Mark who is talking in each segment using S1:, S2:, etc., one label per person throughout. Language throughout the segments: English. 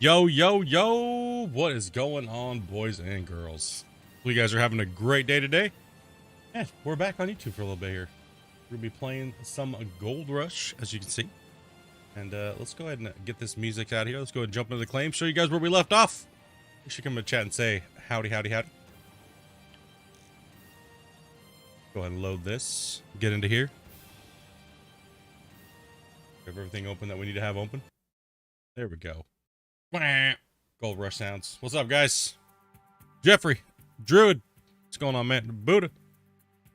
S1: Yo, yo, yo, what is going on, boys and girls? Hope you guys are having a great day today. And we're back on YouTube for a little bit here. We're gonna be playing some Gold Rush, as you can see. And let's go ahead and get this music out of here. Let's go ahead and jump into the claim, show you guys where we left off. You should come in the chat and say howdy, howdy, howdy. Go ahead and load this, get into here. Have everything open that we need to have open. There we go. Gold Rush sounds. What's up, guys? Jeffrey, Druid, what's going on, man? Buddha.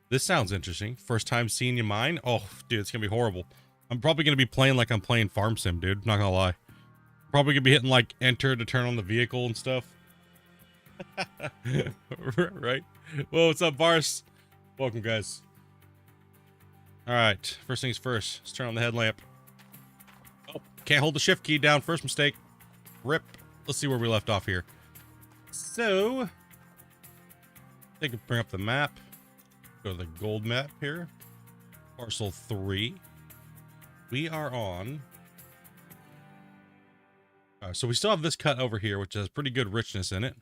S1: This sounds interesting. First time seeing you mine. Oh, dude, it's gonna be horrible. I'm probably gonna be playing like I'm playing Farm Sim, dude. Not gonna lie. Probably gonna be hitting like enter to turn on the vehicle and stuff. Right? Well, what's up, Vars? Welcome, guys. All right. First things first. Let's turn on the headlamp. Oh, can't hold the shift key down. First mistake. Rip. Let's see where we left off here. So, they can bring up the map. Go to the gold map here. Parcel 3. We are on. So we still have this cut over here, which has pretty good richness in it.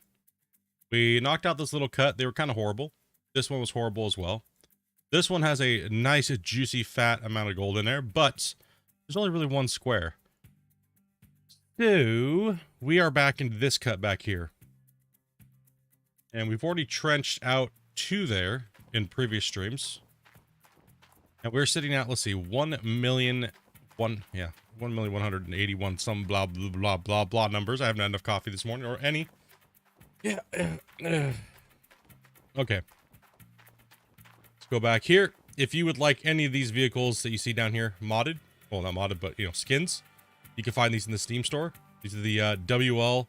S1: We knocked out this little cut. They were kind of horrible. This one was horrible as well. This one has a nice, juicy, fat amount of gold in there, but there's only really one square. So, we are back into this cut back here. And we've already trenched out to there in previous streams. And we're sitting at, let's see, 1,181 some blah, blah, blah, blah, blah numbers. I haven't had enough coffee this morning, or any. Yeah. Okay. Let's go back here. If you would like any of these vehicles that you see down here modded, well, not modded, but, you know, skins, you can find these in the Steam store. These are the WL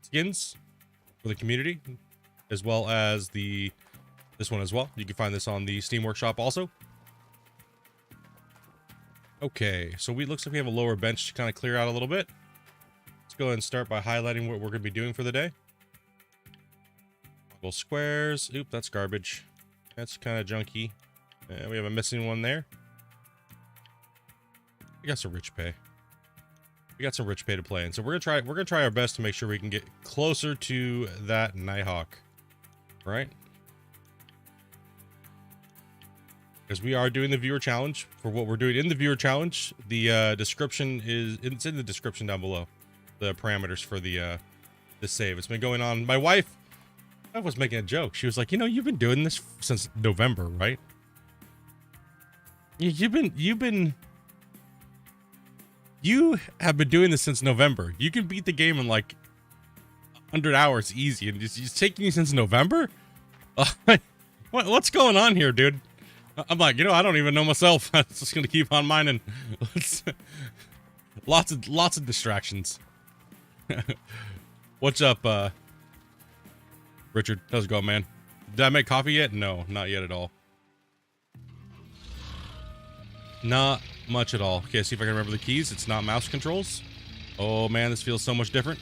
S1: skins for the community, as well as this one as well. You can find this on the Steam Workshop also. Okay, so looks like we have a lower bench to kind of clear out a little bit. Let's go ahead and start by highlighting what we're going to be doing for the day. Couple squares. Oop, that's garbage. That's kind of junky. And we have a missing one there. We got some rich pay. We got some rich pay to play in, so we're gonna try our best to make sure we can get closer to that Nighthawk, right? Because we are doing the viewer challenge. For what we're doing in the viewer challenge, the description it's in the description down below. The parameters for the save. It's been going on. My wife was making a joke. She was like, you know, you've been doing this since November, right? You have been doing this since November. You can beat the game in like 100 hours easy, and it's taking you since November? What's going on here, dude? I'm like, you know, I don't even know myself. I'm just gonna keep on mining. Lots of distractions. What's up, Richard? How's it going, man? Did I make coffee yet? No, not yet at all. Not much at all. Okay, see if I can remember the keys. It's not mouse controls. Oh man, this feels so much different.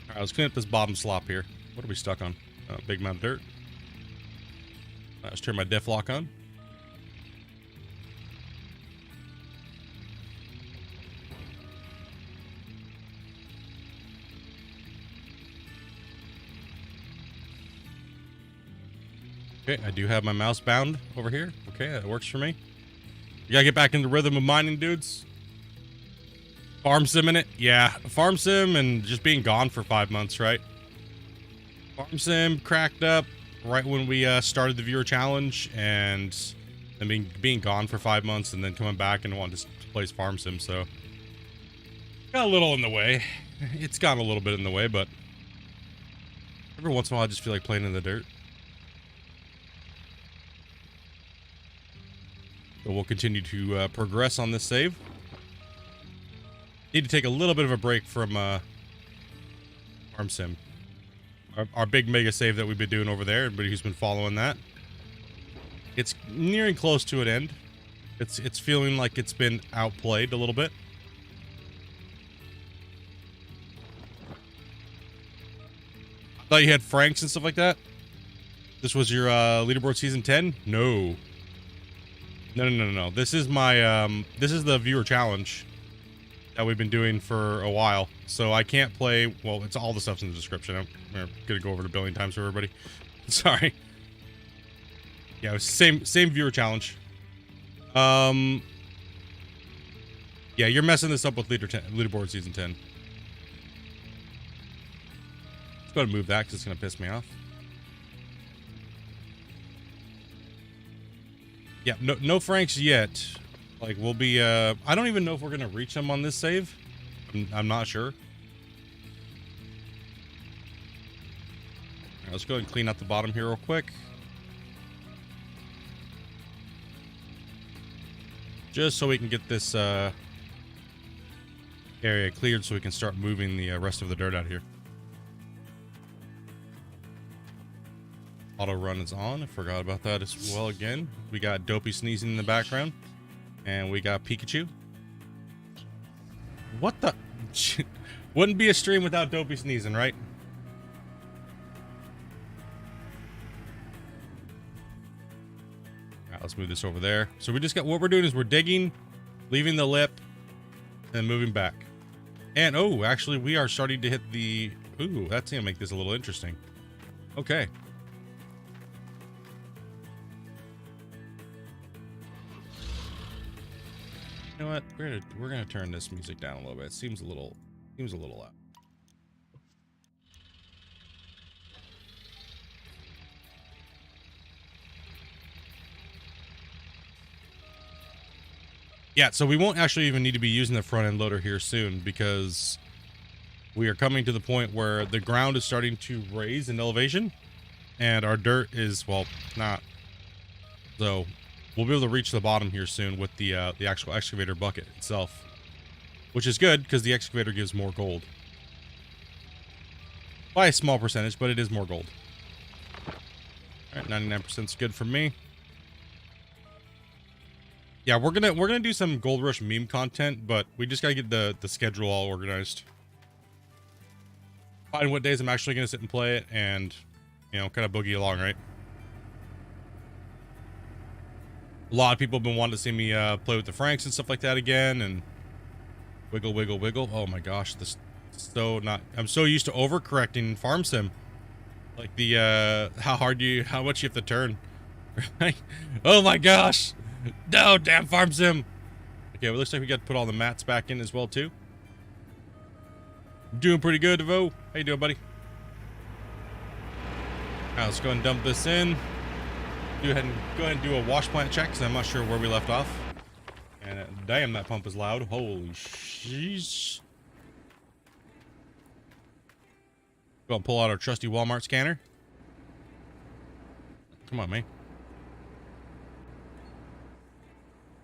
S1: All right, let's clean up this bottom slop here. What are we stuck on? Big amount of dirt. All right, let's turn my def lock on. Okay, I do have my mouse bound over here. Okay, that works for me. You gotta get back in the rhythm of mining, dudes. Farm sim in it? Yeah, farm sim and just being gone for 5 months, right? Farm sim cracked up right when we started the viewer challenge, and then being gone for 5 months and then coming back and wanting to play farm sim, so got a little in the way. It's gotten a little bit in the way, but every once in a while I just feel like playing in the dirt. So we'll continue to progress on this save. Need to take a little bit of a break from Farm Sim. Our big mega save that we've been doing over there. Everybody who's been following that. It's nearing close to an end. It's feeling like it's been outplayed a little bit. I thought you had Franks and stuff like that. This was your leaderboard season 10? No. No. This is my this is the viewer challenge that we've been doing for a while. So I can't play, well, it's all the stuff's in the description. I'm gonna go over it a billion times for everybody. Sorry. Yeah, it was same viewer challenge. Yeah, you're messing this up with leaderboard season 10. Let's go ahead and move that because it's gonna piss me off. Yeah, no Franks yet. Like, we'll be, I don't even know if we're gonna reach them on this save. I'm not sure. All right, let's go ahead and clean out the bottom here real quick. Just so we can get this, area cleared so we can start moving the rest of the dirt out of here. Auto run is on. I forgot about that as well again. We got Dopey sneezing in the background. And we got Pikachu. What the? Wouldn't be a stream without Dopey sneezing, right? Alright, let's move this over there. So we just got, what we're doing is we're digging, leaving the lip, and moving back. And, oh, actually, we are starting to hit the, ooh, that's gonna make this a little interesting. Okay. You know what? We're gonna turn this music down a little bit. It seems a little loud. Yeah, so we won't actually even need to be using the front end loader here soon because we are coming to the point where the ground is starting to raise in elevation and our dirt is, well, not. So we'll be able to reach the bottom here soon with the actual excavator bucket itself, which is good because the excavator gives more gold by a small percentage, but it is more gold. All right, 99% is good for me. Yeah, we're gonna do some Gold Rush meme content, but we just gotta get the schedule all organized. Find what days I'm actually gonna sit and play it, and you know, kind of boogie along, right? A lot of people have been wanting to see me play with the Franks and stuff like that again, and wiggle, wiggle, wiggle. Oh my gosh, this is so not. I'm so used to overcorrecting farm sim, like the how much you have to turn. Right? Oh my gosh, no, damn farm sim. Okay, well, it looks like we got to put all the mats back in as well too. Doing pretty good, Devo. How you doing, buddy? All right, let's go and dump this in. Go ahead and do a wash plant check because I'm not sure where we left off. And damn, that pump is loud. Holy sheesh. Go and pull out our trusty Walmart scanner. Come on, man.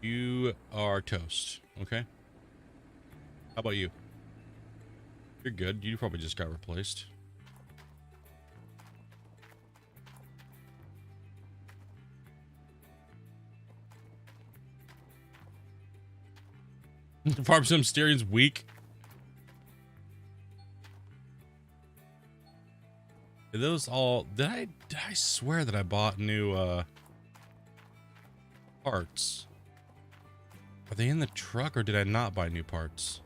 S1: You are toast. Okay. How about you? You're good. You probably just got replaced. Farm sim steering's weak. Are those all? Did I swear that I bought new parts? Are they in the truck or did I not buy new parts?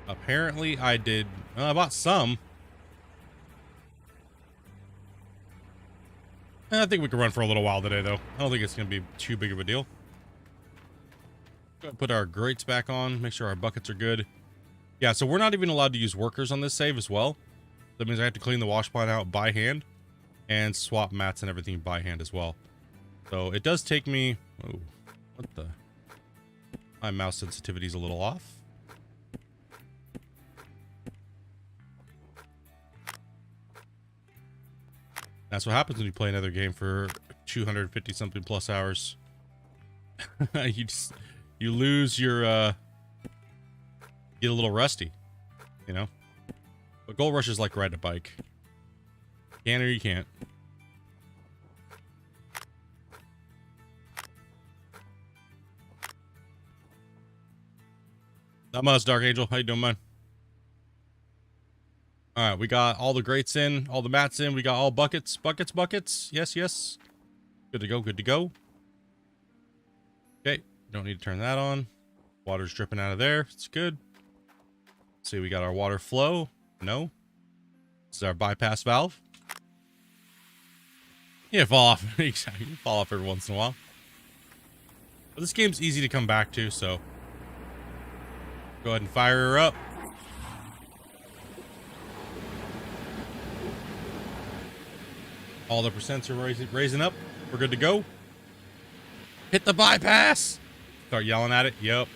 S1: Apparently I did. I bought some. I think we can run for a little while today, though. I don't think it's going to be too big of a deal. Go ahead and put our grates back on. Make sure our buckets are good. Yeah, so we're not even allowed to use workers on this save as well. That means I have to clean the wash plant out by hand and swap mats and everything by hand as well. So it does take me... Oh, what the... My mouse sensitivity is a little off. That's what happens when you play another game for 250 something plus hours. You lose your get a little rusty, you know. But Gold Rush is like riding a bike. Can or you can't. Not much, Dark Angel. How you doing, man? All right, we got all the grates in, all the mats in. We got all buckets. Yes, yes. Good to go, good to go. Okay, don't need to turn that on. Water's dripping out of there. It's good. See, we got our water flow. No. This is our bypass valve. Yeah, fall off. Exactly. Fall off every once in a while. But this game's easy to come back to, so go ahead and fire her up. All the percents are raising up. We're good to go. Hit the bypass. Start yelling at it. Yep.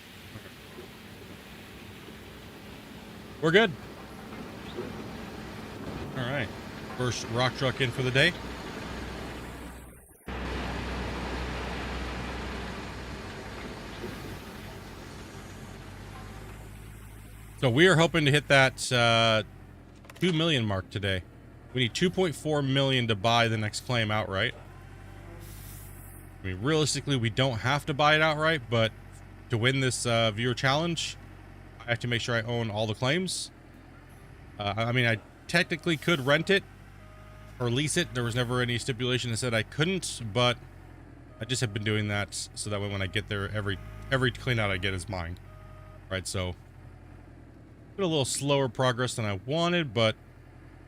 S1: We're good. All right. First rock truck in for the day. So we are hoping to hit that 2 million mark today. We need 2.4 million to buy the next claim outright. I mean, realistically, we don't have to buy it outright, but to win this viewer challenge, I have to make sure I own all the claims. I mean, I technically could rent it or lease it. There was never any stipulation that said I couldn't, but I just have been doing that so that way when I get there, every clean out I get is mine. Right, so a little slower progress than I wanted, but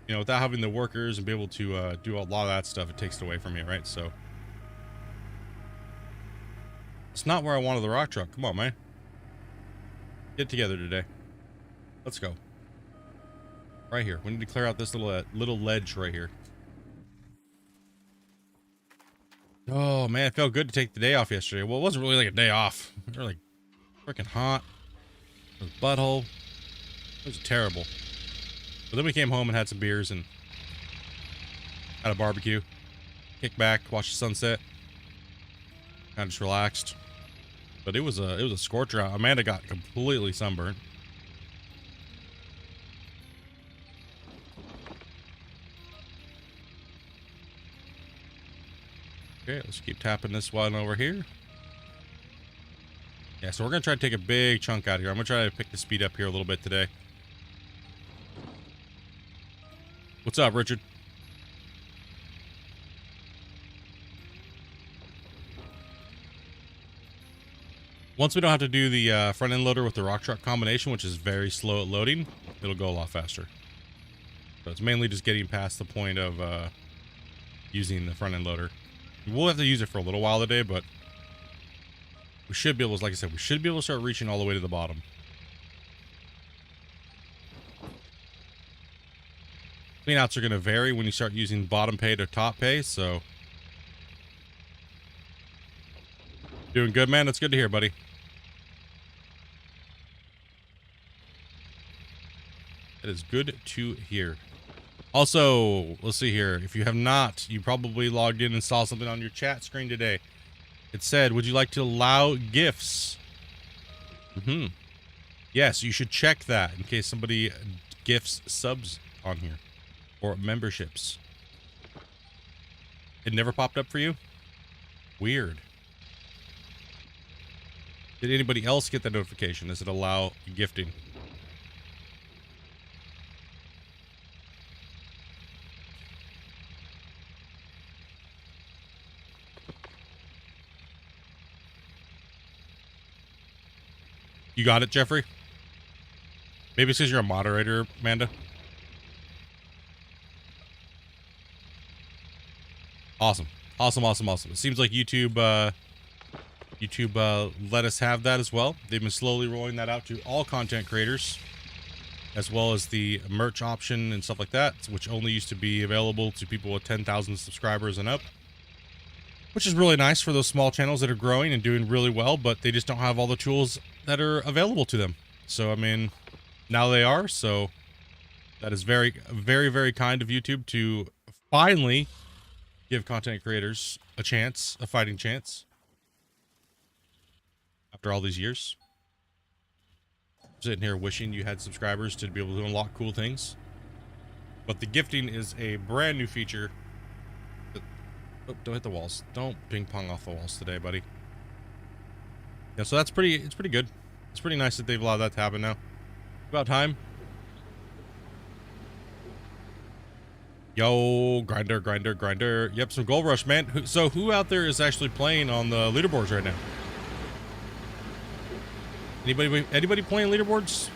S1: you know, without having the workers and be able to do a lot of that stuff, it takes it away from me, right? So it's not where I wanted the rock truck. Come on, man. Get together today. Let's go. Right here. We need to clear out this little ledge right here. Oh man, it felt good to take the day off yesterday. Well, it wasn't really like a day off. It was like freaking hot. It was butthole. It was terrible. But then we came home and had some beers and had a barbecue. Kicked back, watched the sunset. Kind of just relaxed. But it was a scorcher out. Amanda got completely sunburned. Okay, let's keep tapping this one over here. Yeah, so we're gonna try to take a big chunk out here. I'm gonna try to pick the speed up here a little bit today. What's up, Richard? Once we don't have to do the front end loader with the rock truck combination, which is very slow at loading, it'll go a lot faster. So it's mainly just getting past the point of using the front end loader. We'll have to use it for a little while today, but we should be able to, like I said, we should be able to start reaching all the way to the bottom. Cleanouts are going to vary when you start using bottom pay to top pay, so doing good, man. That's good to hear, buddy. It is good to hear. Also, let's see here. If you have not, you probably logged in and saw something on your chat screen today. It said, would you like to allow gifts? Yes, you should check that in case somebody gifts subs on here. Or memberships. It never popped up for you? Weird. Did anybody else get that notification? Does it allow gifting? You got it, Jeffrey? Maybe it's because you're a moderator, Amanda. Awesome. Awesome, awesome, awesome. It seems like YouTube let us have that as well. They've been slowly rolling that out to all content creators, as well as the merch option and stuff like that, which only used to be available to people with 10,000 subscribers and up, which is really nice for those small channels that are growing and doing really well, but they just don't have all the tools that are available to them. So, I mean, now they are, so that is very, very, very kind of YouTube to finally give content creators a chance, a fighting chance. After all these years. Sitting here wishing you had subscribers to be able to unlock cool things. But the gifting is a brand new feature. Oh, don't hit the walls. Don't ping pong off the walls today, buddy. Yeah, so it's pretty good. It's pretty nice that they've allowed that to happen now. About time. Yo, grinder, grinder, grinder. Yep, some gold rush, man. So who out there is actually playing on the leaderboards right now? Anybody playing leaderboards?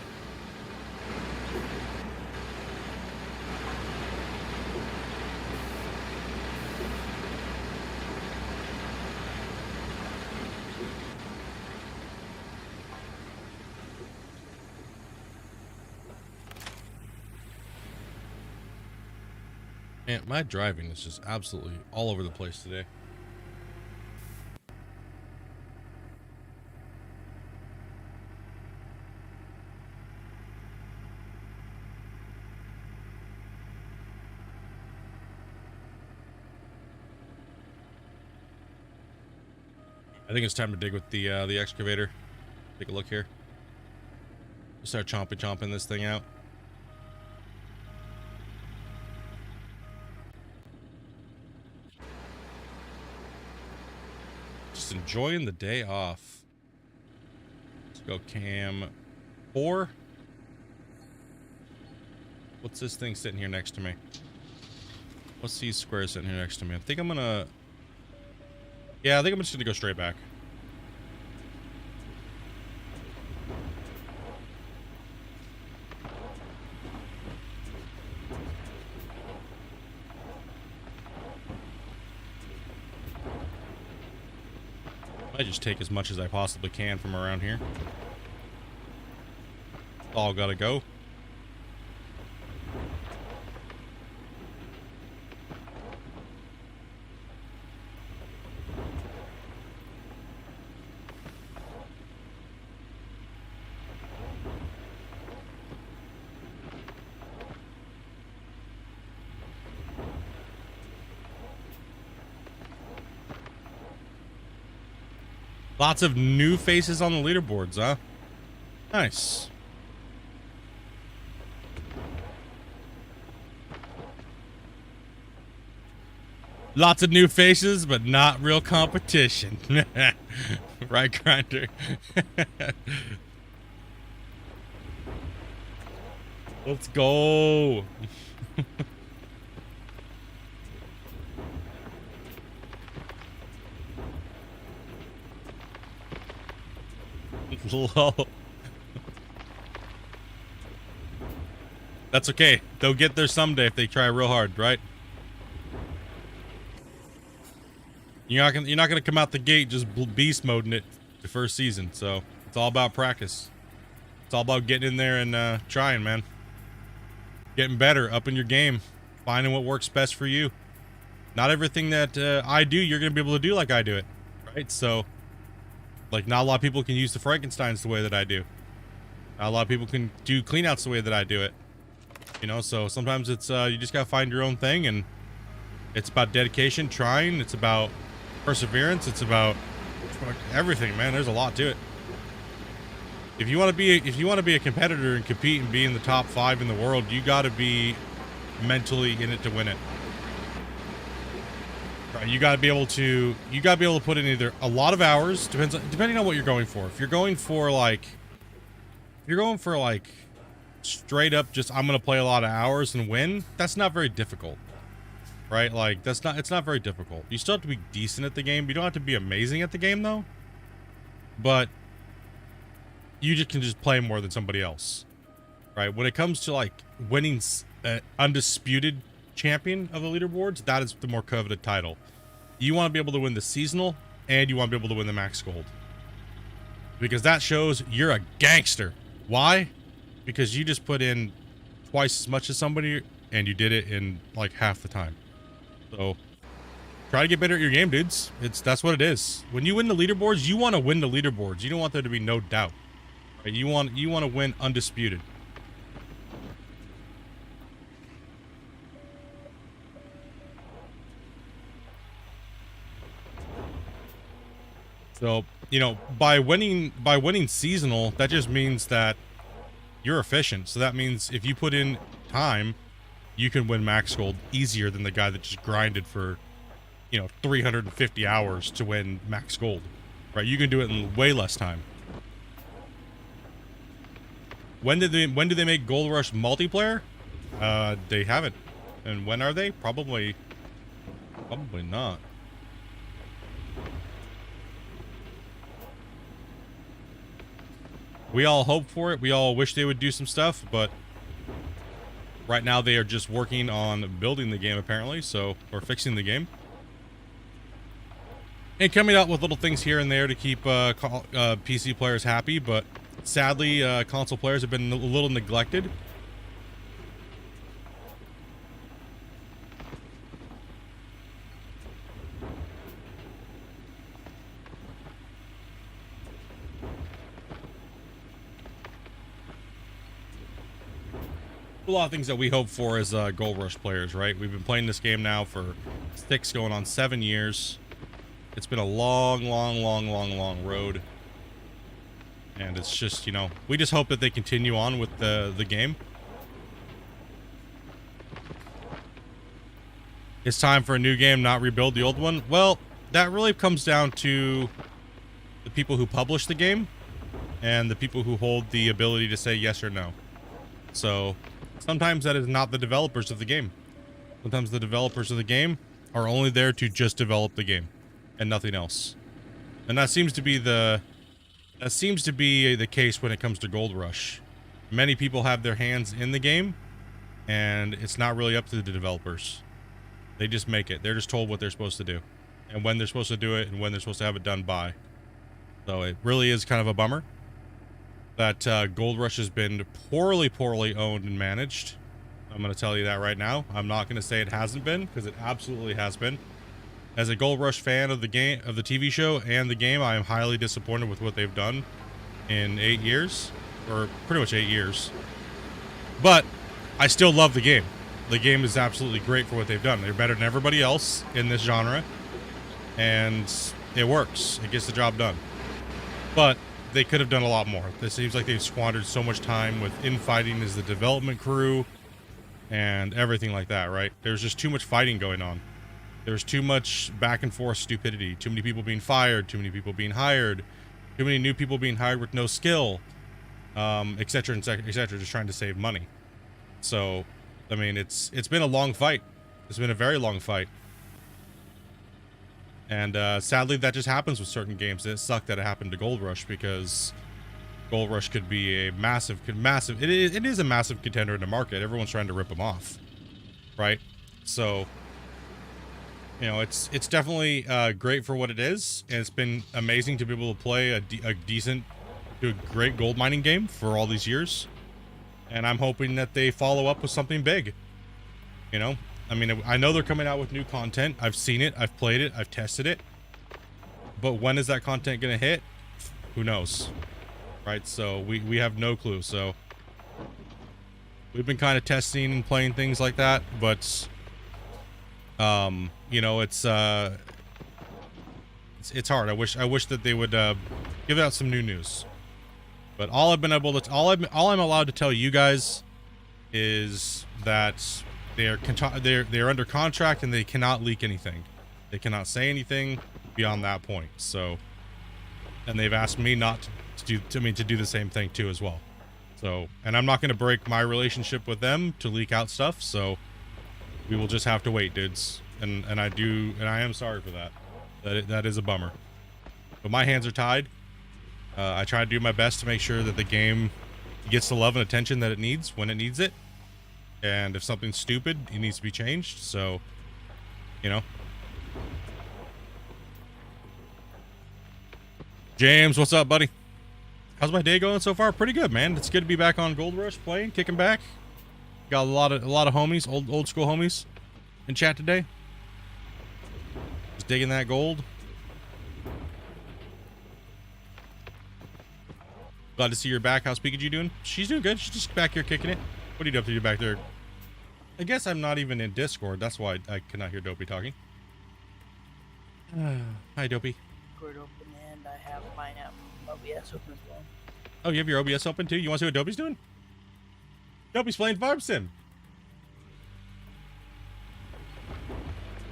S1: Man, my driving is just absolutely all over the place today. I think it's time to dig with the excavator. Take a look here. Start chomping this thing out. Just enjoying the day off. Let's go cam 4. What's this thing sitting here next to me? What's these squares sitting here next to me? I think I'm gonna... Yeah, I think I'm just gonna go straight back. I just take as much as I possibly can from around here. All gotta go. Lots of new faces on the leaderboards, huh? Nice. Lots of new faces, but not real competition. Right, Grinder? Let's go. Lol. That's okay. They'll get there someday if they try real hard, right? You're not gonna come out the gate just beast moding it the first season. So it's all about practice. It's all about getting in there and trying, man. Getting better, upping your game, finding what works best for you. Not everything that I do, you're gonna be able to do like I do it, right? So. Like, not a lot of people can use the Frankensteins the way that I do. Not a lot of people can do cleanouts the way that I do it. You know, so sometimes it's, you just gotta find your own thing, and it's about dedication, trying, it's about perseverance, it's about everything, man. There's a lot to it. If you want to be a competitor and compete and be in the top 5 in the world, you gotta be mentally in it to win it. Right, you gotta be able to put in either a lot of hours, depending on what you're going for. If you're going for like straight up just I'm gonna play a lot of hours and win, that's not very difficult. Right? Like it's not very difficult. You still have to be decent at the game. You don't have to be amazing at the game though. But you just can just play more than somebody else. Right? When it comes to like winning undisputed champion of the leaderboards, that is the more coveted title. You want to be able to win the seasonal, and you want to be able to win the max gold, because that shows you're a gangster. Why? Because you just put in twice as much as somebody, and you did it in like half the time. So try to get better at your game, dudes. That's what it is. When you win the leaderboards, you want to win the leaderboards. You don't want there to be no doubt. Right? You want to win undisputed. So, you know, by winning seasonal, that just means that you're efficient. So that means if you put in time, you can win max gold easier than the guy that just grinded for, you know, 350 hours to win max gold. Right? You can do it in way less time. When do they make Gold Rush multiplayer? They haven't. And when are they? Probably not. We all hope for it. We all wish they would do some stuff, but right now they are just working on building the game apparently, or fixing the game. And coming out with little things here and there to keep PC players happy, but sadly, console players have been a little neglected. A lot of things that we hope for as Gold Rush players, right? We've been playing this game now for 6 going on 7 years. It's been a long road. And it's just, you know, we just hope that they continue on with the game. It's time for a new game, not rebuild the old one. Well, that really comes down to the people who publish the game and the people who hold the ability to say yes or no. So sometimes that is not the developers of the game. Sometimes the developers of the game are only there to just develop the game and nothing else. And that seems to be the case when it comes to Gold Rush. Many people have their hands in the game and it's not really up to the developers. They just make it. They're just told what they're supposed to do and when they're supposed to do it and when they're supposed to have it done by. So it really is kind of a bummer that Gold Rush has been poorly owned and managed. I'm going to tell you that right now. I'm not going to say it hasn't been, because it absolutely has been. As a Gold Rush fan of the game, of the TV show and the game, I am highly disappointed with what they've done in 8 years, or pretty much 8 years. But I still love the game. The game is absolutely great for what they've done. They're better than everybody else in this genre, and it works. It gets the job done. But they could have done a lot more. It seems like they've squandered so much time with infighting as the development crew and everything like that, right? There's just too much fighting going on. There's too much back and forth stupidity. Too many people being fired. Too many people being hired. Too many new people being hired with no skill, etc., etc., just trying to save money. So, I mean, it's been a long fight. It's been a very long fight. And sadly, that just happens with certain games. It sucked that it happened to Gold Rush, because Gold Rush could be a massive. It is a massive contender in the market. Everyone's trying to rip them off, right? So, you know, it's definitely great for what it is, and it's been amazing to be able to play a decent to a great gold mining game for all these years. And I'm hoping that they follow up with something big. You know, I mean, I know they're coming out with new content. I've seen it, I've played it, I've tested it. But when is that content gonna hit? Who knows? Right? So we have no clue. So we've been kind of testing and playing things like that, but you know, it's hard. I wish that they would give out some new news. But all I'm allowed to tell you guys is that they're under contract and they cannot leak anything. They cannot say anything beyond that point. So, and they've asked me not to do the same thing too as well. So, and I'm not going to break my relationship with them to leak out stuff. So, we will just have to wait, dudes. And I am sorry for that. That is a bummer. But my hands are tied. I try to do my best to make sure that the game gets the love and attention that it needs when it needs it. And if something's stupid, it needs to be changed. So, you know. James, what's up, buddy? How's my day going so far? Pretty good, man. It's good to be back on Gold Rush playing, kicking back. Got a lot of homies, old school homies in chat today. Just digging that gold. Glad to see you're back. How's Pikachu doing? She's doing good. She's just back here kicking it. What are you up to back there? I guess I'm not even in Discord. That's why I cannot hear Dopey talking. Hi, Dopey.
S2: Discord open, and I have mine up. OBS open as well.
S1: Oh, you have your OBS open too? You want to see what Dopey's doing? Dopey's playing Farm Sim.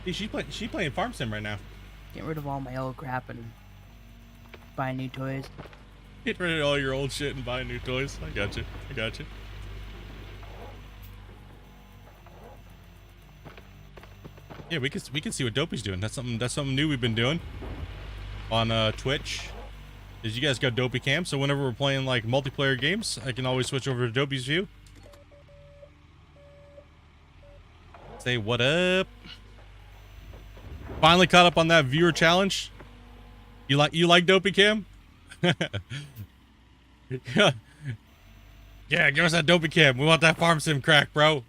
S1: She's playing Farm Sim right now.
S2: Get rid of all my old crap and buy new toys.
S1: Get rid of all your old shit and buy new toys. I got you. Yeah, we can see what Dopey's doing. That's something new we've been doing on Twitch. is you guys got Dopey Cam, so whenever we're playing like multiplayer games, I can always switch over to Dopey's view. Say what up. Finally caught up on that viewer challenge. You like Dopey Cam? Yeah, give us that Dopey Cam. We want that farm sim crack, bro.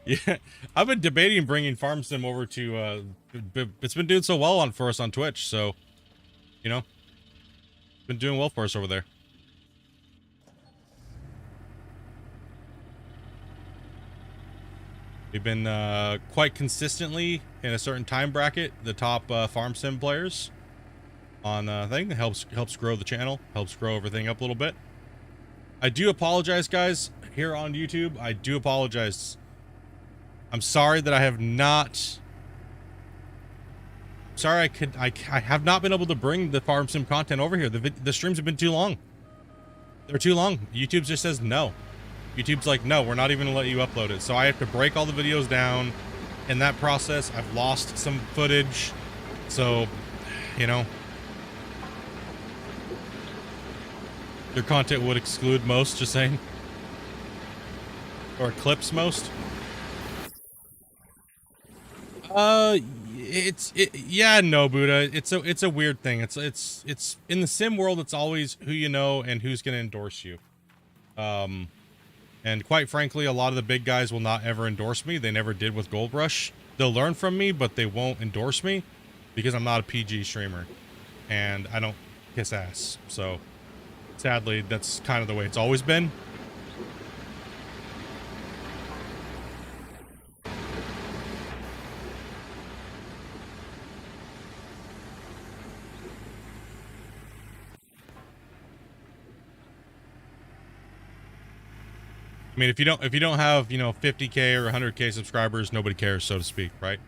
S1: Yeah, I've been debating bringing farm sim over to it's been doing so well for us on Twitch, so you know, been doing well for us over there. We've been quite consistently in a certain time bracket the top farm sim players on thing. That helps grow the channel, helps grow everything up a little bit. I do apologize, guys, here on YouTube. I do apologize. I'm sorry that I have not. Sorry, I have not been able to bring the farm sim content over here. The streams have been too long. They're too long. YouTube just says no. YouTube's like, no, we're not even gonna let you upload it. So I have to break all the videos down. In that process, I've lost some footage. So, you know, your content would exclude most, just saying. Or clips most. Yeah, no, Buddha. It's a weird thing. It's in the sim world, it's always who you know and who's gonna endorse you. And quite frankly, a lot of the big guys will not ever endorse me. They never did with Gold Rush. They'll learn from me, but they won't endorse me because I'm not a PG streamer and I don't kiss ass. So sadly, that's kind of the way it's always been. I mean, if you don't have, you know, 50K or 100K subscribers, nobody cares, so to speak, right?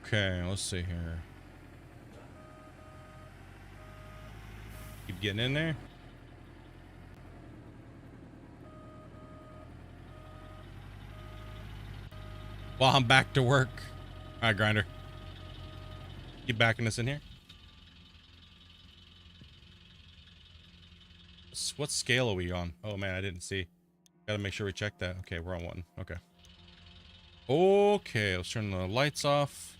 S1: Okay, let's see here. Keep getting in there. Well, I'm back to work. All right, Grinder. Keep backing us in here. What scale are we on? Oh man, I didn't see. Gotta make sure we check that. Okay, we're on 1. Okay. Okay, let's turn the lights off.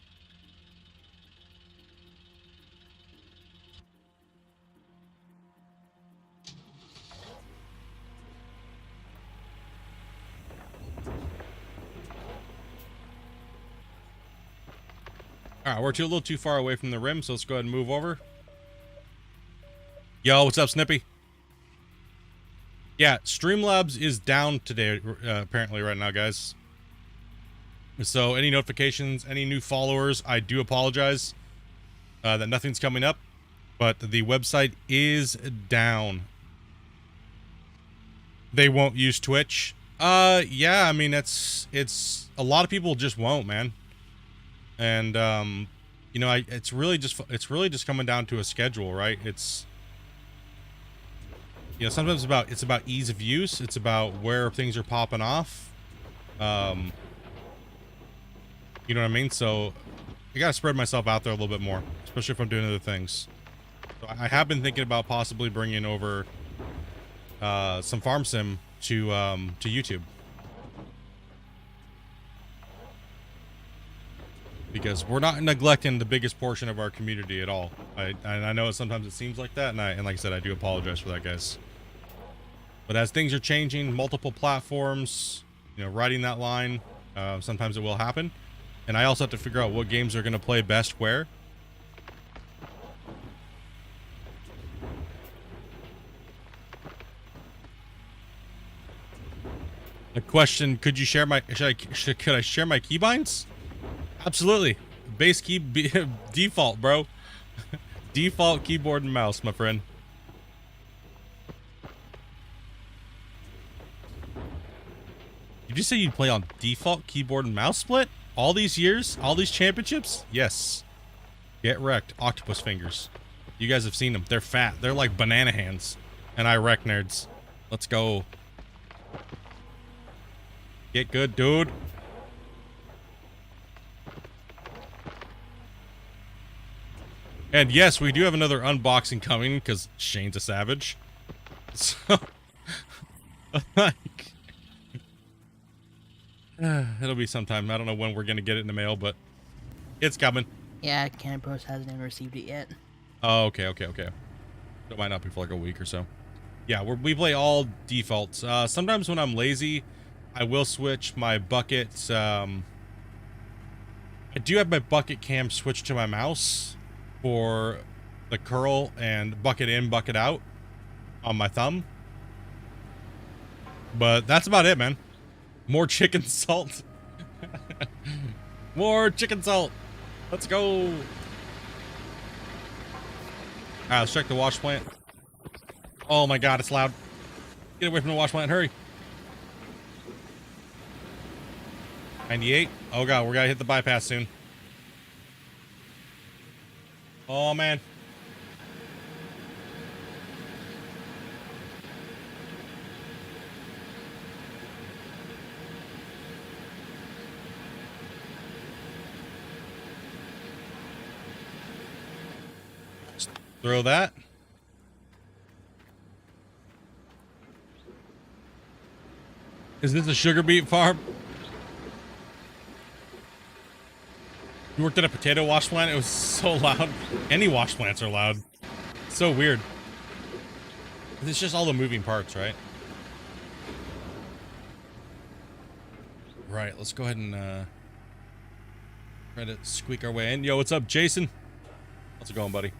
S1: Alright, we're a little too far away from the rim, so let's go ahead and move over. Yo, what's up, Snippy? Yeah, Streamlabs is down today, apparently right now, guys. So any notifications, any new followers, I do apologize that nothing's coming up, but the website is down. They won't use Twitch. Yeah, I mean, it's a lot of people just won't, man. And you know, it's really just coming down to a schedule, right? It's, you know, sometimes it's about ease of use. It's about where things are popping off. You know what I mean? So I gotta spread myself out there a little bit more, especially if I'm doing other things. So I have been thinking about possibly bringing over some farm sim to YouTube. Because we're not neglecting the biggest portion of our community at all. I know sometimes it seems like that, and like I said, I do apologize for that, guys. But as things are changing, multiple platforms, you know, riding that line, sometimes it will happen. And I also have to figure out what games are going to play best where. A question: could you share my? Could I share my keybinds? Absolutely. Base key default, bro. Default keyboard and mouse, my friend. Did you say you'd play on default keyboard and mouse split? All these years? All these championships? Yes. Get wrecked. Octopus fingers. You guys have seen them. They're fat. They're like banana hands. And I wreck nerds. Let's go. Get good, dude. And yes, we do have another unboxing coming because Shane's a savage. So, like, it'll be sometime. I don't know when we're gonna get it in the mail, but it's coming.
S2: Yeah, Canon Post hasn't even received it yet.
S1: Oh, okay. It might not be for like a week or so. Yeah, we play all defaults. Sometimes when I'm lazy, I will switch my bucket. I do have my bucket cam switched to my mouse for the curl and bucket in, bucket out on my thumb. But that's about it, man. More chicken salt. More chicken salt. Let's go. All right, let's check the wash plant. Oh my god, it's loud. Get away from the wash plant, hurry. 98. Oh god, we're gonna hit the bypass soon. Oh man. Just throw that. Is this a sugar beet farm? You worked at a potato wash plant? It was so loud. Any wash plants are loud. So weird. It's just all the moving parts, right? Right, let's go ahead and try to squeak our way in. Yo, what's up, Jason? How's it going, buddy?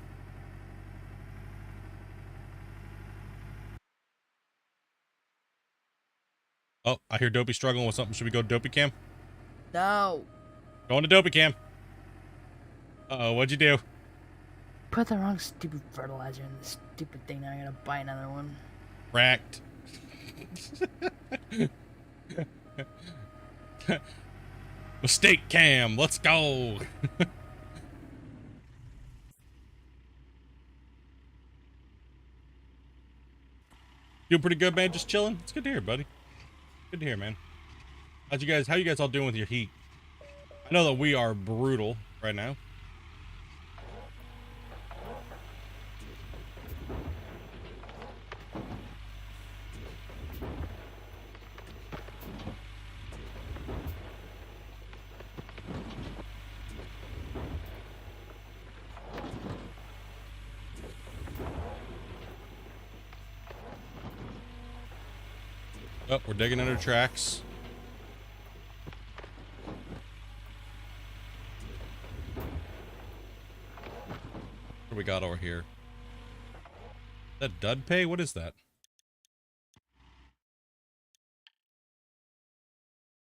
S1: Oh, I hear Dopey struggling with something. Should we go Dopey Cam?
S2: No.
S1: Going to Dopey Cam. Uh-oh, what'd you do?
S2: Put the wrong stupid fertilizer in this stupid thing. Now I gotta buy another one.
S1: Cracked. Mistake Cam, let's go. Doing pretty good, man. Just chilling. It's good to hear, buddy. Good to hear, man. How you guys all doing with your heat? I know that we are brutal right now. Oh, we're digging under tracks. What do we got over here? Is that dud pay? What is that?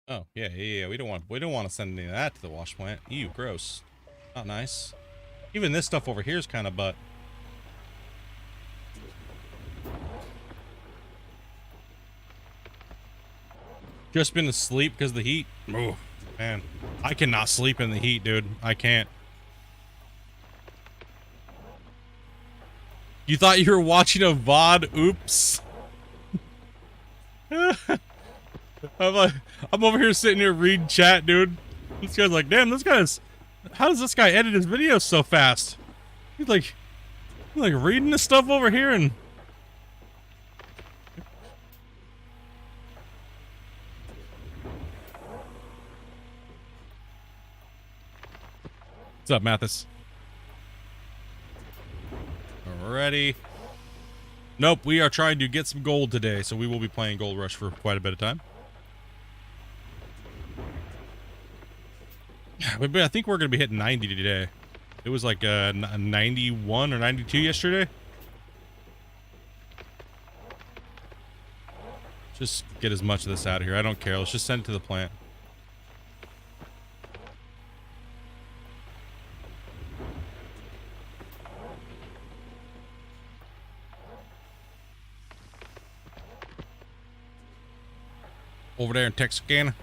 S1: Oh, yeah. We don't want to send any of that to the wash plant. Ew, gross. Not nice. Even this stuff over here is kind of butt. Just been asleep because of the heat. Oh, man. I cannot sleep in the heat, dude. I can't. You thought you were watching a VOD? Oops. I'm over here sitting here reading chat, dude. This guy's like, damn, how does this guy edit his videos so fast? He's like reading this stuff over here and... What's up, Mathis? Alrighty. Nope, we are trying to get some gold today, so we will be playing Gold Rush for quite a bit of time. But I think we're going to be hitting 90 today. It was like 91 or 92 yesterday. Just get as much of this out of here. I don't care. Let's just send it to the plant. Over there in Texarkana.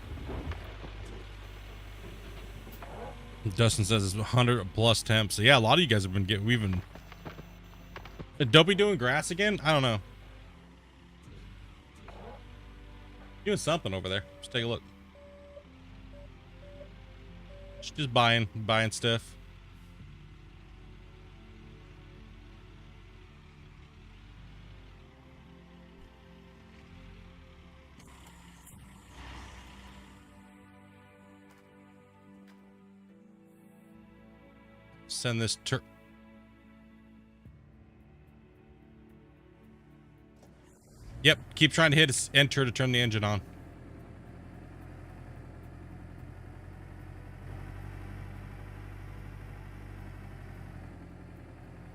S1: Dustin says it's 100 plus temps. So yeah, a lot of you guys have been getting. Dopey doing grass again? I don't know. Doing something over there. Let's take a look. She's just buying stuff. Send this Yep, keep trying to hit enter to turn the engine on.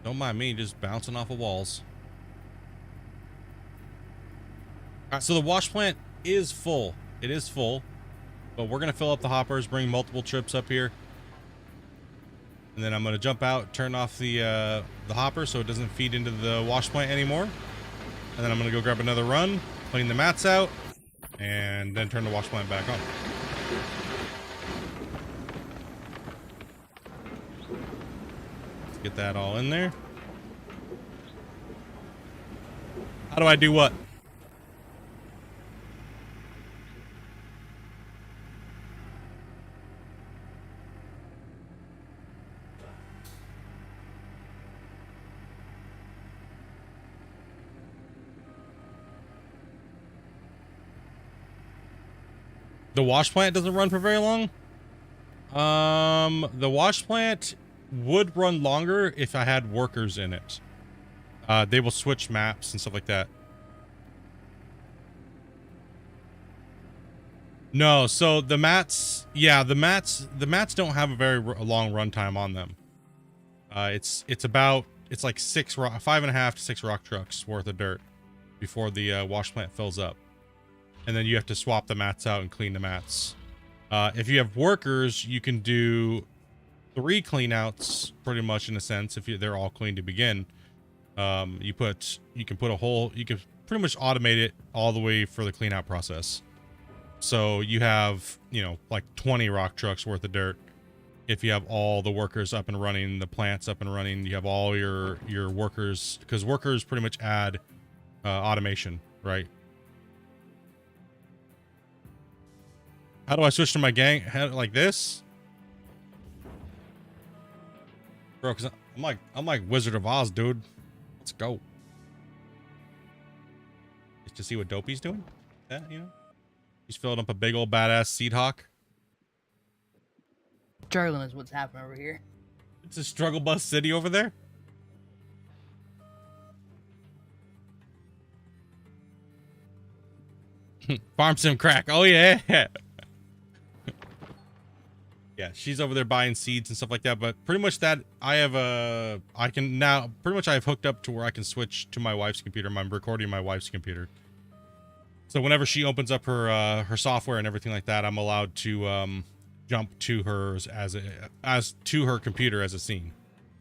S1: Don't mind me just bouncing off of walls. All right, so the wash plant is full. It is full, but we're gonna fill up the hoppers, bring multiple trips up here, and then I'm gonna jump out, turn off the hopper so it doesn't feed into the wash plant anymore. And then I'm gonna go grab another run, clean the mats out, and then turn the wash plant back on. Let's get that all in there. How do I do what? The wash plant doesn't run for very long. The wash plant would run longer if I had workers in it. They will switch maps and stuff like that. No, so the mats, yeah, the mats don't have a very long runtime on them. It's like 5.5 to 6 rock trucks worth of dirt before the wash plant fills up. And then you have to swap the mats out and clean the mats. If you have workers, you can do 3 cleanouts, pretty much in a sense. If they're all clean to begin, you can pretty much automate it all the way for the cleanout process. So you have, you know, like 20 rock trucks worth of dirt. If you have all the workers up and running, the plants up and running, you have all your workers, because workers pretty much add automation, right? How do I switch to my gang like this? Bro, cause I'm like Wizard of Oz, dude. Let's go. Just to see what Dopey's doing. That, you know? He's filling up a big old badass Seed Hawk.
S2: Struggling is what's happening over here.
S1: It's a struggle bus city over there. Farm sim crack. Oh yeah. Yeah, she's over there buying seeds and stuff like that, but pretty much that I've hooked up to where I can switch to my wife's computer. I'm recording my wife's computer. So whenever she opens up her software and everything like that, I'm allowed to jump to hers as to her computer as a scene.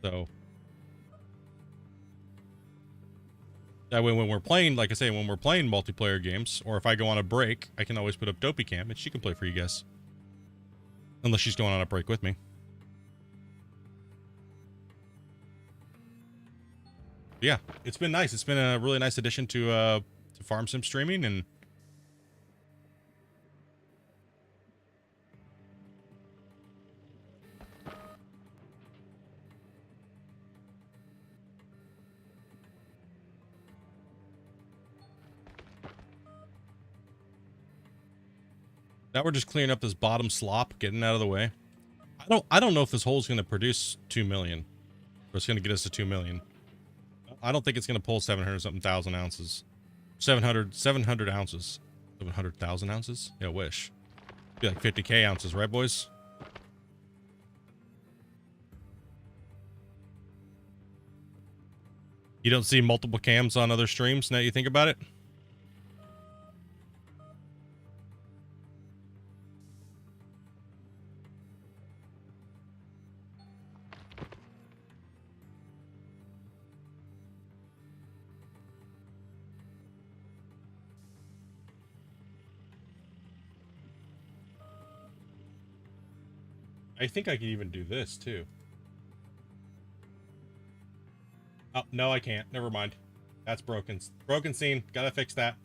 S1: So that way when we're playing, like I say, when we're playing multiplayer games, or if I go on a break, I can always put up Dopey Cam and she can play for you guys. Unless she's going on a break with me. Yeah, it's been nice. It's been a really nice addition to farm sim streaming, and now we're just clearing up this bottom slop, getting out of the way. I don't know if this hole is going to produce 2 million, or it's going to get us to 2 million. I don't think it's going to pull 700 something thousand ounces. 700 ounces. 700,000 ounces? Yeah, wish. Be like 50k ounces, right, boys? You don't see multiple cams on other streams now that you think about it? I think I can even do this too. Oh, no, I can't. Never mind. That's broken. Broken scene. Gotta fix that.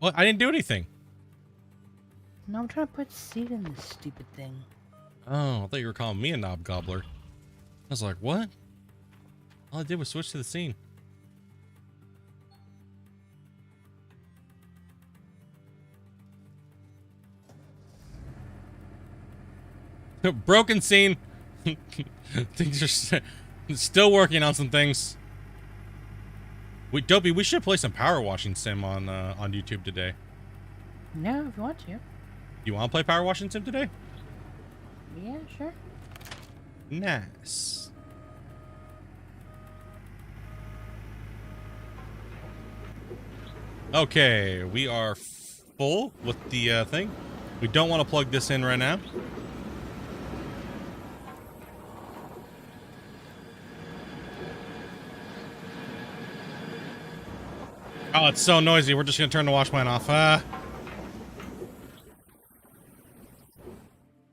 S1: Well, I didn't do anything.
S2: No, I'm trying to put seed in this stupid thing.
S1: Oh, I thought you were calling me a knob gobbler. I was like, what? All I did was switch to the scene. Broken scene. Things are still working on some things. Dopey, we should play some power washing sim on YouTube today.
S2: Yeah, if you want to.
S1: You want to play power washing sim today?
S2: Yeah, sure.
S1: Nice. Okay, we are full with the thing. We don't want to plug this in right now. Oh, it's so noisy. We're just gonna turn the wash plant off.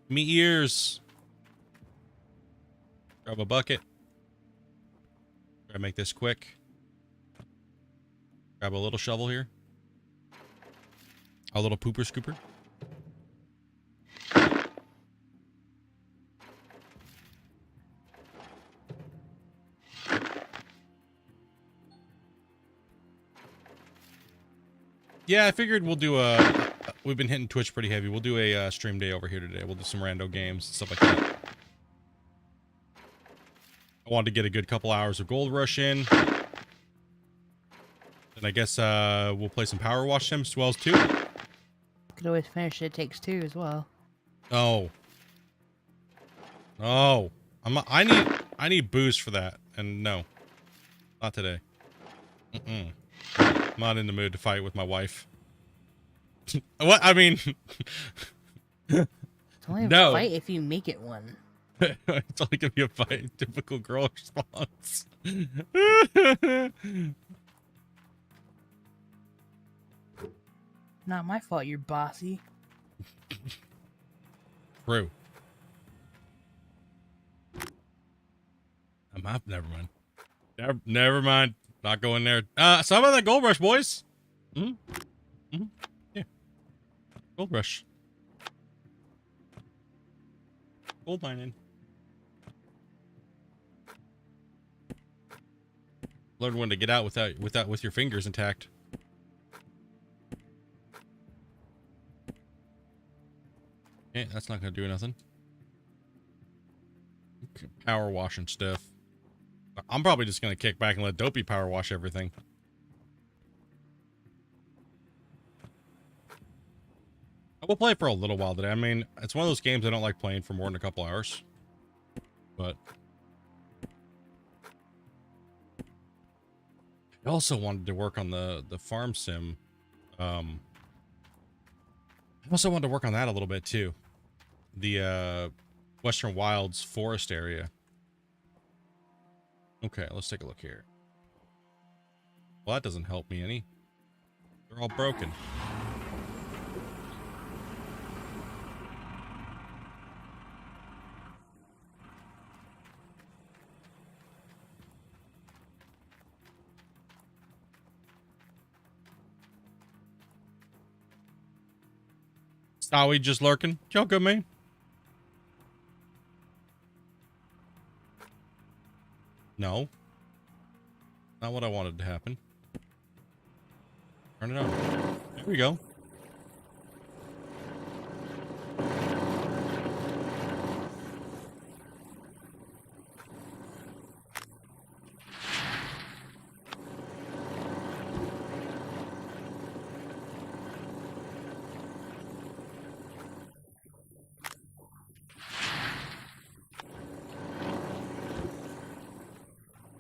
S1: Me ears. Grab a bucket. Try to make this quick. Grab a little shovel here. A little pooper scooper. Yeah, I figured we'll do a... We've been hitting Twitch pretty heavy. We'll do a stream day over here today. We'll do some rando games and stuff like that. I wanted to get a good couple hours of Gold Rush in. And I guess we'll play some Power Wash Sims as well as too.
S2: Could always finish It Takes Two as well.
S1: Oh. Oh. I need booze for that. And no. Not today. Mm-mm. I'm not in the mood to fight with my wife. What? I mean...
S2: It's only a fight if you make it one.
S1: It's only gonna be a fight. Typical girl response.
S2: Not my fault you're bossy.
S1: True. I'm up. Never mind. Never mind. Not going there. Some of that Gold Rush, boys. Yeah. Gold Rush. Gold mining. Learn when to get out with your fingers intact. Okay, that's not gonna do nothing. Okay, power washing stuff. I'm probably just gonna kick back and let Dopey power wash everything. I will play for a little while today. I mean, it's one of those games I don't like playing for more than a couple hours. But I also wanted to work on the farm sim. I also wanted to work on that a little bit too. The Western Wilds forest area. Okay, let's take a look here. Well, that doesn't help me any. They're all broken. Stowie just lurking. Y'all good, man? No. Not what I wanted to happen. Turn it on. There we go.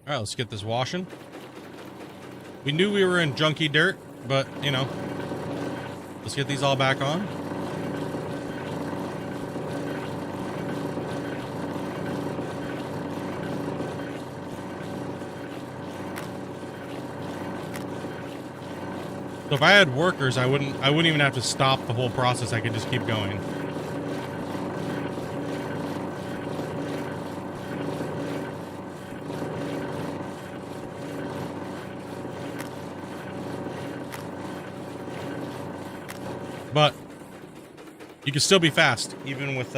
S1: All right, let's get this washing. We knew we were in junky dirt, but, you know, let's get these all back on. So if I had workers, I wouldn't even have to stop the whole process. I could just keep going. But you can still be fast, even with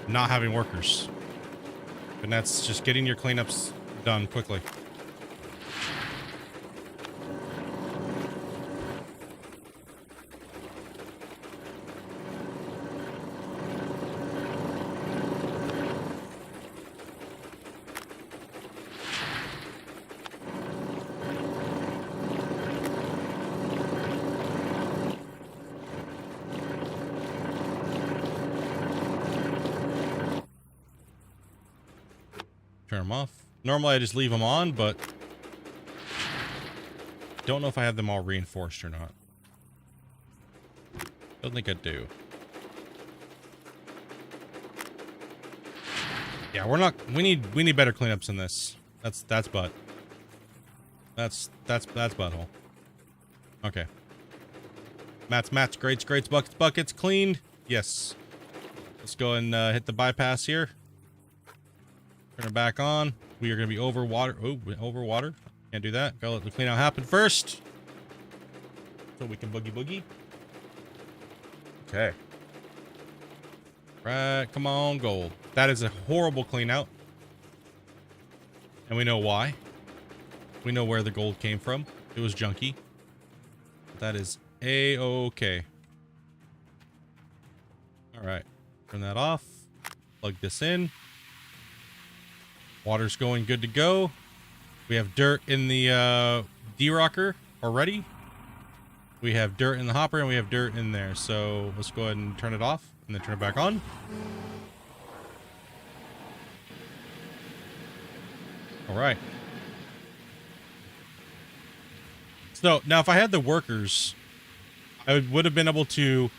S1: not having workers. And that's just getting your cleanups done quickly. Turn them off. Normally I just leave them on, but don't know if I have them all reinforced or not. Don't think I do. Yeah, we're not. We need better cleanups than this. That's butt. That's butthole. Okay. Mats, grates, buckets, cleaned. Yes. Let's go and hit the bypass here. Turn it back on. We are going to be over water. Oh, over water. Can't do that. Gotta let the clean out happen first. So we can boogie. Okay. Right. Come on, gold. That is a horrible clean out. And we know why. We know where the gold came from. It was junky. That is A-okay. Alright. Turn that off. Plug this in. Water's going good to go. We have dirt in the D-rocker already. We have dirt in the hopper and we have dirt in there. So let's go ahead and turn it off and then turn it back on. All right. So now if I had the workers, I would have been able to,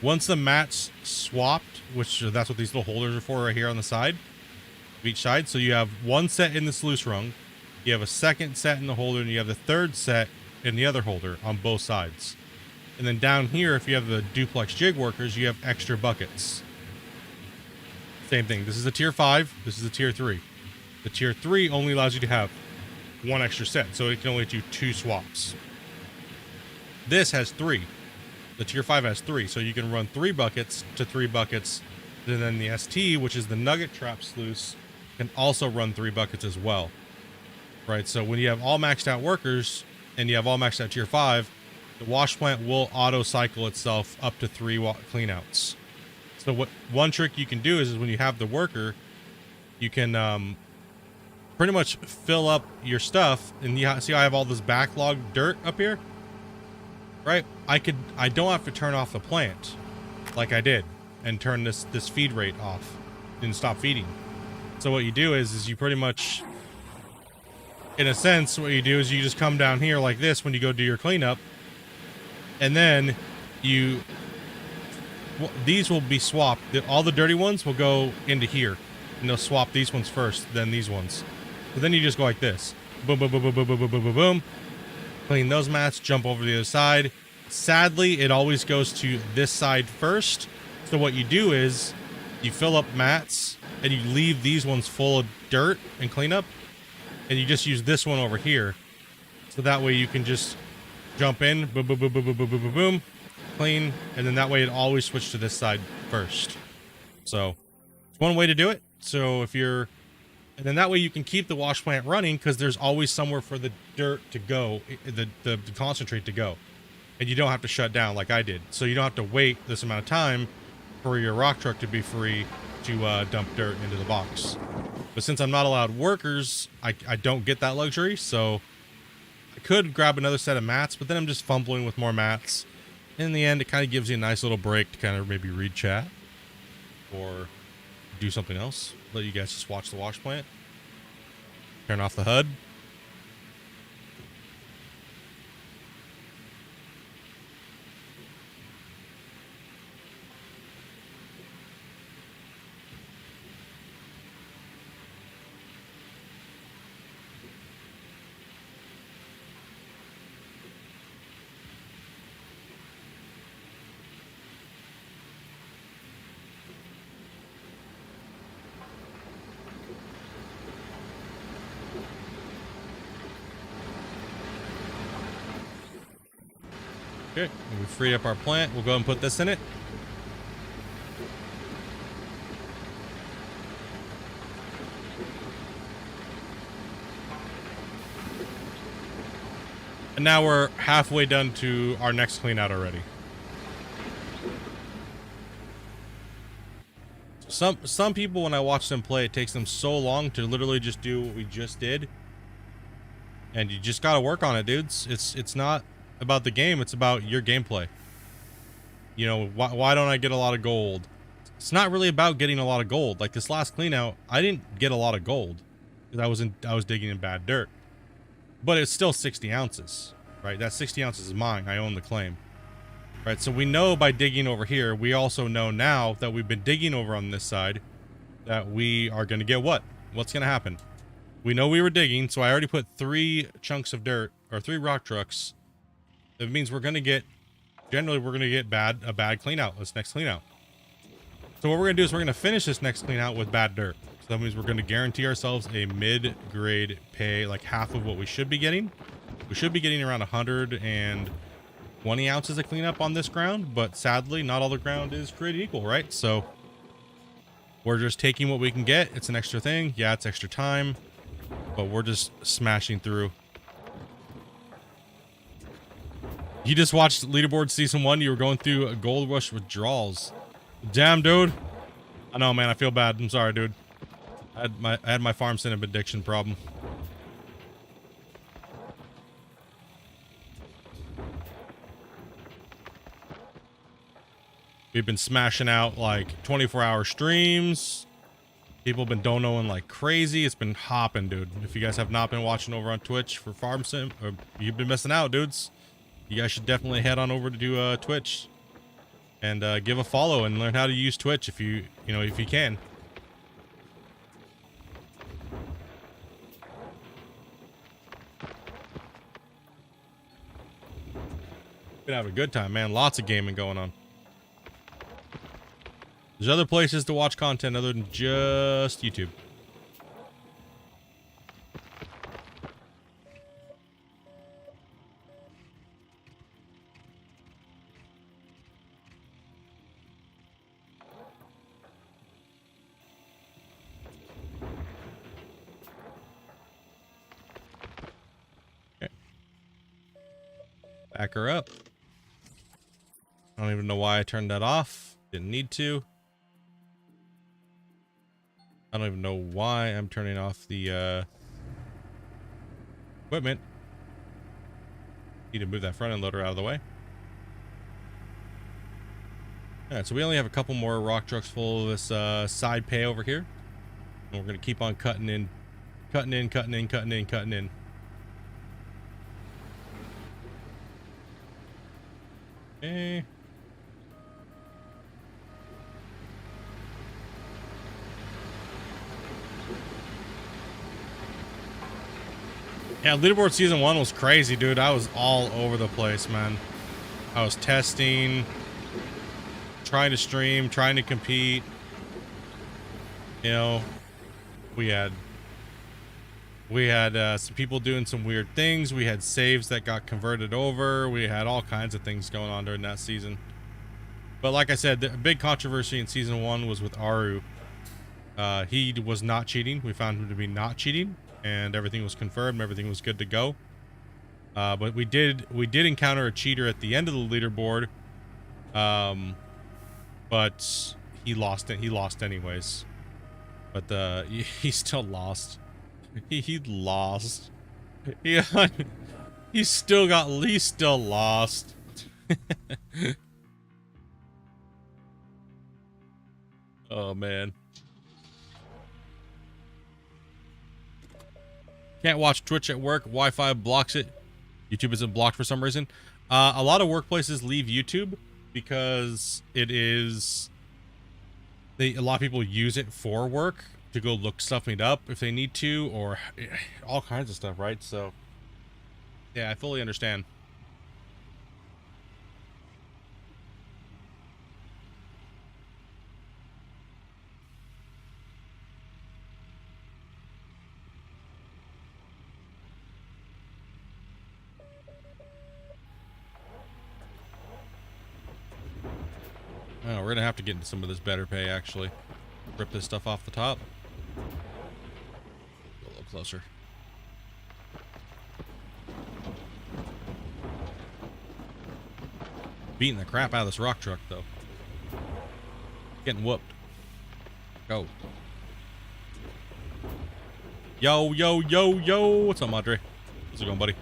S1: once the mats swapped, which that's what these little holders are for right here on the side, each side. So you have one set in the sluice rung, you have a second set in the holder, and you have the third set in the other holder on both sides. And then down here, if you have the duplex jig workers, you have extra buckets. Same thing. This is a tier 5. This is a tier 3. The tier 3 only allows you to have one extra set, so it can only do 2 swaps. This has 3. The tier 5 has 3, so you can run 3 buckets to 3 buckets. And then the ST, which is the nugget trap sluice, can also run 3 buckets as well. Right, so when you have all maxed out workers and you have all maxed out tier 5, the wash plant will auto cycle itself up to 3 cleanouts. So what one trick you can do is when you have the worker, you can pretty much fill up your stuff. And you see I have all this backlog dirt up here, right? I don't have to turn off the plant like I did and turn this feed rate off and stop feeding. So what you do is you pretty much, in a sense, what you do is you just come down here like this when you go do your cleanup, and then these will be swapped. All the dirty ones will go into here, and they'll swap these ones first, then these ones. So then you just go like this, boom, boom, boom, boom, boom, boom, boom, boom, boom, boom. Clean those mats, jump over to the other side. Sadly, it always goes to this side first. So what you do is you fill up mats and you leave these ones full of dirt and cleanup, and you just use this one over here. So that way you can just jump in, boom, boom, boom, boom, boom, boom, boom, boom, boom, clean, and then that way it always switches to this side first. So it's one way to do it. So if you're, and then that way you can keep the wash plant running because there's always somewhere for the dirt to go, the concentrate to go. And you don't have to shut down like I did. So you don't have to wait this amount of time for your rock truck to be free to dump dirt into the box. But since I'm not allowed workers, I don't get that luxury. So I could grab another set of mats, but then I'm just fumbling with more mats. In the end, it kind of gives you a nice little break to kind of maybe read chat or do something else. Let you guys just watch the wash plant. Turn off the HUD. Okay, we freed up our plant. We'll go and put this in it. And now we're halfway done to our next clean out already. Some people, when I watch them play, it takes them so long to literally just do what we just did. And you just gotta work on it, dudes. It's not about the game, it's about your gameplay. You know, why don't I get a lot of gold? It's not really about getting a lot of gold. Like this last clean out, I didn't get a lot of gold because I was digging in bad dirt. But it's still 60 ounces, right? That 60 ounces is mine. I own the claim. Right, so we know by digging over here, we also know now that we've been digging over on this side that we are going to get what? What's going to happen? We know we were digging, so I already put 3 chunks of dirt, or 3 rock trucks. It means we're going to get, generally we're going to get a bad clean out, this next clean out. So what we're going to do is we're going to finish this next clean out with bad dirt. So that means we're going to guarantee ourselves a mid-grade pay, like half of what we should be getting. We should be getting around 120 ounces of cleanup on this ground, but sadly, not all the ground is created equal, right? So we're just taking what we can get. It's an extra thing. Yeah, it's extra time, but we're just smashing through. You just watched Leaderboard Season 1. You were going through a gold rush withdrawals. Damn, dude. I know, man. I feel bad. I'm sorry, dude. I had my farm sim addiction problem. We've been smashing out like 24-hour streams. People have been donoing like crazy. It's been hopping, dude. If you guys have not been watching over on Twitch for Farm Sim, you've been missing out, dudes. You guys should definitely head on over to Twitch and give a follow and learn how to use Twitch if you can. Been having a good time, man. Lots of gaming going on. There's other places to watch content other than just YouTube. Okay. Back her up. I don't even know why I turned that off. Didn't need to. I don't even know why I'm turning off the equipment. Need to move that front end loader out of the way. Alright, so we only have a couple more rock trucks full of this side pay over here. And we're going to keep on cutting in. Cutting in. Okay. Yeah, Leaderboard Season 1 was crazy, dude. I was all over the place, man. I was testing, trying to stream, trying to compete. You know, we had some people doing some weird things. We had saves that got converted over. We had all kinds of things going on during that season. But like I said, the big controversy in Season 1 was with Aru. He was not cheating. We found him to be not cheating. And everything was confirmed. Everything was good to go. But we did encounter a cheater at the end of the leaderboard. But he lost it. He lost anyways. But he still lost. He lost. He still lost. Oh man. Can't watch Twitch at work. Wi-Fi blocks it. YouTube isn't blocked for some reason. A lot of workplaces leave YouTube because it is... a lot of people use it for work to go look something up if they need to, or all kinds of stuff, right? So, yeah, I fully understand. We're gonna have to get into some of this better pay, actually. Rip this stuff off the top. A little closer. Beating the crap out of this rock truck, though. Getting whooped. Go. Yo, yo, yo, yo. What's up, Madre? How's it going, buddy?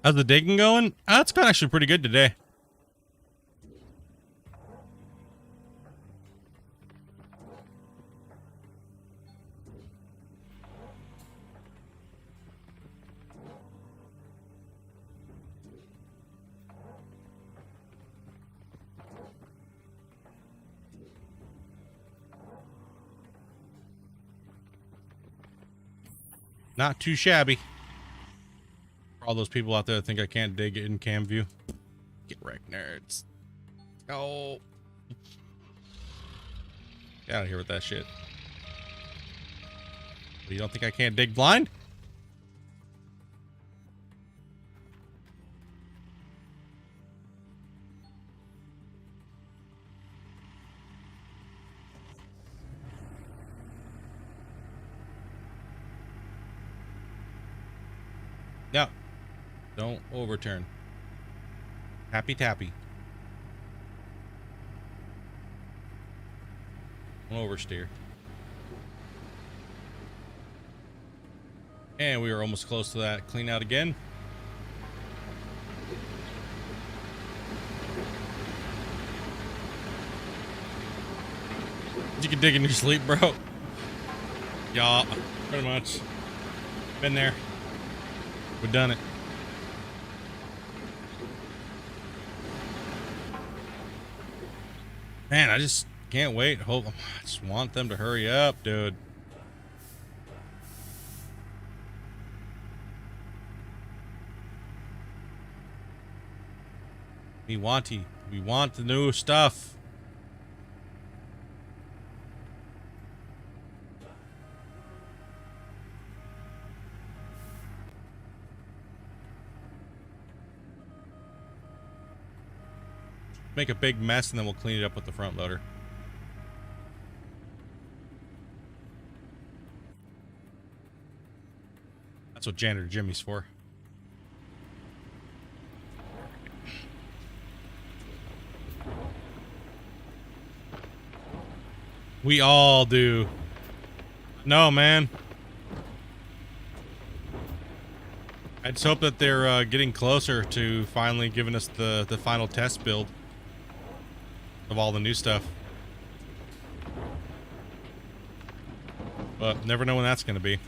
S1: How's the digging going? It's been actually pretty good today. Not too shabby. All those people out there that think I can't dig it in cam view. Get wrecked, nerds. Oh. Get out of here with that shit. You don't think I can't dig blind? No. Don't overturn. Tappy tappy. Don't oversteer. And we were almost close to that clean out again. You can dig in your sleep, bro. Yeah, pretty much. Been there. We've done it. Man, I just can't wait. I just want them to hurry up, dude. We want the new stuff. Make a big mess and then we'll clean it up with the front loader. That's what Janitor Jimmy's for. We all do. No, man. I just hope that they're getting closer to finally giving us the final test build of all the new stuff. But never know when that's going to be.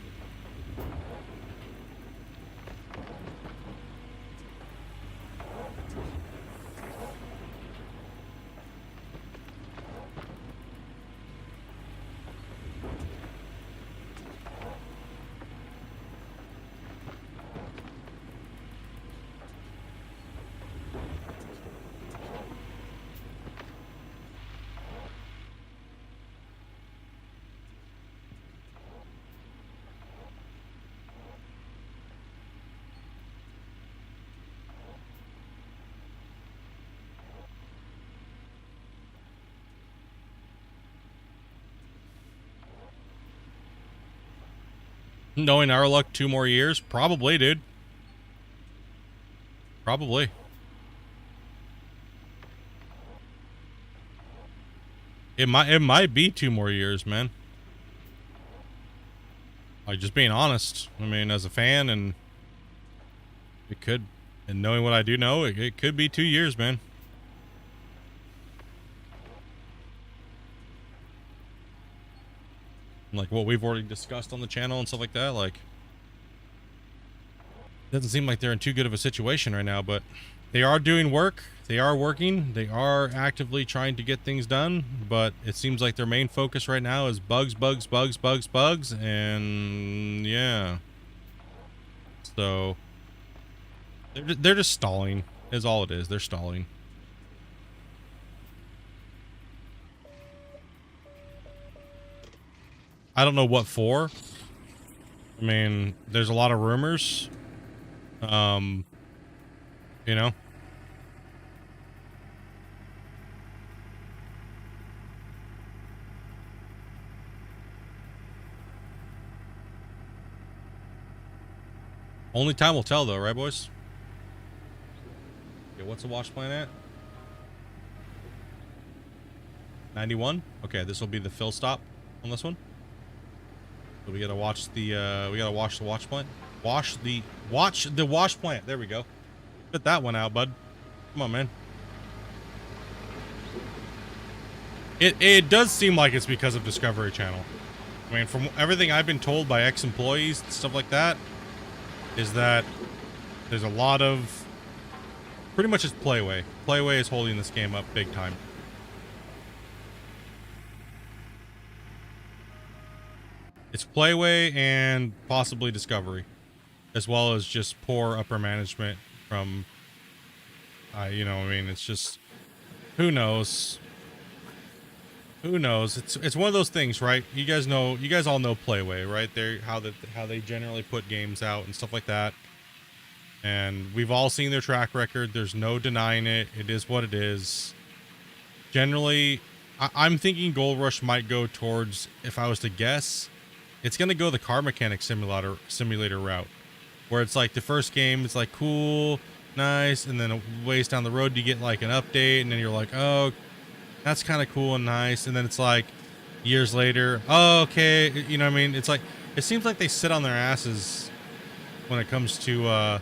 S1: Knowing our luck, 2 more years? Probably, dude. Probably. It might be 2 more years, man. Like, just being honest. I mean, as a fan, and it could, and knowing what I do know, it could be 2 years, man. Like what we've already discussed on the channel and stuff like that, like, doesn't seem like they're in too good of a situation right now, but they are doing work. They are working. They are actively trying to get things done, but it seems like their main focus right now is bugs, and yeah. So they're just stalling is all it is. They're stalling. I don't know what for. I mean, there's a lot of rumors. You know. Only time will tell, though, right, boys? Okay, what's the watch plan at? 91? Okay, this will be the fill stop on this one. So we gotta watch the watch plant. Watch the wash plant. There we go. Spit that one out, bud. Come on, man. It does seem like it's because of Discovery Channel. I mean, from everything I've been told by ex-employees and stuff like that, is that there's a lot of, pretty much it's Playway. Playway is holding this game up big time. It's Playway and possibly Discovery, as well as just poor upper management from, you know, I mean, it's just, who knows? Who knows? It's one of those things, right? You guys all know Playway, right? They're how they generally put games out and stuff like that. And we've all seen their track record. There's no denying it. It is what it is. Generally, I'm thinking Gold Rush might go towards, if I was to guess, it's gonna go the car mechanic simulator route, where it's like the first game, it's like cool, nice, and then a ways down the road you get like an update, and then you're like, oh, that's kind of cool and nice, and then it's like years later, oh, okay, you know what I mean? It's like, it seems like they sit on their asses when it comes to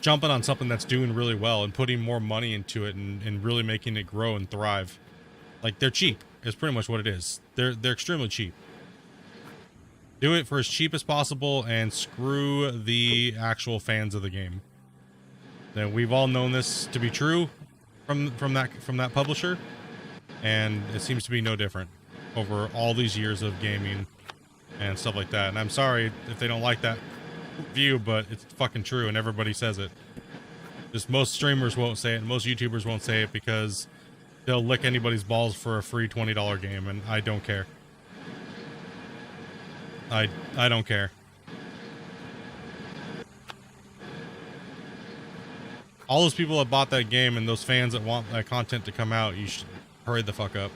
S1: jumping on something that's doing really well and putting more money into it and really making it grow and thrive. Like, they're cheap is pretty much what it is. They're extremely cheap. Do it for as cheap as possible and screw the actual fans of the game. Now, we've all known this to be true from that publisher, and it seems to be no different over all these years of gaming and stuff like that. And I'm sorry if they don't like that view, but it's fucking true, and everybody says it. Just most streamers won't say it, and most YouTubers won't say it because they'll lick anybody's balls for a free $20 game, and I don't care. I don't care. All those people that bought that game and those fans that want that content to come out, you should hurry the fuck up.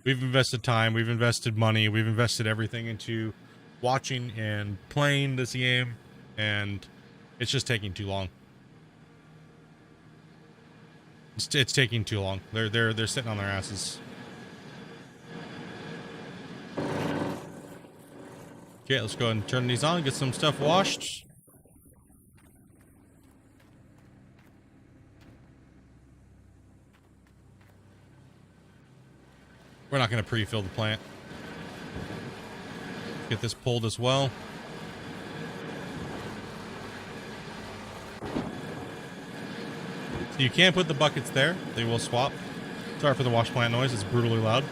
S1: We've invested time, we've invested money, we've invested everything into watching and playing this game, and it's just taking too long. It's taking too long. They're sitting on their asses. Okay, let's go ahead and turn these on, get some stuff washed. We're not going to pre-fill the plant. Get this pulled as well. So you can put the buckets there. They will swap. Sorry for the wash plant noise. It's brutally loud.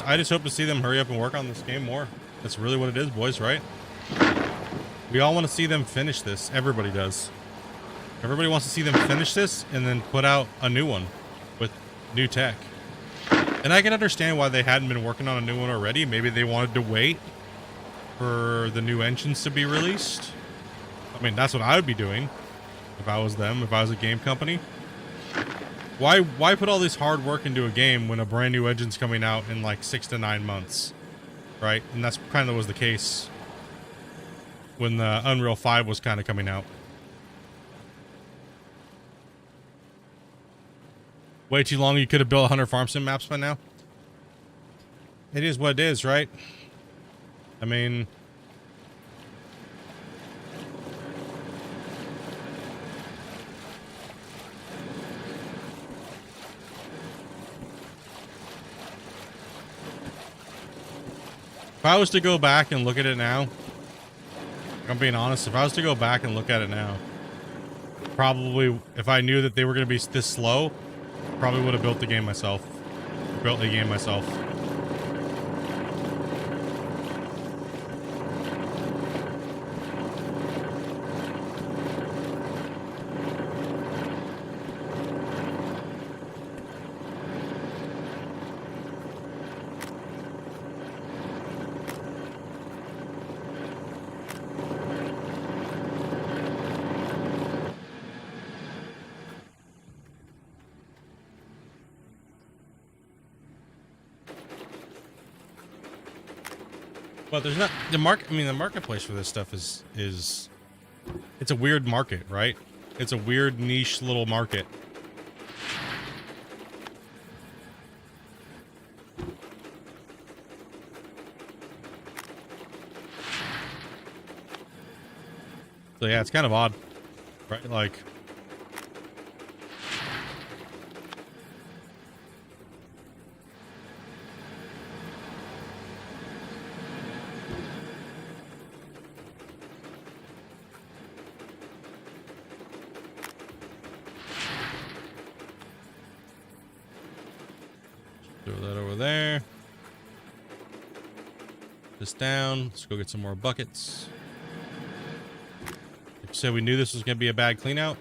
S1: I just hope to see them hurry up and work on this game more. That's really what it is, boys, right? We all want to see them finish this. Everybody does. Everybody wants to see them finish this and then put out a new one with new tech. And I can understand why they hadn't been working on a new one already. Maybe they wanted to wait for the new engines to be released. I mean, that's what I would be doing if I was them, if I was a game company. Why put all this hard work into a game when a brand new engine's coming out in like 6 to 9 months, right? And that's kind of was the case when the Unreal 5 was kind of coming out. Way too long. You could have built 100 farm sim maps by now. It is what it is, right? I mean, if I was to go back and look at it now, I'm being honest, if I was to go back and look at it now, probably if I knew that they were going to be this slow, probably would have built the game myself. Built the game myself. But there's not the market. I mean, the marketplace for this stuff is it's a weird market, right? It's a weird niche little market. So yeah, it's kind of odd, right? Like, throw that over there. This down. Let's go get some more buckets. Like you said, we knew this was going to be a bad clean out.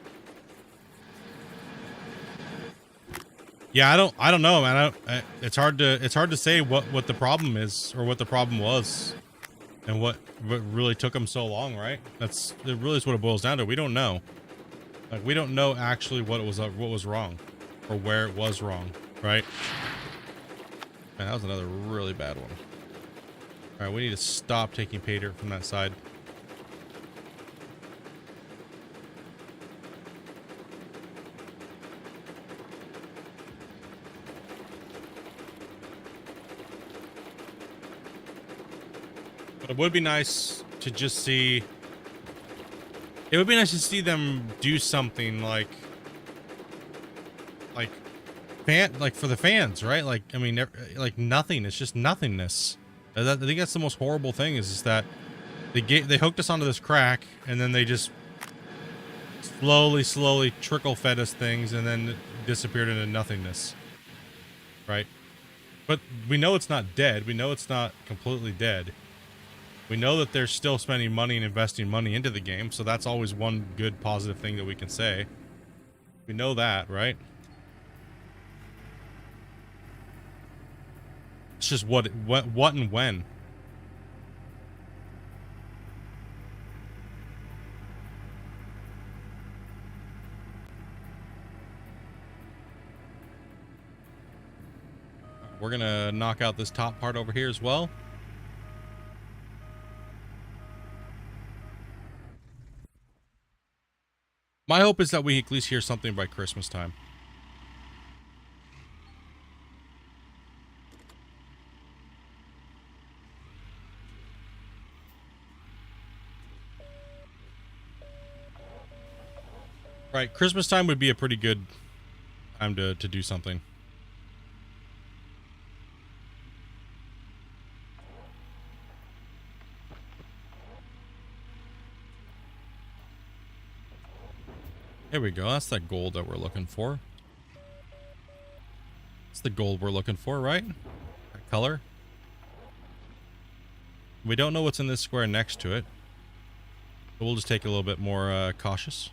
S1: Yeah, I don't know, man. It's hard to say what the problem is or what the problem was, and what really took them so long, right? It really is what it boils down to. We don't know. Like, we don't know actually what was wrong, or where it was wrong, right? Man, that was another really bad one. All right, we need to stop taking pay dirt from that side. But it would be nice to just see. It would be nice to see them do something like for the fans, right? Like, I mean, like nothing. It's just nothingness. I think that's the most horrible thing is that they hooked us onto this crack, and then they just slowly trickle fed us things, and then disappeared into nothingness, right? But we know it's not dead. We know it's not completely dead. We know that they're still spending money and investing money into the game, so that's always one good positive thing that we can say. We know that, right? It's just what and when. We're gonna knock out this top part over here as well. My hope is that we at least hear something by Christmas time. Right, Christmas time would be a pretty good time to do something. There we go. That's that gold that we're looking for. It's the gold we're looking for, right? That color. We don't know what's in this square next to it. So we'll just take a little bit more cautious.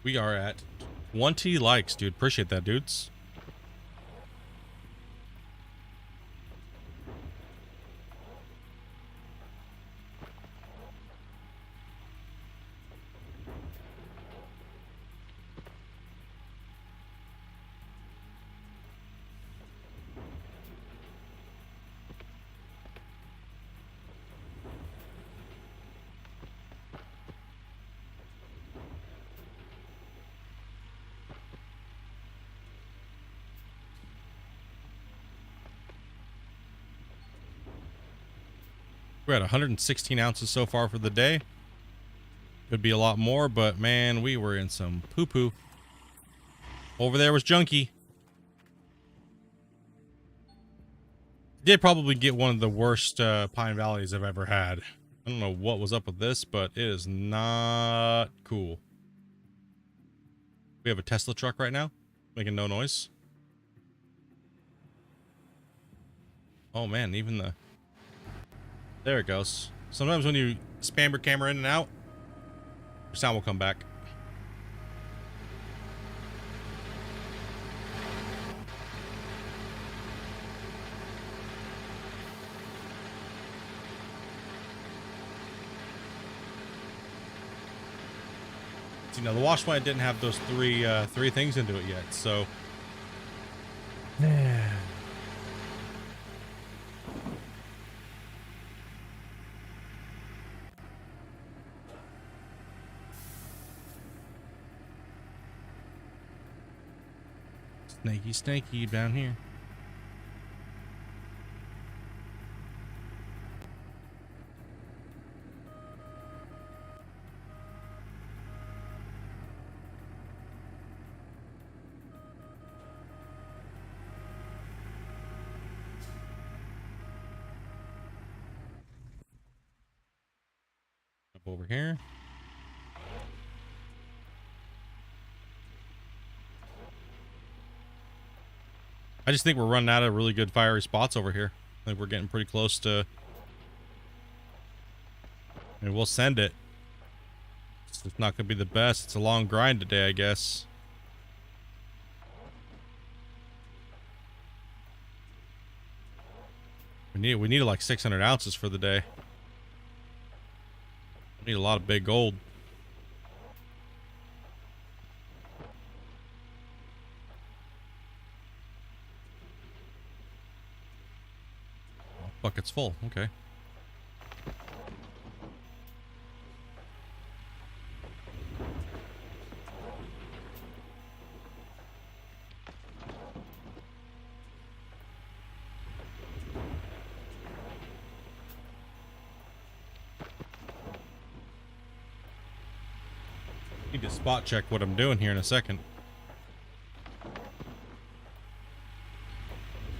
S1: We are at 20 likes, dude. Appreciate that, dudes. We're at 116 ounces so far for the day. Could be a lot more, but man, we were in some poo-poo. Over there was Junkie. Did probably get one of the worst Pine Valleys I've ever had. I don't know what was up with this, but it is not cool. We have a Tesla truck right now, making no noise. Oh man, even the... There it goes. Sometimes when you spam your camera in and out, your sound will come back. You know, the wash plant didn't have those three things into it yet, so yeah. Snaky down here. Up over here. I just think we're running out of really good fiery spots over here. I think we're getting pretty close to... I mean, we'll send it. It's not going to be the best. It's a long grind today, I guess. We need like 600 ounces for the day. We need a lot of big gold. Bucket's full. Okay. Need to spot check what I'm doing here in a second.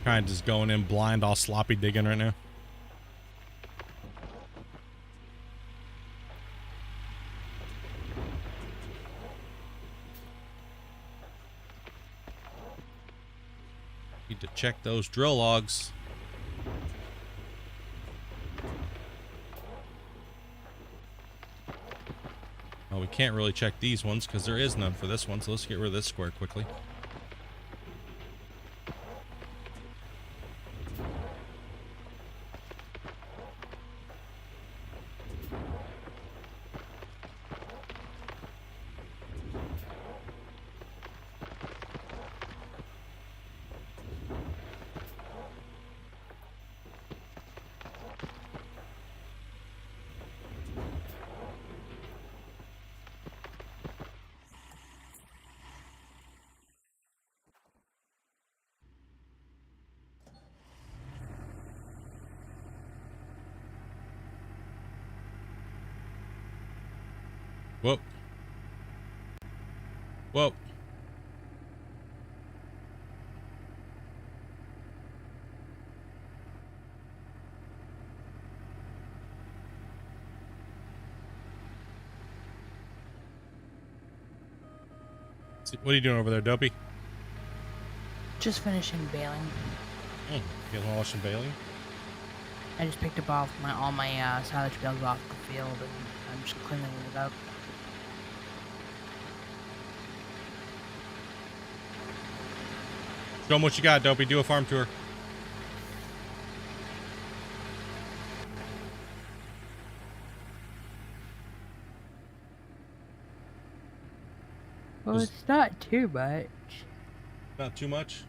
S1: Kind of just going in blind, all sloppy digging right now. Need to check those drill logs. Oh, we can't really check these ones because there is none for this one, so let's get rid of this square quickly. Whoa. Whoa. What are you doing over there, Dopey?
S2: Just finishing baling.
S1: You guys want to watch some baling?
S2: I just picked up all my silage bales off the field, and I'm just cleaning it up.
S1: Show them what you got, Dopey. Do a farm tour.
S2: Well, it's not too much.
S1: Not too much.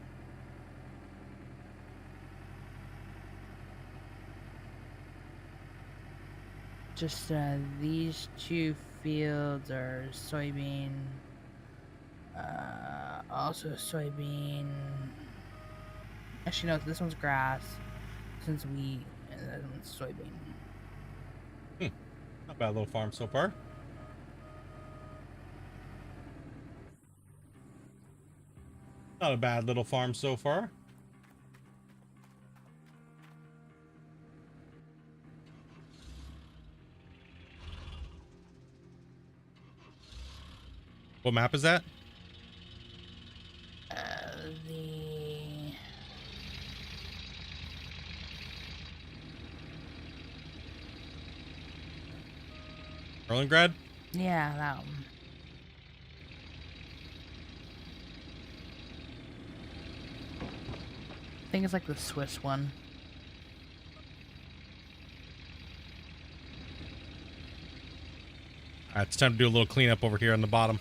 S2: Just these two fields are soybean. Also soybean. Actually, no, this one's grass. This one's wheat, and that one's soybean.
S1: Not bad little farm so far. Not a bad little farm so far. What map is that?
S2: The
S1: Erlingrad?
S2: yeah, that one. I think it's like the Swiss one.
S1: Alright, it's time to do a little cleanup over here on the bottom.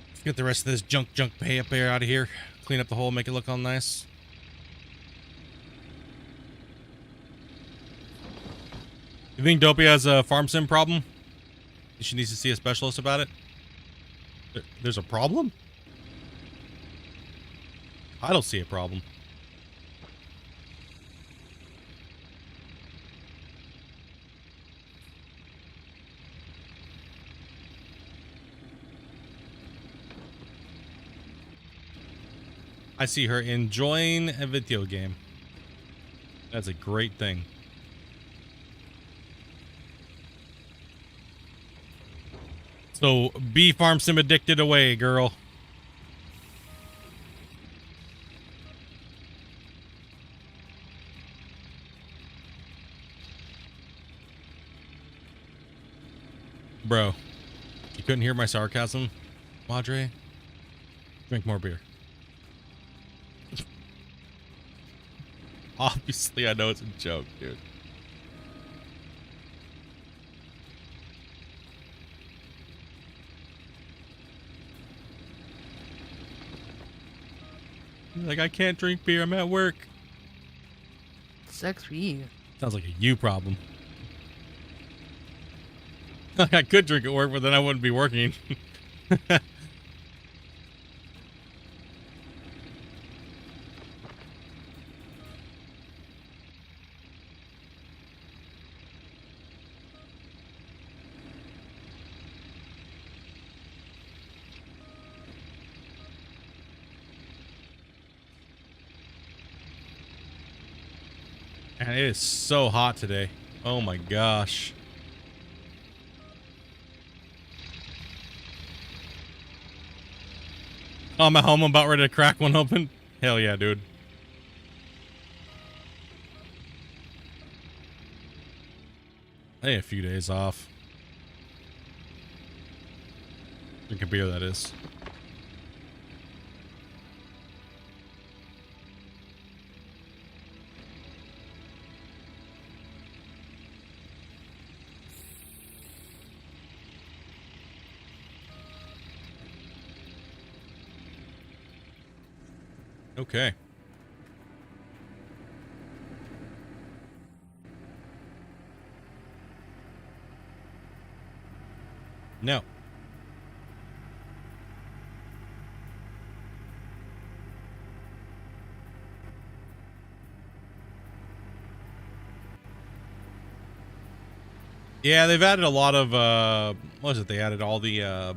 S1: Let's get the rest of this junk pay up there out of here. Clean up the hole, make it look all nice. You think Dopey has a farm sim problem? She needs to see a specialist about it? There's a problem? I don't see a problem. I see her enjoying a video game. That's a great thing. So be farm sim addicted away, girl. Bro, you couldn't hear my sarcasm, Madre? Drink more beer. Obviously, I know it's a joke, dude. Like, I can't drink beer. I'm at work.
S2: Sucks for you.
S1: Sounds like a you problem. Like, I could drink at work, but then I wouldn't be working. And it is so hot today. Oh my gosh. Oh, I'm at home. I'm about ready to crack one open. Hell yeah, dude. I need a few days off. Drink a beer, that is. Okay. No. Yeah, they've added a lot of, what was it? They added all the,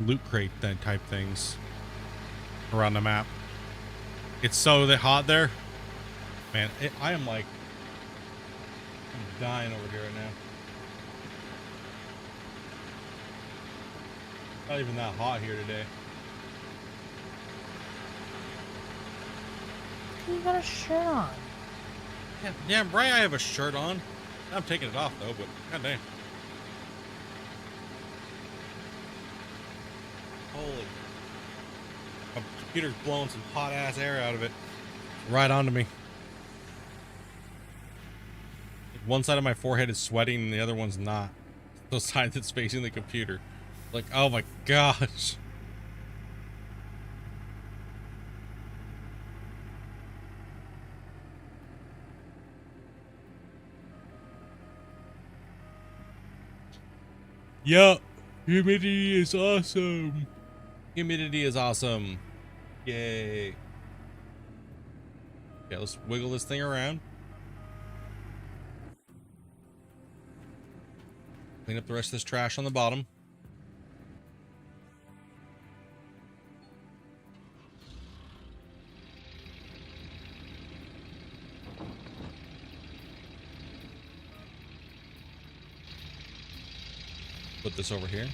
S1: loot crate type things around the map. It's so hot there. Man, I am like, I'm dying over here right now. Not even that hot here today.
S2: You got a shirt on.
S1: Yeah, right. I have a shirt on. I'm taking it off though, but goddamn. Holy. Computer's blowing some hot ass air out of it. Right onto me. One side of my forehead is sweating and the other one's not. The side that's facing the computer. Like, oh my gosh. Yup. Humidity is awesome. Humidity is awesome. Yay. Yeah, let's wiggle this thing around. Clean up the rest of this trash on the bottom. Put this over here.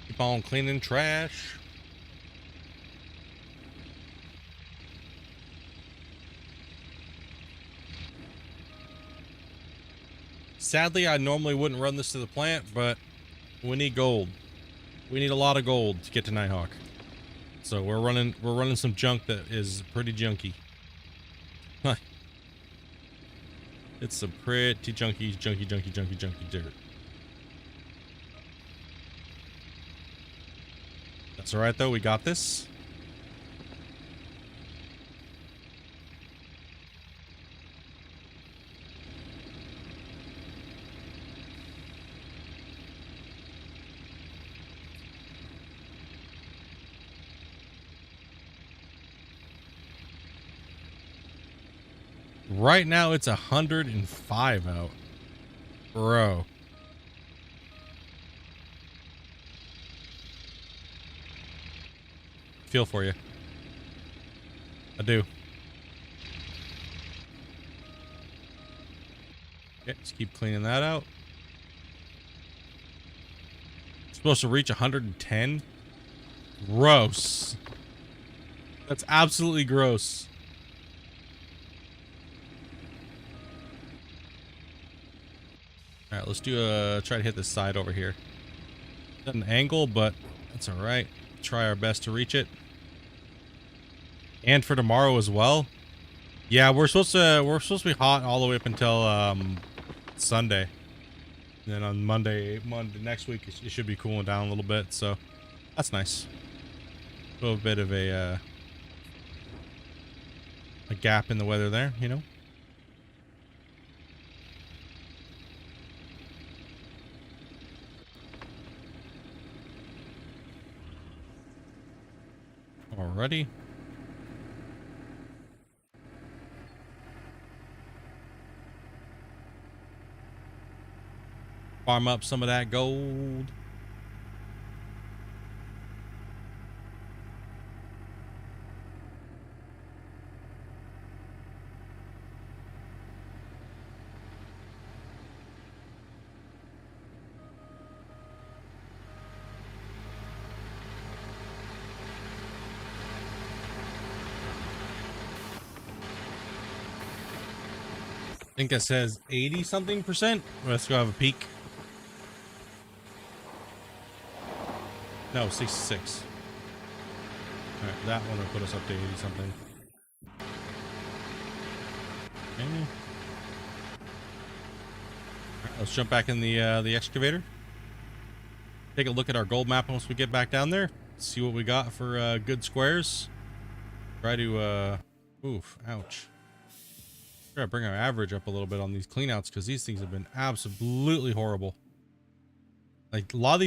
S1: Keep on cleaning trash. Sadly, I normally wouldn't run this to the plant, but we need gold. We need a lot of gold to get to Nighthawk. So we're running some junk that is pretty junky. Huh. It's some pretty junky dirt. That's alright though, we got this. Right now it's 105 out. Bro. Feel for you. I do. Okay, let's keep cleaning that out. Supposed to reach 110. Gross. That's absolutely gross. All right, let's try to hit this side over here. At an angle, but that's all right. Try our best to reach it. And for tomorrow as well. Yeah, we're supposed to be hot all the way up until Sunday. And then on Monday next week it should be cooling down a little bit, so that's nice. A little bit of a gap in the weather there, you know. Alrighty. Farm up some of that gold. I think it says 80 something %. Let's go have a peek. No, 66. All right, that one will put us up to 80 something. Okay. All right, let's jump back in the excavator. Take a look at our gold map once we get back down there. See what we got for good squares. Try to oof, ouch. Try to bring our average up a little bit on these cleanouts because these things have been absolutely horrible. Like a lot of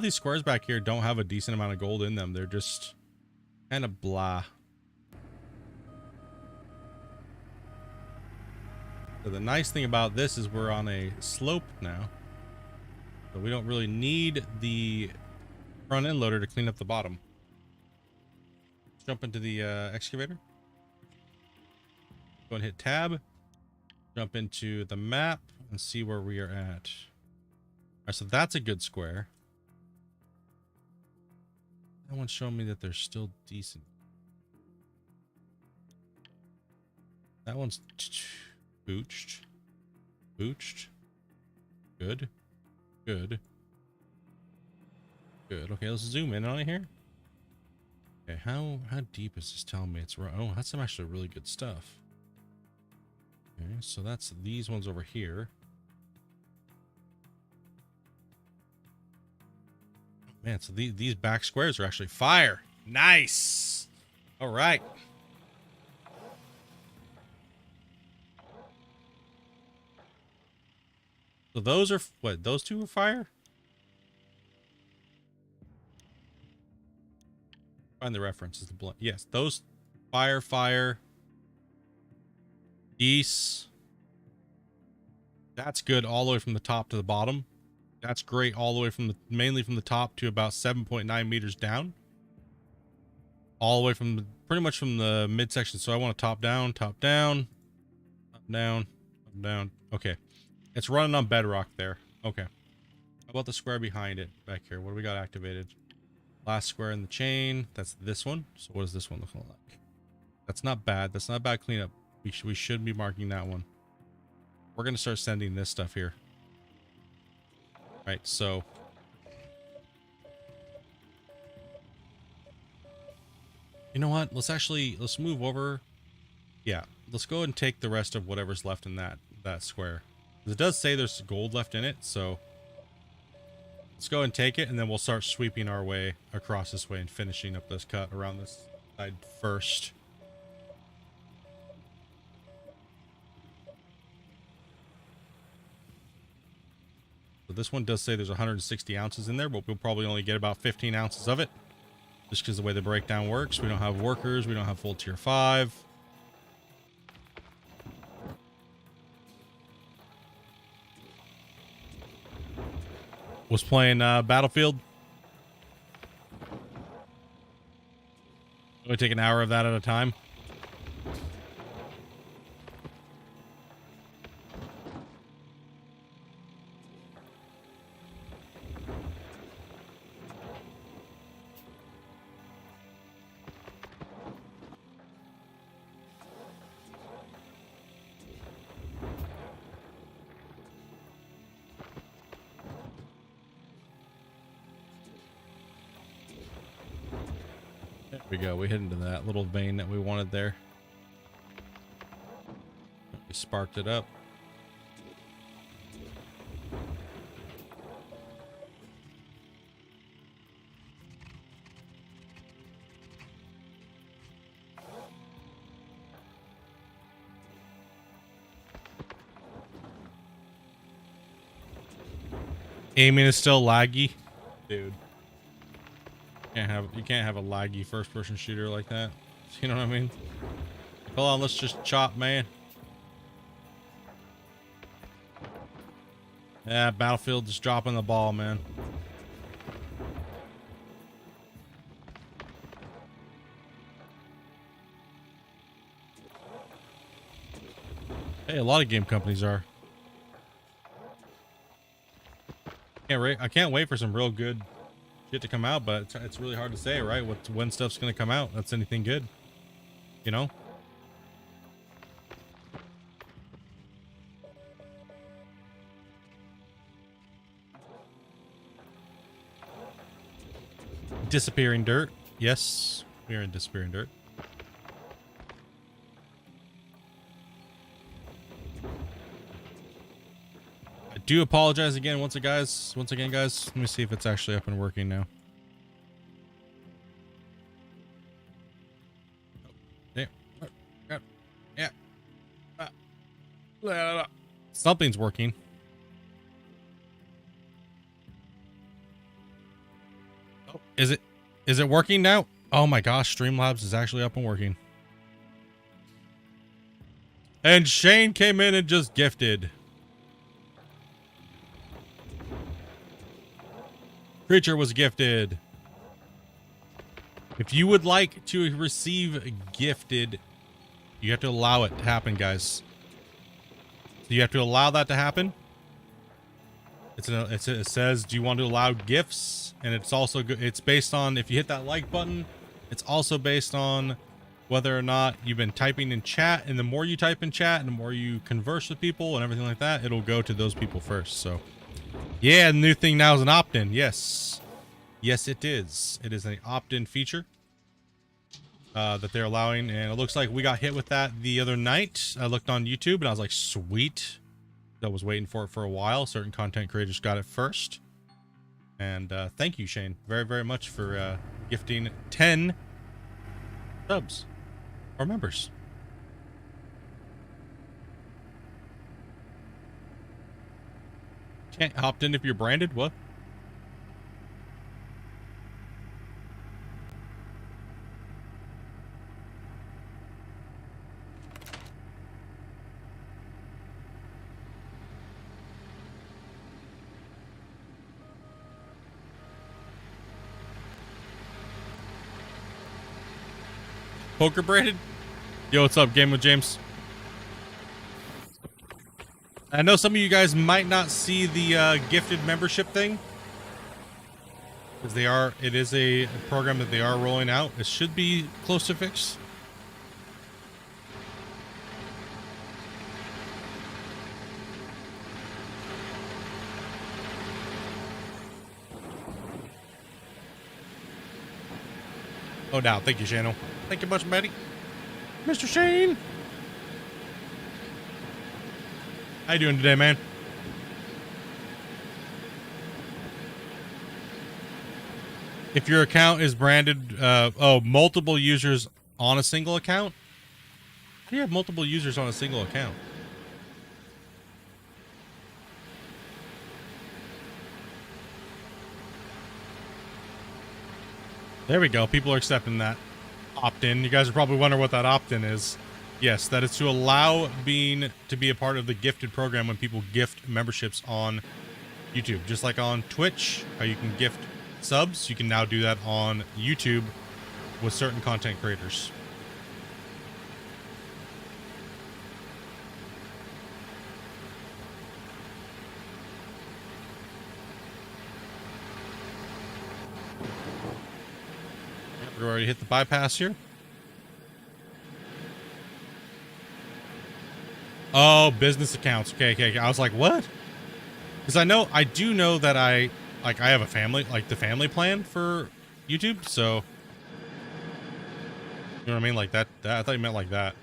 S1: these squares back here don't have a decent amount of gold in them. They're just kind of blah. So the nice thing about this is we're on a slope now. But we don't really need the front end loader to clean up the bottom. Let's jump into the excavator. Go and hit tab. Jump into the map and see where we are at. All right, so that's a good square. That one's showing me that they're still decent. That one's booched. Booched. Good. Good. Good. Okay, let's zoom in on it here. Okay, how deep is this telling me it's right? Oh, that's some actually really good stuff. Okay, so that's these ones over here. Man, so these back squares are actually fire. Nice. All right. So those are what? Those two are fire? Find the reference. Is the blunt? Yes, those fire. East. That's good all the way from the top to the bottom. That's great all the way from the mainly from the top to about 7.9 meters down. All the way from the, pretty much from the midsection. So I want to top down, top down, top down, top down. Okay. It's running on bedrock there. Okay. How about the square behind it back here? What do we got activated? Last square in the chain. That's this one. So what does this one look like? That's not bad. That's not bad cleanup. We should be marking that one. We're going to start sending this stuff here. Right, so you know what? Let's move over. Yeah, let's go and take the rest of whatever's left in that square. It does say there's gold left in it, so let's go and take it, and then we'll start sweeping our way across this way and finishing up this cut around this side first. So this one does say there's 160 ounces in there, but we'll probably only get about 15 ounces of it. Just because the way the breakdown works. We don't have workers. We don't have full tier 5. Was playing Battlefield. We take an hour of that at a time. There we go. We hit into that little vein that we wanted there. We sparked it up. Aiming is still laggy, dude. You can't have a laggy first-person shooter like that. You know what I mean? Hold on, let's just chop, man. Yeah, Battlefield just dropping the ball, man. Hey, a lot of game companies are. I can't wait for some real good shit to come out, but it's really hard to say, right? When stuff's gonna come out that's anything good, you know? Disappearing dirt. Yes, we are in disappearing dirt. I do apologize again once again, guys. Let me see if it's actually up and working now. Yeah. Something's working. Oh, is it working now? Oh my gosh, Streamlabs is actually up and working. And Shane came in and just gifted. Creature was gifted. If you would like to receive gifted, you have to allow it to happen, guys. So you have to allow that to happen. It says, do you want to allow gifts? And it's also it's based on, if you hit that like button, it's also based on whether or not you've been typing in chat. And the more you type in chat and the more you converse with people and everything like that, it'll go to those people first. So yeah, the new thing now is an opt-in. Yes. Yes, it is. It is an opt-in feature that they're allowing. And it looks like we got hit with that the other night. I looked on YouTube and I was like, sweet. I was waiting for it for a while. Certain content creators got it first. And thank you, Shane, very, very much for gifting 10 subs or members. Can't opt in if you're branded? What? Poker braided? Yo, what's up, Game with James? I know some of you guys might not see the gifted membership thing, because it is a program that they are rolling out. It should be close to fixed. Oh, now, thank you, Shano. Thank you much, buddy. Mr. Shane! How you doing today, man? If your account is branded, multiple users on a single account? How do you have multiple users on a single account? There we go. People are accepting that opt-in. You guys are probably wondering what that opt-in is. Yes, that is to allow to be a part of the gifted program when people gift memberships on YouTube. Just like on Twitch, how you can gift subs, you can now do that on YouTube with certain content creators. We already hit the bypass here. Oh, business accounts. Okay. I was like, what? Because I do know that I have a family, like the family plan for YouTube. So, you know what I mean? Like that I thought you meant like that.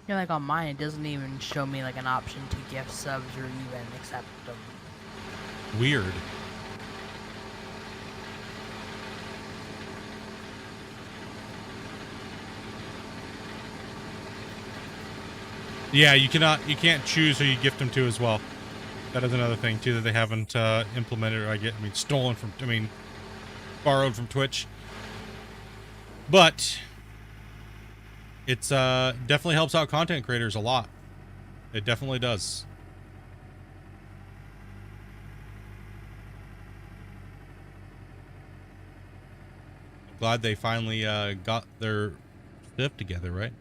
S2: Yeah, like on mine, it doesn't even show me like an option to gift subs or even accept them.
S1: Weird. Yeah, you can't choose who you gift them to as well. That is another thing too that they haven't implemented, or borrowed from Twitch. But it's definitely helps out content creators a lot. It definitely does. I'm glad they finally got their stuff together, right?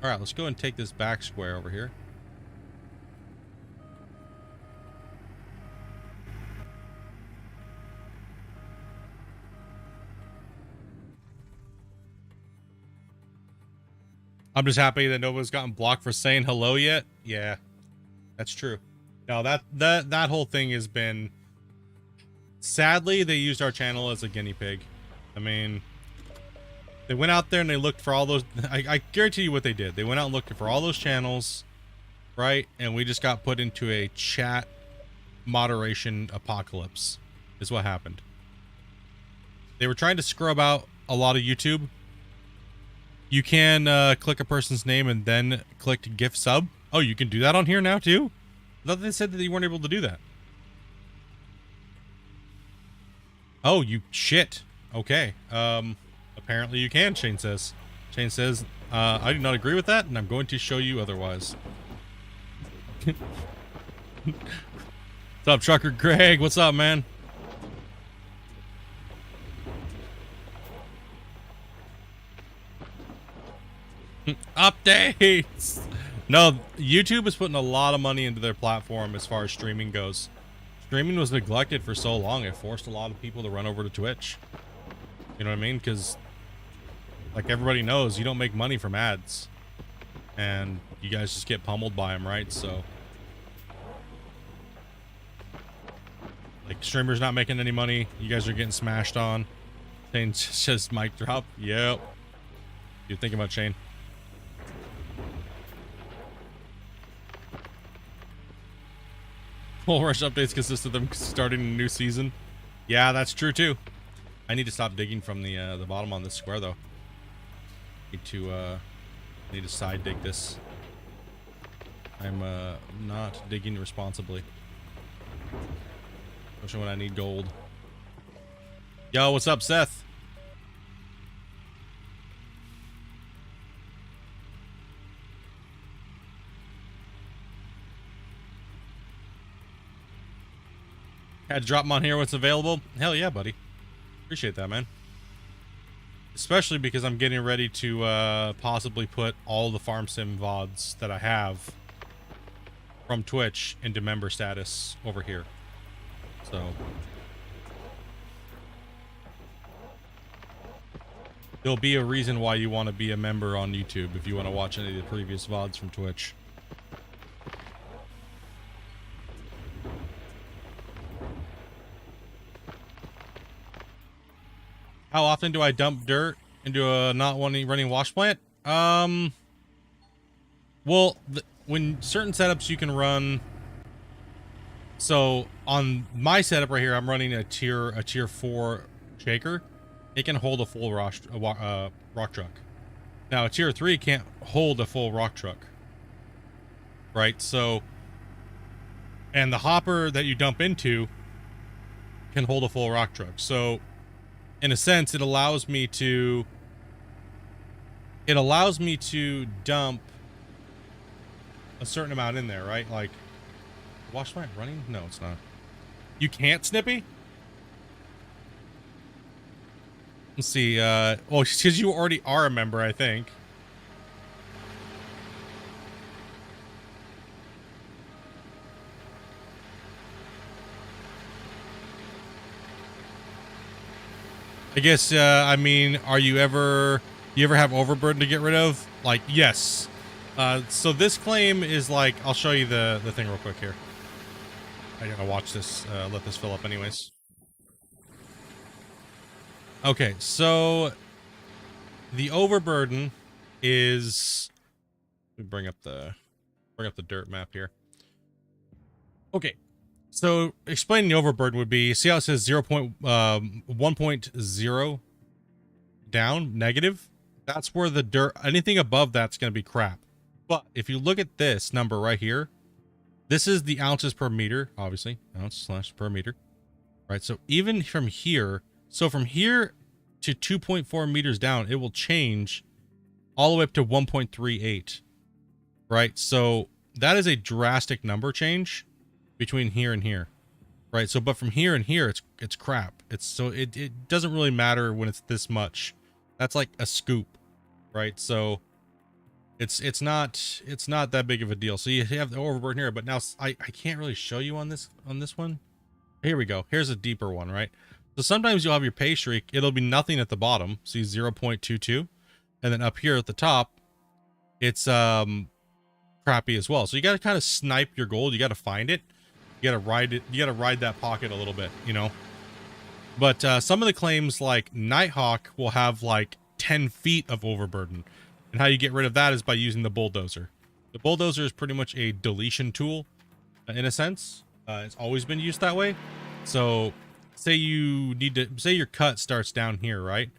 S1: All right, let's go and take this back square over here. I'm just happy that nobody's gotten blocked for saying hello yet. Yeah, that's true. No, that whole thing has been... Sadly, they used our channel as a guinea pig. I mean, they went out there and they looked for all those... I guarantee you what they did. They went out and looked for all those channels, right? And we just got put into a chat moderation apocalypse, is what happened. They were trying to scrub out a lot of YouTube. You can click a person's name and then click to gift sub. Oh, you can do that on here now too? I thought they said that you weren't able to do that. Oh, you shit. Okay. Apparently you can, Shane says. Shane says, I do not agree with that, and I'm going to show you otherwise. What's up, Trucker Greg? What's up, man? Updates! No, YouTube is putting a lot of money into their platform as far as streaming goes. Streaming was neglected for so long, it forced a lot of people to run over to Twitch. You know what I mean? Because, like everybody knows, you don't make money from ads. And you guys just get pummeled by them, right? So, like, streamers not making any money. You guys are getting smashed on. Shane just mic drop. Yep. What do you think about Shane? Full rush updates consist of them starting a new season. Yeah, that's true too. I need to stop digging from the bottom on this square though. Need to side dig this. I'm not digging responsibly. Especially when I need gold. Yo, what's up, Seth? Had to drop them on here what's available. Hell yeah, buddy. Appreciate that, man. Especially because I'm getting ready to possibly put all the farm sim VODs that I have from Twitch into member status over here. So there'll be a reason why you want to be a member on YouTube if you want to watch any of the previous VODs from Twitch. How often do I dump dirt into a not running wash plant? Well, when certain setups you can run. So on my setup right here, I'm running a tier 4 shaker. It can hold a full rock truck. Now a tier 3 can't hold a full rock truck. Right? So, and the hopper that you dump into can hold a full rock truck. So in a sense, it allows me to dump a certain amount in there, right? Like, wash plant running? No, it's not. You can't, Snippy? Let's see, well, because you already are a member, I think. I guess, I mean, you ever have overburden to get rid of? Like, yes. So this claim is like, I'll show you the thing real quick here. I gotta watch this, let this fill up anyways. Okay, so the overburden is, let me bring up the dirt map here. Okay. So explaining the overburden would be, see how it says 1.0 down, negative? That's where the dirt, anything above that's going to be crap. But if you look at this number right here, this is the ounces per meter, obviously, ounce/per meter, right? So even from here, so from here to 2.4 meters down, it will change all the way up to 1.38, right? So that is a drastic number change between here and here, right? So, but from here and here, it's crap. It doesn't really matter when it's this much. That's like a scoop, right? So it's not that big of a deal. So you have the overburden here, but now I can't really show you on this one. Here we go. Here's a deeper one, right? So sometimes you'll have your pay streak. It'll be nothing at the bottom. See 0.22, and then up here at the top, it's crappy as well. So you got to kind of snipe your gold. You got to find it. You gotta ride it. You gotta ride that pocket a little bit, you know. But some of the claims, like Nighthawk, will have like 10 feet of overburden, and how you get rid of that is by using the bulldozer. The bulldozer is pretty much a deletion tool, in a sense. It's always been used that way. So, say your cut starts down here, right?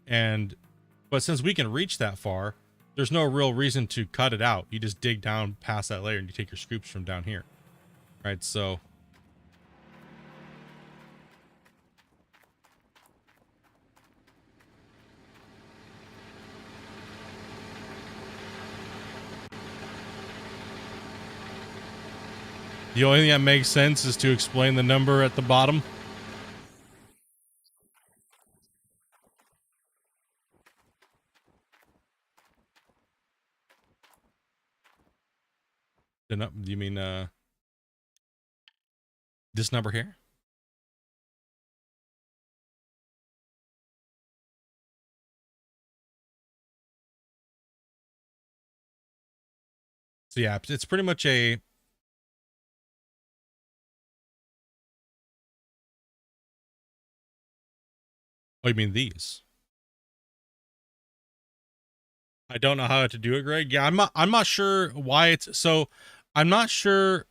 S1: But since we can reach that far, there's no real reason to cut it out. You just dig down past that layer and you take your scoops from down here. Right, so The only thing that makes sense is to explain the number at the bottom. Do you mean this number here? So yeah, it's pretty much a... Oh, you mean these? I don't know how to do it, Greg. Yeah, I'm not sure why it's so. I'm not sure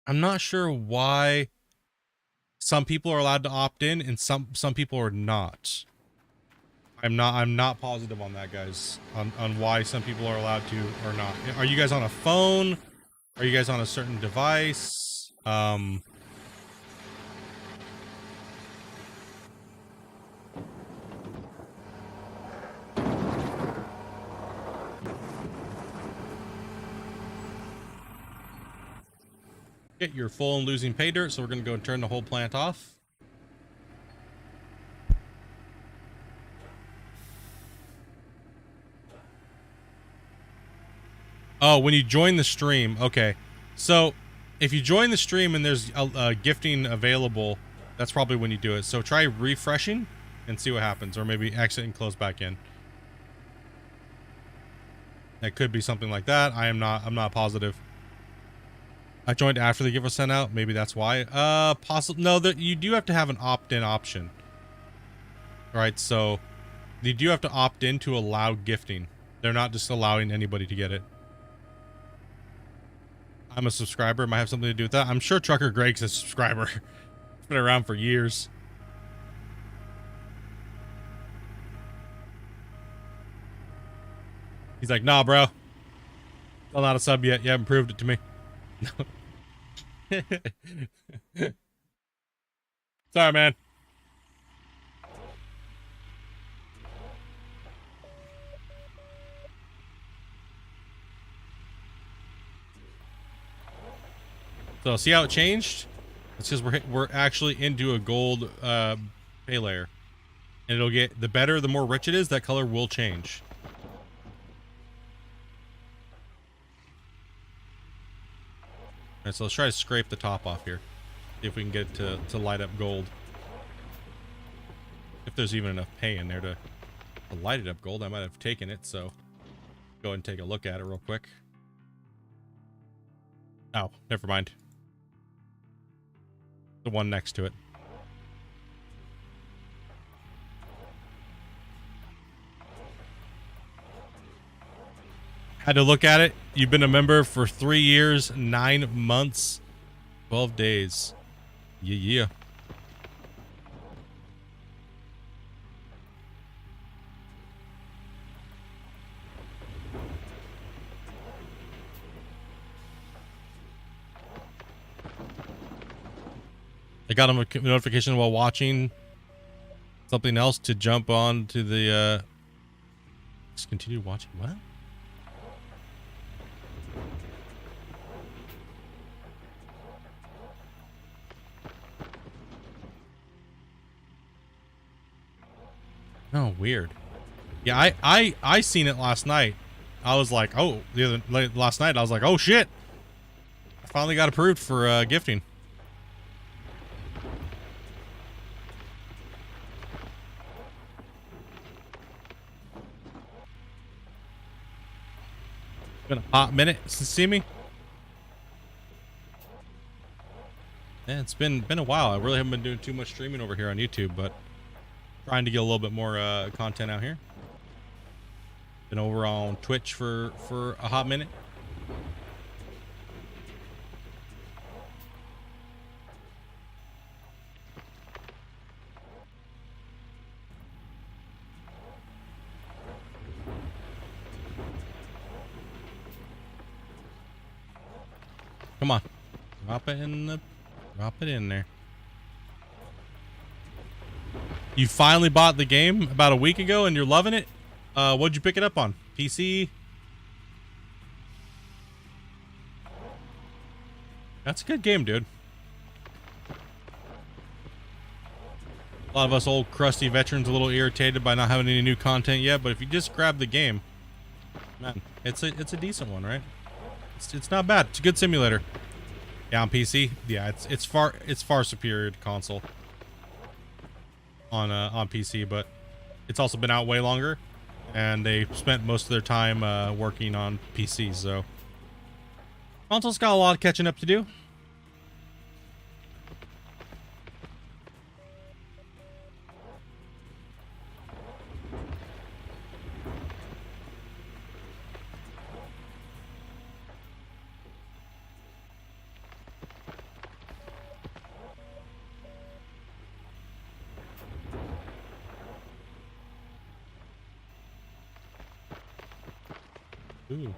S1: why some people are allowed to opt in and some people are not. I'm not positive on that, guys. On why some people are allowed to or not. Are you guys on a phone? Are you guys on a certain device? Get your full and losing pay dirt, so we're gonna go and turn the whole plant off. Oh, when you join the stream, okay. So if you join the stream and there's a gifting available, that's probably when you do it. So try refreshing and see what happens, or maybe exit and close back in. That could be something like that. I'm not positive. I joined after the gift was sent out. Maybe that's why. No, that you do have to have an opt-in option. All right, so you do have to opt in to allow gifting. They're not just allowing anybody to get it. I'm a subscriber. It might have something to do with that. I'm sure Trucker Greg's a subscriber. It's been around for years. He's like, nah, bro. Still not a sub yet. You haven't proved it to me. Sorry, man. So see how it changed? It's because we're actually into a gold pay layer, and it'll get the better, the more rich it is. That color will change. All right, so let's try to scrape the top off here. See if we can get it to light up gold. If there's even enough pay in there to light it up gold, I might have taken it. So go ahead and take a look at it real quick. Oh, never mind. The one next to it. Had to look at it. You've been a member for 3 years, 9 months, 12 days. Yeah. I got a notification while watching something else to jump on to the just continue watching. What? Oh, weird. Yeah, I seen it last night. I was like, oh, last night I was like, oh shit. I finally got approved for gifting. Been a hot minute since you see me. Yeah, it's been a while. I really haven't been doing too much streaming over here on YouTube, but trying to get a little bit more content out here. Been over on Twitch for a hot minute. Come on, drop it in there. You finally bought the game about a week ago and you're loving it. What'd you pick it up on? PC? That's a good game, dude. A lot of us old crusty veterans a little irritated by not having any new content yet, but if you just grab the game, man, it's a decent one, right? It's not bad. It's a good simulator. Yeah, on PC, yeah, it's far superior to console on PC, but it's also been out way longer, and they spent most of their time working on PCs, so console's got a lot of catching up to do. Ooh.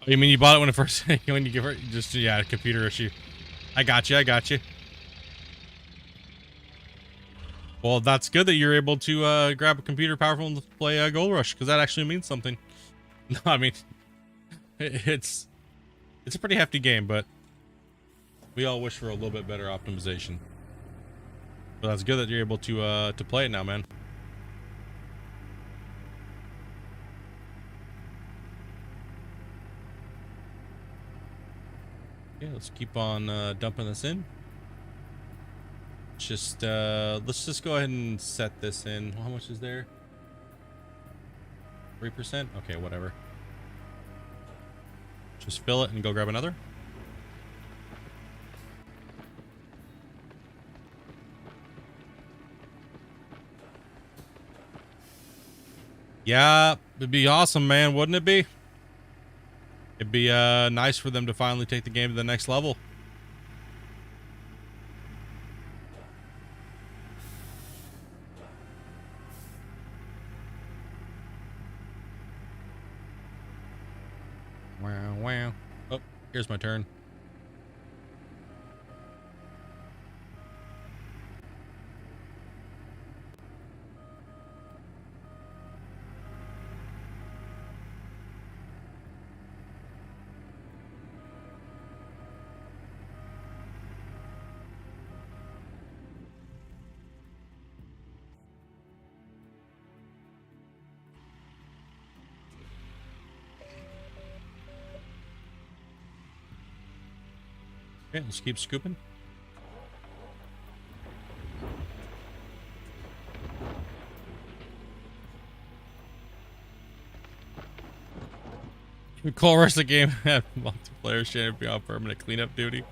S1: Oh, you mean you bought it when it first when you give her just yeah, a computer issue. I got you. Well, that's good that you're able to grab a computer powerful and play Gold Rush, because that actually means something. No, I mean, it's a pretty hefty game, but we all wish for a little bit better optimization. But that's good that you're able to play it now, man. Okay, let's keep on dumping this in. Let's just go ahead and set this in. How much is there? 3%? Okay, whatever. Just fill it and go grab another. Yeah, it'd be awesome, man, wouldn't it be? It'd be nice for them to finally take the game to the next level. Wow, wow. Oh, here's my turn. Okay, let's keep scooping. Call rush the game had multiplayer shouldn't be on permanent cleanup duty.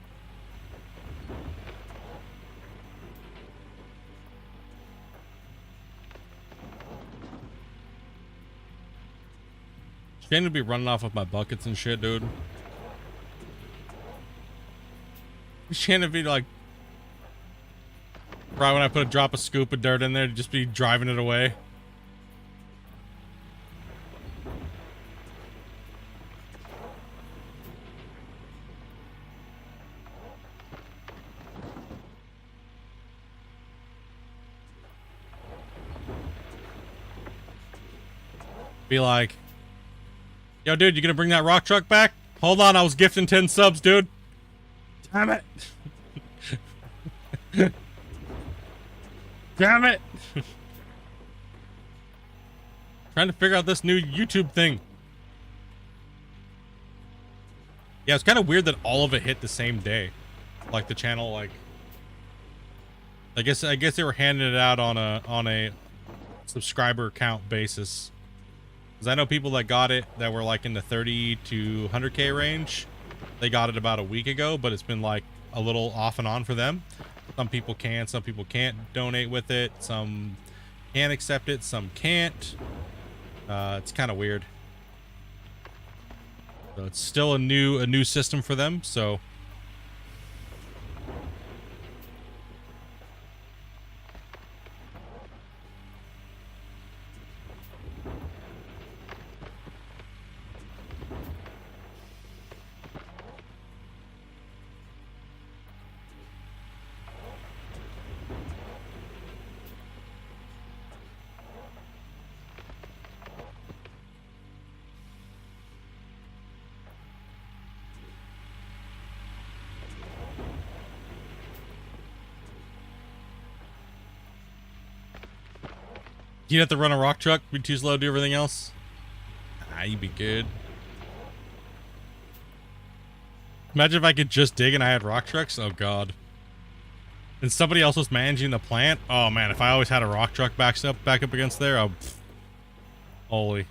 S1: Shane would be running off with my buckets and shit, dude. Shane would be like, probably when I put a drop of scoop of dirt in there, to just be driving it away. Be like, yo, dude, you gonna bring that rock truck back? Hold on, I was gifting 10 subs, dude. Damn it. Damn it. Trying to figure out this new YouTube thing. Yeah, it's kind of weird that all of it hit the same day. Like the channel, like, I guess they were handing it out on a subscriber count basis. Because I know people that got it that were like in the 30 to 100K range. They got it about a week ago, but it's been like a little off and on for them. Some people can, some people can't donate with it. Some can accept it, some can't. It's kind of weird. So it's still a new system for them, so You'd have to run a rock truck, be too slow to do everything else. Ah, you'd be good. Imagine if I could just dig and I had rock trucks. Oh god. And somebody else was managing the plant. Oh man, if I always had a rock truck back up against there, oh, holy.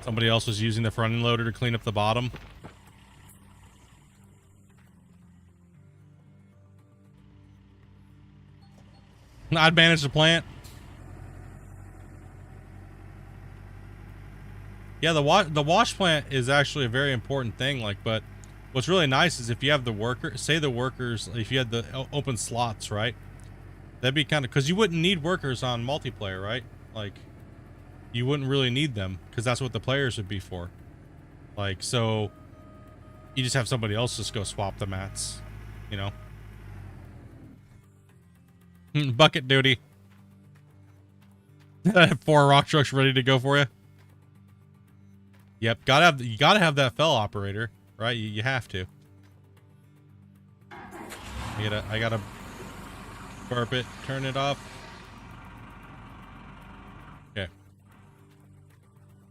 S1: Somebody else was using the front end loader to clean up the bottom. I'd manage the plant. Yeah, the wash plant is actually a very important thing. Like, but what's really nice is if you have the worker, say the workers, if you had the open slots, right? That'd be kind of, because you wouldn't need workers on multiplayer, right? Like, you wouldn't really need them because that's what the players would be for. Like, so you just have somebody else just go swap the mats, you know? Bucket duty. 4 rock trucks ready to go for you. Yep, you gotta have that fell operator, right? You have to. I gotta burp it, turn it off. Okay.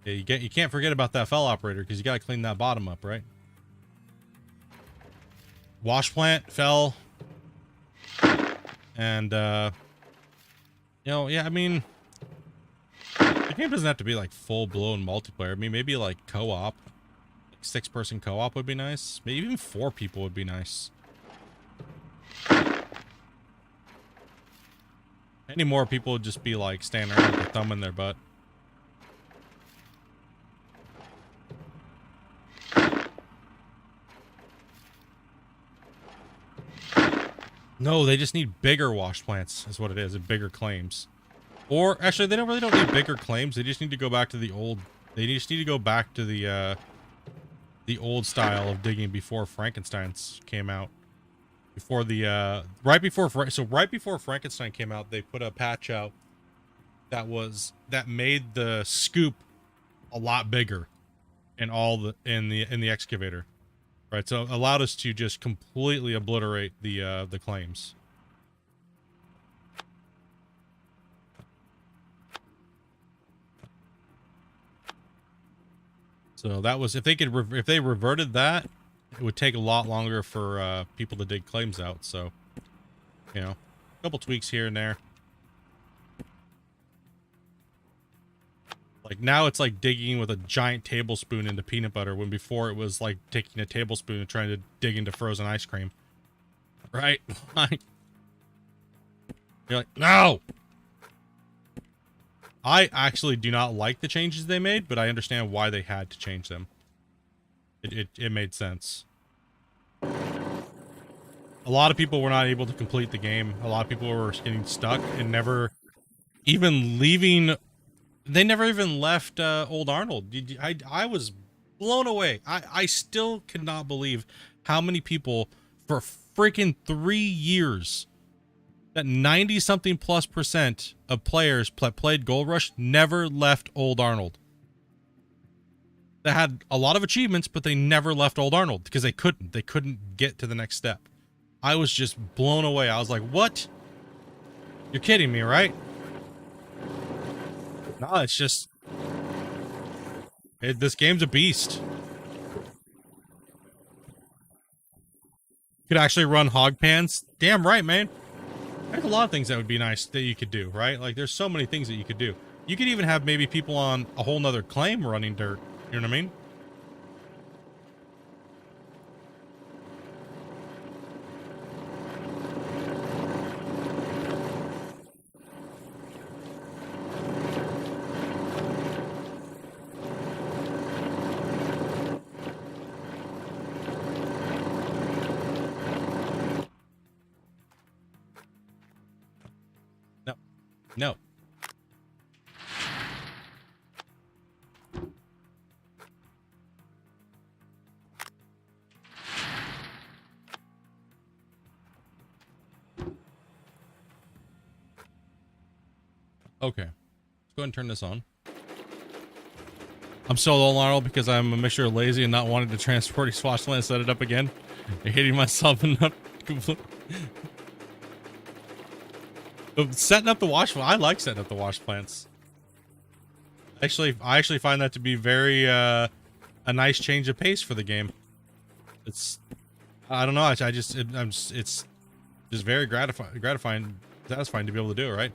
S1: Yeah, you can't forget about that fell operator because you gotta clean that bottom up, right? Wash plant, fell, and you know, yeah, I mean, the game doesn't have to be like full-blown multiplayer. I mean, maybe like co-op, like 6-person co-op would be nice. Maybe even 4 people would be nice. Any more people would just be like standing around with a thumb in their butt. No, they just need bigger wash plants is what it is, and bigger claims. Or actually, they don't need bigger claims. They just need to go back to the old. They just need to go back to the old style of digging before Frankenstein's came out. Before the right before Frankenstein came out, they put a patch out that made the scoop a lot bigger in the excavator. Right, so it allowed us to just completely obliterate the claims. So that was, if they reverted that, it would take a lot longer for people to dig claims out. So, you know, a couple tweaks here and there. Like now it's like digging with a giant tablespoon into peanut butter, when before it was like taking a tablespoon and trying to dig into frozen ice cream. Right? You're like, no! I actually do not like the changes they made, but I understand why they had to change them. It made sense. A lot of people were not able to complete the game. A lot of people were getting stuck and never even leaving. They never even left Old Arnold. I was blown away. I still cannot believe how many people for freaking 3 years, that 90-something+% of players played Gold Rush never left Old Arnold. They had a lot of achievements, but they never left Old Arnold because they couldn't get to the next step. I was just blown away. I was like, what? You're kidding me, right? No, it's just... this game's a beast. Could actually run hog pans? Damn right, man. There's a lot of things that would be nice that you could do, right? Like, there's so many things that you could do. You could even have maybe people on a whole nother claim running dirt. You know what I mean? No. Okay. Let's go ahead and turn this on. I'm so low, Arnold, because I'm a mixture of lazy and not wanting to transport his swashland and set it up again. I'm hating myself enough. Setting up the wash, I like setting up the wash plants. I actually find that to be very a nice change of pace for the game. It's, I don't know, it's just very gratifying, satisfying to be able to do it, right?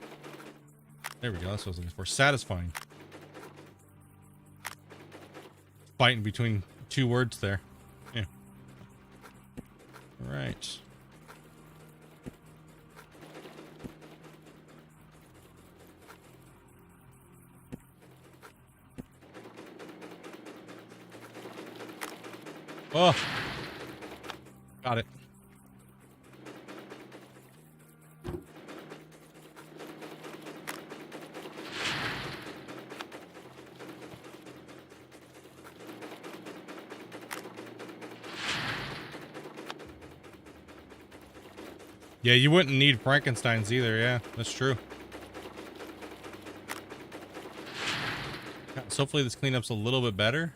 S1: There we go, that's what I was looking for. Satisfying. Fighting between two words there. Yeah. All right. Oh, got it. Yeah, you wouldn't need Frankensteins either. Yeah, that's true. So hopefully this cleanup's a little bit better.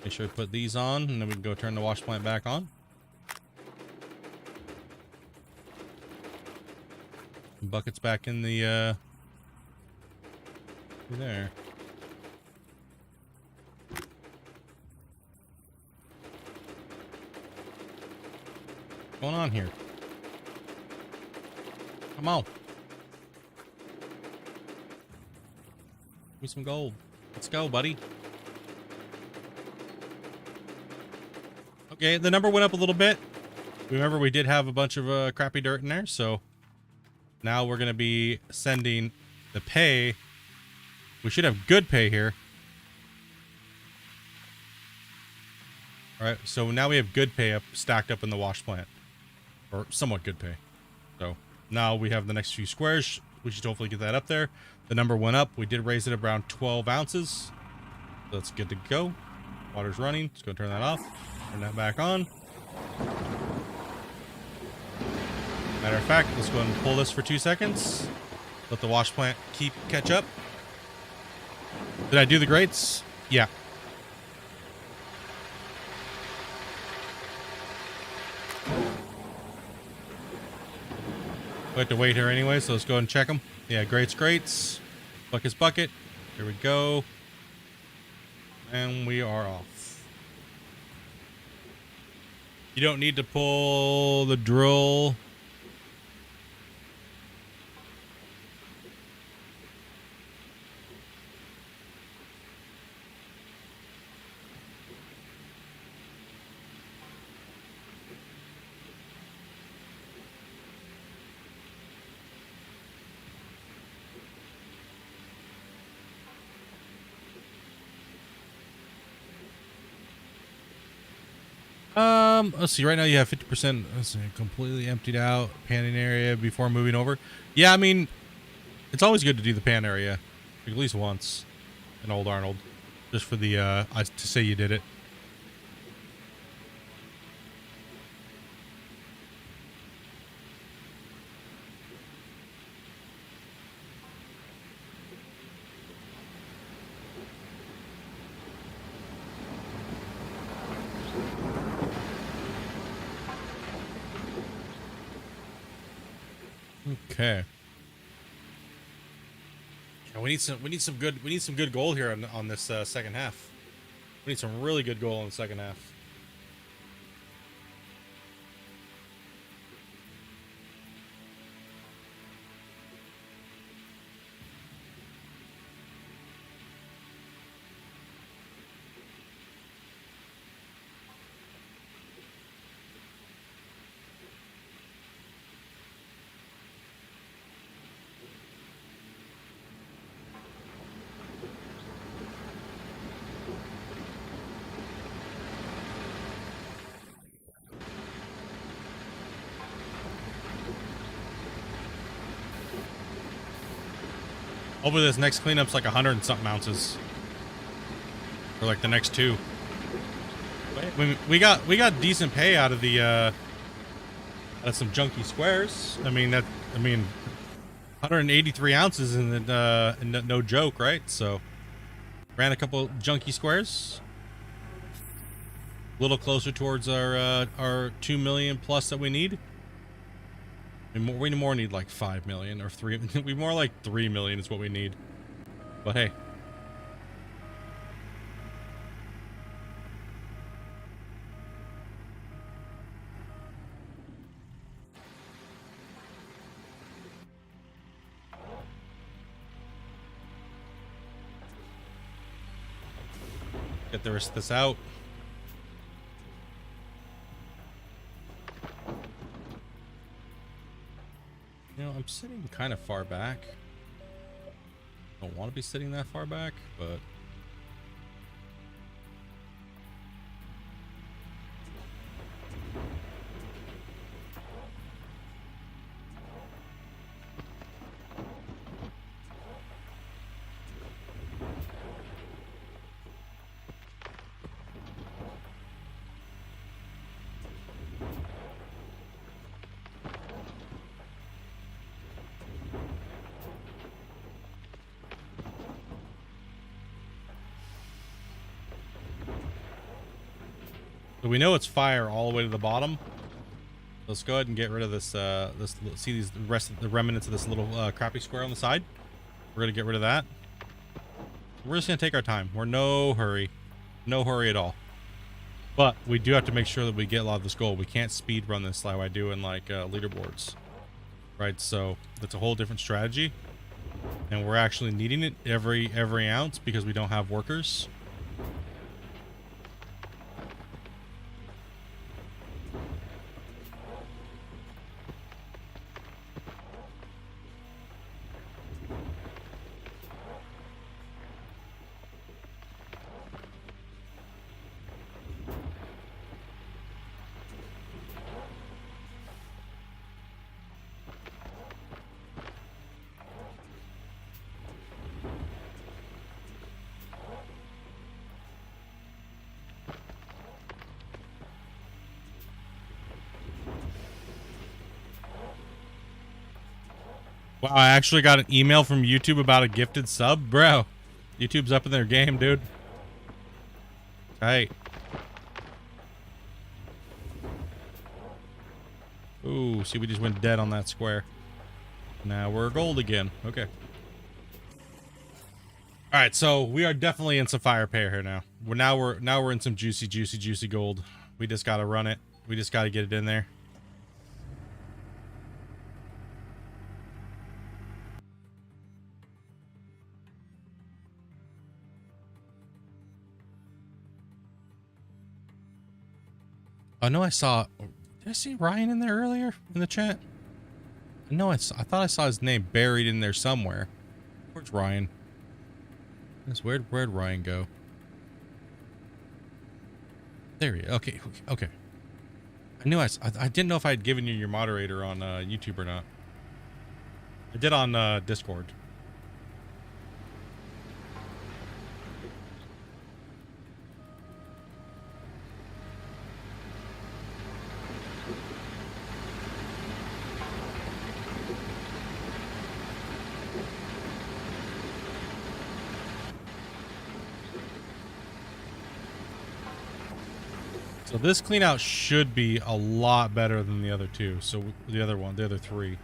S1: Make sure we put these on, and then we can go turn the wash plant back on. Buckets back in the there. What's going on here? Come on. Give me some gold. Let's go, buddy. Okay, the number went up a little bit. Remember, we did have a bunch of crappy dirt in there, so now we're going to be sending the pay. We should have good pay here. All right, so now we have good pay up stacked up in the wash plant, or somewhat good pay. So now we have the next few squares. We should hopefully get that up there. The number went up. We did raise it around 12 ounces. So that's good to go. Water's running. Let's go turn that off. Turn that back on. Matter of fact, let's go ahead and pull this for 2 seconds. Let the wash plant catch up. Did I do the grates? Yeah. We have to wait here anyway, so let's go ahead and check them. Yeah, grates. Bucket's bucket. Here we go. And we are off. You don't need to pull the drill. Let's see. Right now you have 50%. Let's see, completely emptied out panning area before moving over. Yeah, I mean, it's always good to do the pan area at least once in Old Arnold, just for the to say you did it. Okay. Yeah, we need some good gold here on this second half. We need some really good gold in the second half. Hopefully this next cleanup's like 100 and something ounces. Or like the next two. We got decent pay out of the out of some junky squares. I mean 183 ounces and no joke, right? So ran a couple junky squares. little closer towards our 2 million plus that we need. We more need like 5 million or 3. We more like 3 million is what we need. But hey. Get the rest of this out. You know, I'm sitting kind of far back. Don't want to be sitting that far back, but so we know it's fire all the way to the bottom. Let's go ahead and get rid of this. See these the remnants of this little crappy square on the side. We're gonna get rid of that. We're just gonna take our time. We're no hurry at all. But we do have to make sure that we get a lot of this gold. We can't speed run this like I do in like leaderboards, right? So that's a whole different strategy, and we're actually needing it every ounce because we don't have workers. Wow, I actually got an email from YouTube about a gifted sub. Bro, YouTube's up in their game, dude. Hey. Ooh, see, we just went dead on that square. Now we're gold again. Okay. All right, so we are definitely in some fire pay here now. We're in some juicy gold. We just got to run it. We just got to get it in there. I know I saw. Did I see Ryan in there earlier in the chat? I know I thought I saw his name buried in there somewhere. Where's Ryan? Where'd Ryan go? There he is. Okay. I knew I didn't know if I had given you your moderator on YouTube or not. I did on Discord. So this clean out should be a lot better than the other two. So the other three.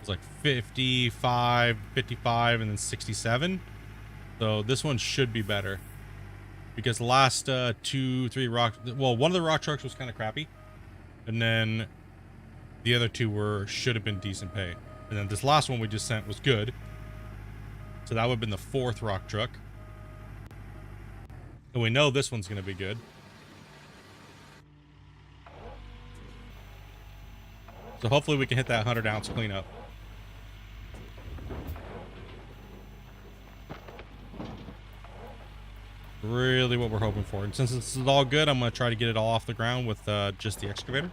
S1: It's like 55, 55, and then 67. So this one should be better. Because the last 2, 3 rock... Well, one of the rock trucks was kind of crappy. And then the other two should have been decent pay. And then this last one we just sent was good. So that would have been the 4th rock truck. And we know this one's going to be good. So hopefully we can hit that 100-ounce cleanup. Really what we're hoping for. And since this is all good, I'm going to try to get it all off the ground with just the excavator.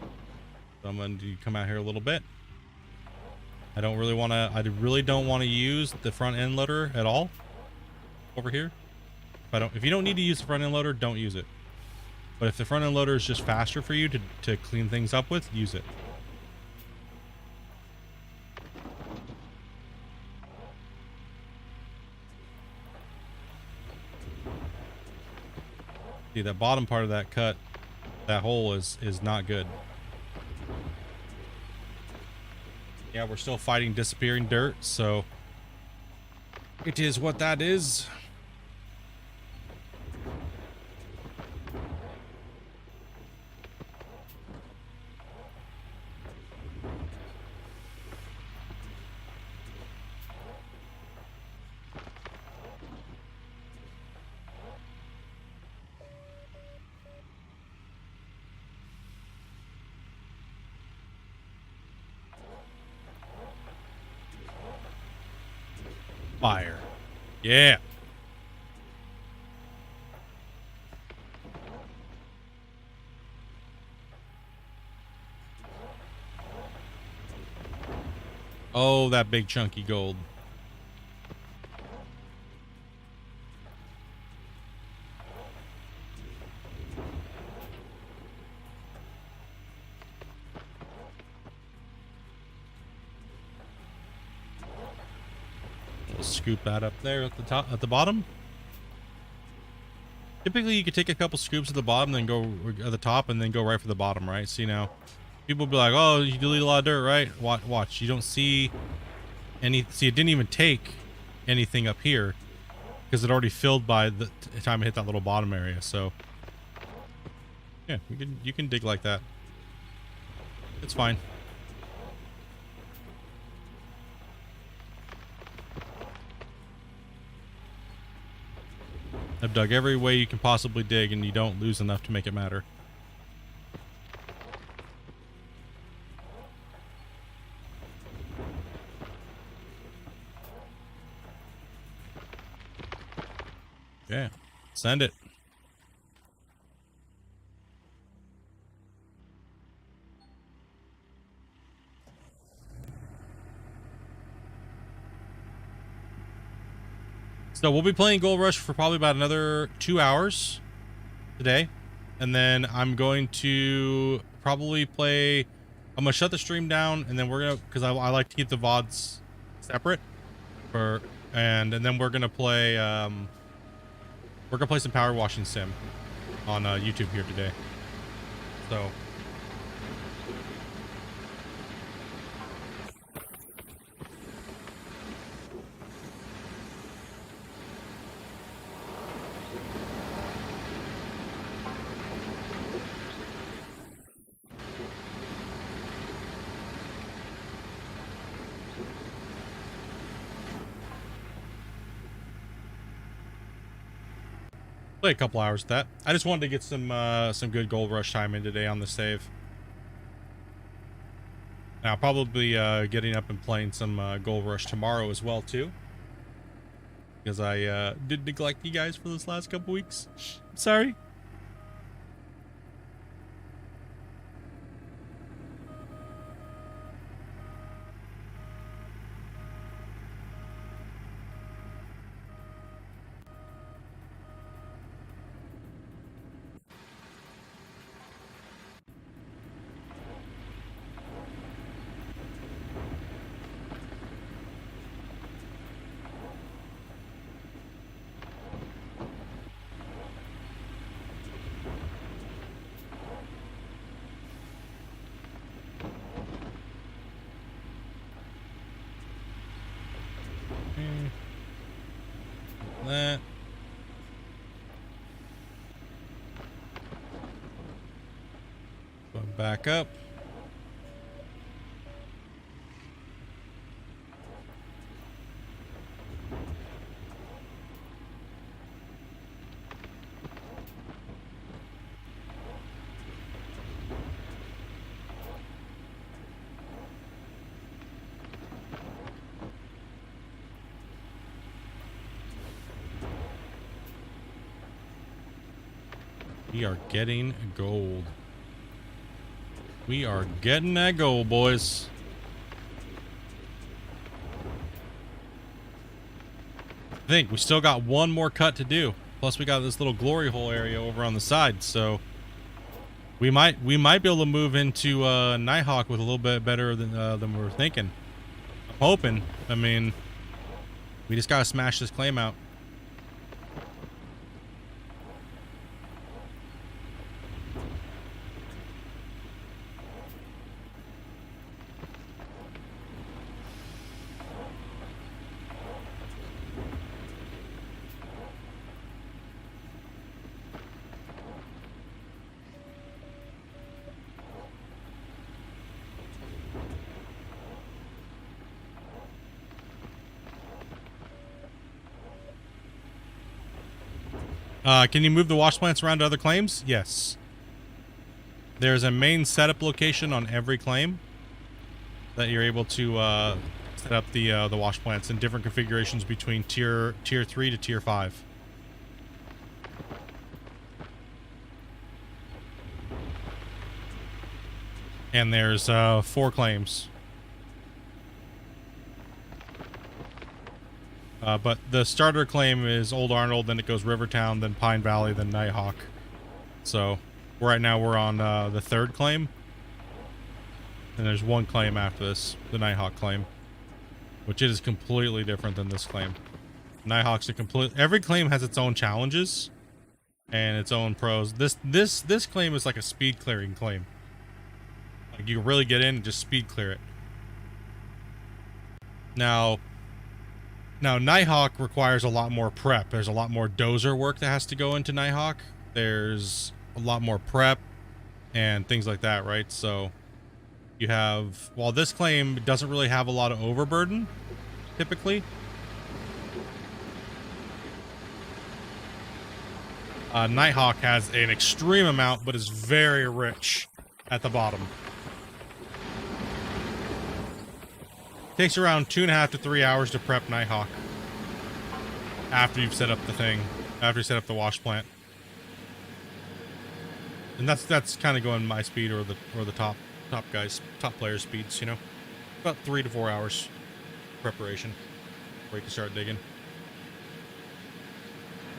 S1: So I'm going to come out here a little bit. I really don't want to use the front end loader at all over here. If you don't need to use the front end loader, don't use it. But if the front end loader is just faster for you to clean things up with, use it. See, that bottom part of that cut, that hole is not good. Yeah, we're still fighting disappearing dirt, so it is what that is. Fire. Yeah. Oh, that big chunky gold. Scoop that up there at the top, at the bottom. Typically you could take a couple scoops at the bottom, then go at the top, and then go right for the bottom, right? See, now people be like, oh, you delete a lot of dirt, right? Watch, you don't see any. See, it didn't even take anything up here because it already filled by the time it hit that little bottom area. So yeah, you can dig like that. It's fine. I've dug every way you can possibly dig, and you don't lose enough to make it matter. Yeah, send it. So we'll be playing Gold Rush for probably about another 2 hours today. And then I'm going to probably play, I'm going to shut the stream down, and then we're going to, because I like to keep the VODs separate. And then we're going to play, some Power Washing Sim on YouTube here today. So play a couple hours with that. I just wanted to get some good Gold Rush time in today on the save. Now, I'll probably getting up and playing some Gold Rush tomorrow as well too, because I did neglect you guys for this last couple weeks. Sorry. That. Go back up. We are getting gold. We are getting that gold, boys. I think we still got one more cut to do. Plus we got this little glory hole area over on the side, so we might be able to move into Nighthawk with a little bit better than we were thinking. I'm hoping. I mean, we just gotta smash this claim out. Can you move the wash plants around to other claims? Yes. There's a main setup location on every claim that you're able to set up the wash plants in different configurations between tier 3 to tier 5. And there's 4 claims. But the starter claim is Old Arnold, then it goes Rivertown, then Pine Valley, then Nighthawk. So right now we're on the 3rd claim. And there's 1 claim after this, the Nighthawk claim. Which is completely different than this claim. Nighthawk's a every claim has its own challenges and its own pros. This claim is like a speed clearing claim. Like you really get in and just speed clear it. Now Nighthawk requires a lot more prep. There's a lot more dozer work that has to go into Nighthawk. There's a lot more prep and things like that, right? So you have, while this claim doesn't really have a lot of overburden, typically. Nighthawk has an extreme amount, but is very rich at the bottom. Takes around 2.5 to 3 hours to prep Nighthawk after you've set up the thing, after you set up the wash plant. And that's kind of going my speed or the top player speeds, you know. About 3 to 4 hours preparation before you can start digging.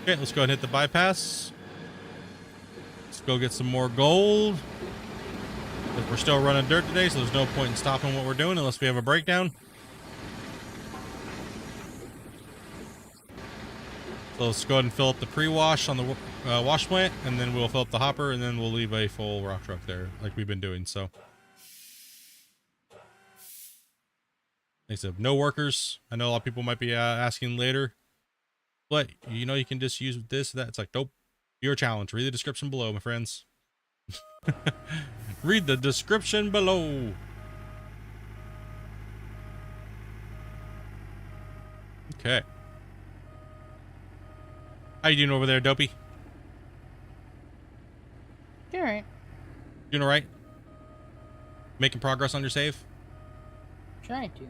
S1: Okay, let's go ahead and hit the bypass. Let's go get some more gold. We're still running dirt today, so there's no point in stopping what we're doing unless we have a breakdown. So let's go ahead and fill up the pre-wash on the wash plant, and then we'll fill up the hopper, and then we'll leave a full rock truck there like we've been doing. So, like I said, no workers. I know a lot of people might be asking later, but you know you can just use this, that. It's like, nope, your challenge. Read the description below, my friends. Read the description below. Okay. How you doing over there, Dopey?
S2: All right.
S1: Doing all right? Making progress on your save?
S2: Trying to.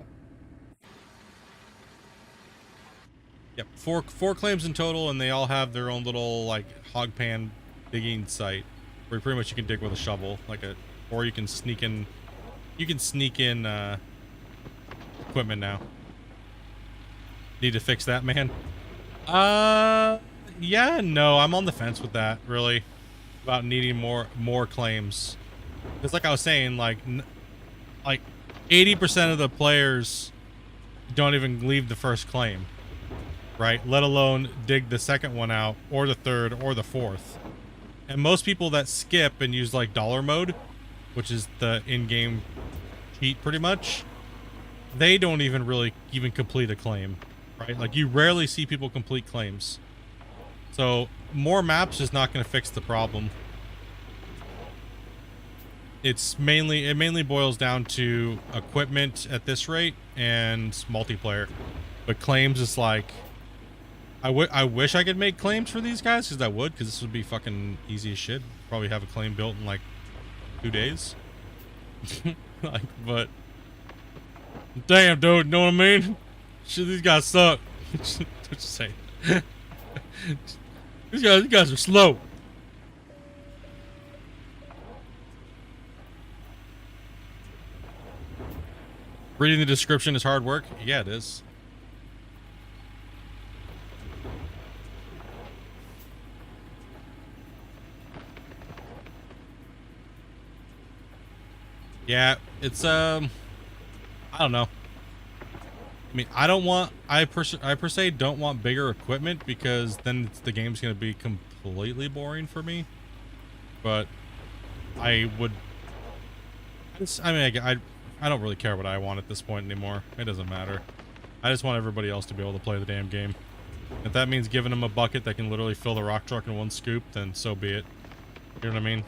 S1: Yep. Four claims in total, and they all have their own little like hog pan digging site where pretty much you can dig with a shovel, or you can sneak in. You can sneak in equipment now. Need to fix that, man. Yeah, no, I'm on the fence with that, really, about needing more claims. Because like I was saying, like 80% of the players don't even leave the first claim, right? Let alone dig the second one out, or the third, or the fourth. And most people that skip and use like dollar mode, which is the in-game cheat pretty much, they don't even really complete a claim, right? Like you rarely see people complete claims. So more maps is not going to fix the problem. It mainly boils down to equipment at this rate and multiplayer. But claims is like, I wish I could make claims for these guys, because I would, because this would be fucking easy as shit. Probably have a claim built in like 2 days. Like, but damn, dude, know what I mean? Shit, these guys suck. Just say. These guys are slow. Reading the description is hard work. Yeah, it is. Yeah, it's I don't know. I mean, I per se don't want bigger equipment, because then the game's going to be completely boring for me. But I don't really care what I want at this point anymore. It doesn't matter. I just want everybody else to be able to play the damn game. If that means giving them a bucket that can literally fill the rock truck in one scoop, then so be it. You know what I mean?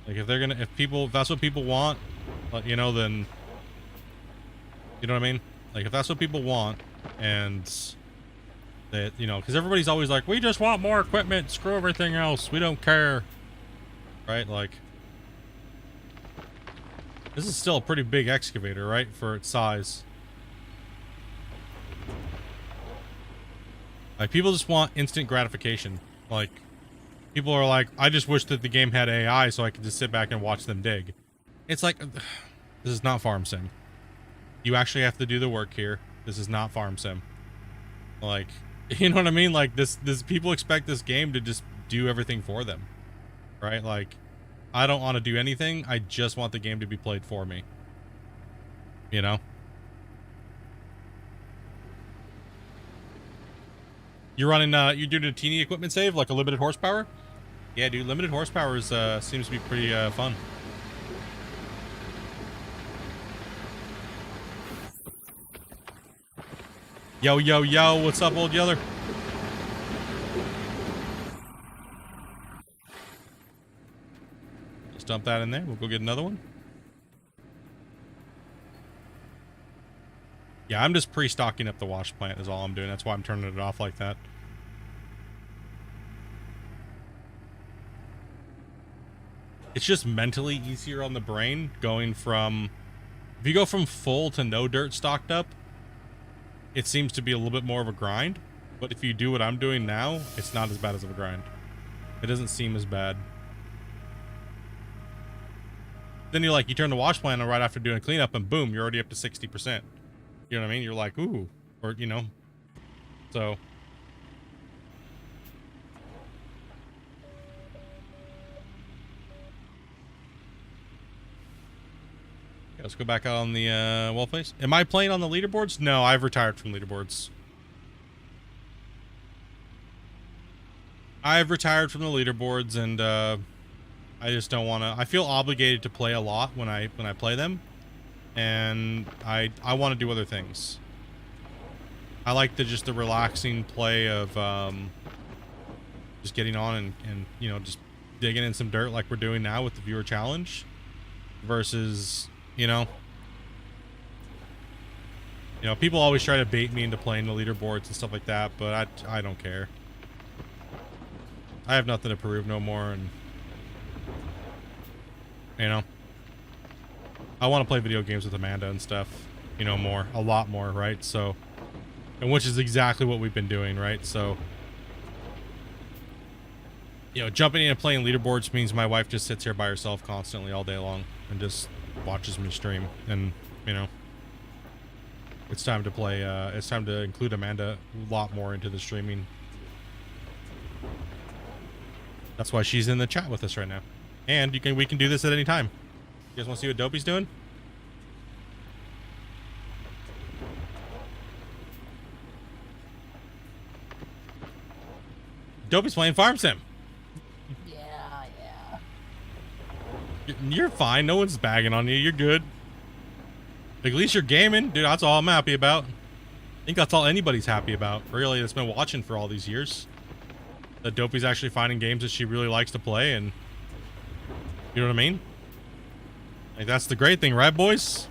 S1: Like if that's what people want, you know, then, you know what I mean? Like if that's what people want, and That, you know, because everybody's always like, we just want more equipment, screw everything else, we don't care, right? Like, this is still a pretty big excavator, right, for its size. Like, people just want instant gratification. Like, people are like, I just wish that the game had AI so I could just sit back and watch them dig. It's like, this is not farm sim. You actually have to do the work here. This is not farm sim. Like, you know what I mean? Like, this people expect this game to just do everything for them, right? Like, I don't want to do anything. I just want the game to be played for me, you know? You're running, you're doing a teeny equipment save, like a limited horsepower? Yeah, dude, limited horsepower is, seems to be pretty, fun. Yo, yo, yo, what's up, old yeller? Just dump that in there. We'll go get another one. Yeah, I'm just pre-stocking up the wash plant is all I'm doing. That's why I'm turning it off like that. It's just mentally easier on the brain going from... If you go from full to no dirt stocked up, it seems to be a little bit more of a grind. But if you do what I'm doing now, it's not as bad as of a grind. It doesn't seem as bad. Then you turn the wash plant on right after doing a cleanup and boom, you're already up to 60%. You know what I mean? You're like, ooh, or, you know, so. Yeah, let's go back out on the wall face. Am I playing on the leaderboards? No, I've retired from leaderboards. I've retired from the leaderboards, and I just don't want to. I feel obligated to play a lot when I play them, and I want to do other things. I like the relaxing play of just getting on and you know, just digging in some dirt like we're doing now with the viewer challenge, versus, you know, people always try to bait me into playing the leaderboards and stuff like that, but I don't care. I have nothing to prove no more, and you know, I want to play video games with Amanda and stuff, you know, a lot more, right? So, and which is exactly what we've been doing, right? So, you know, jumping in and playing leaderboards means my wife just sits here by herself constantly all day long and just watches me stream, and you know, it's time to play. It's time to include Amanda a lot more into the streaming. That's why she's in the chat with us right now. And we can do this at any time. You guys want to see what Dopey's doing? Dopey's playing Farm Sim.
S2: Yeah.
S1: You're fine. No one's bagging on you. You're good. At least you're gaming. Dude, that's all I'm happy about. I think that's all anybody's happy about, really, that's been watching for all these years. That Dopey's actually finding games that she really likes to play, and you know what I mean? Like, that's the great thing, right, boys?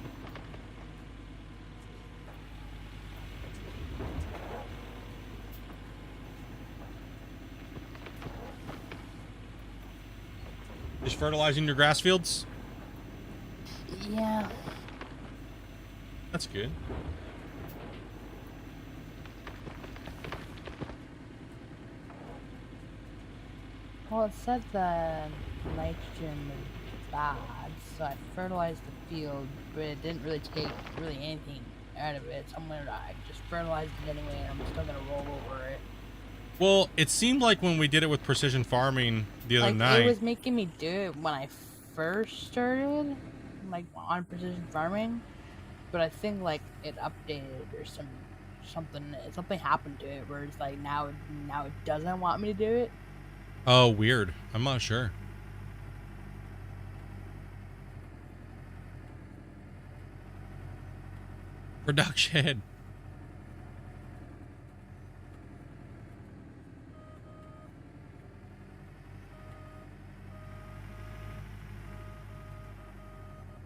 S1: Just fertilizing your grass fields?
S2: Yeah.
S1: That's good.
S2: Well, it said the nitrogen was bad, so I fertilized the field, but it didn't really take anything out of it. So I'm gonna just fertilized it anyway, and I'm still gonna roll over it.
S1: Well, it seemed like when we did it with precision farming the other night,
S2: it was making me do it when I first started, like on precision farming, but I think like it updated or something happened to it where it's like now it doesn't want me to do it.
S1: Oh, weird. I'm not sure. Production.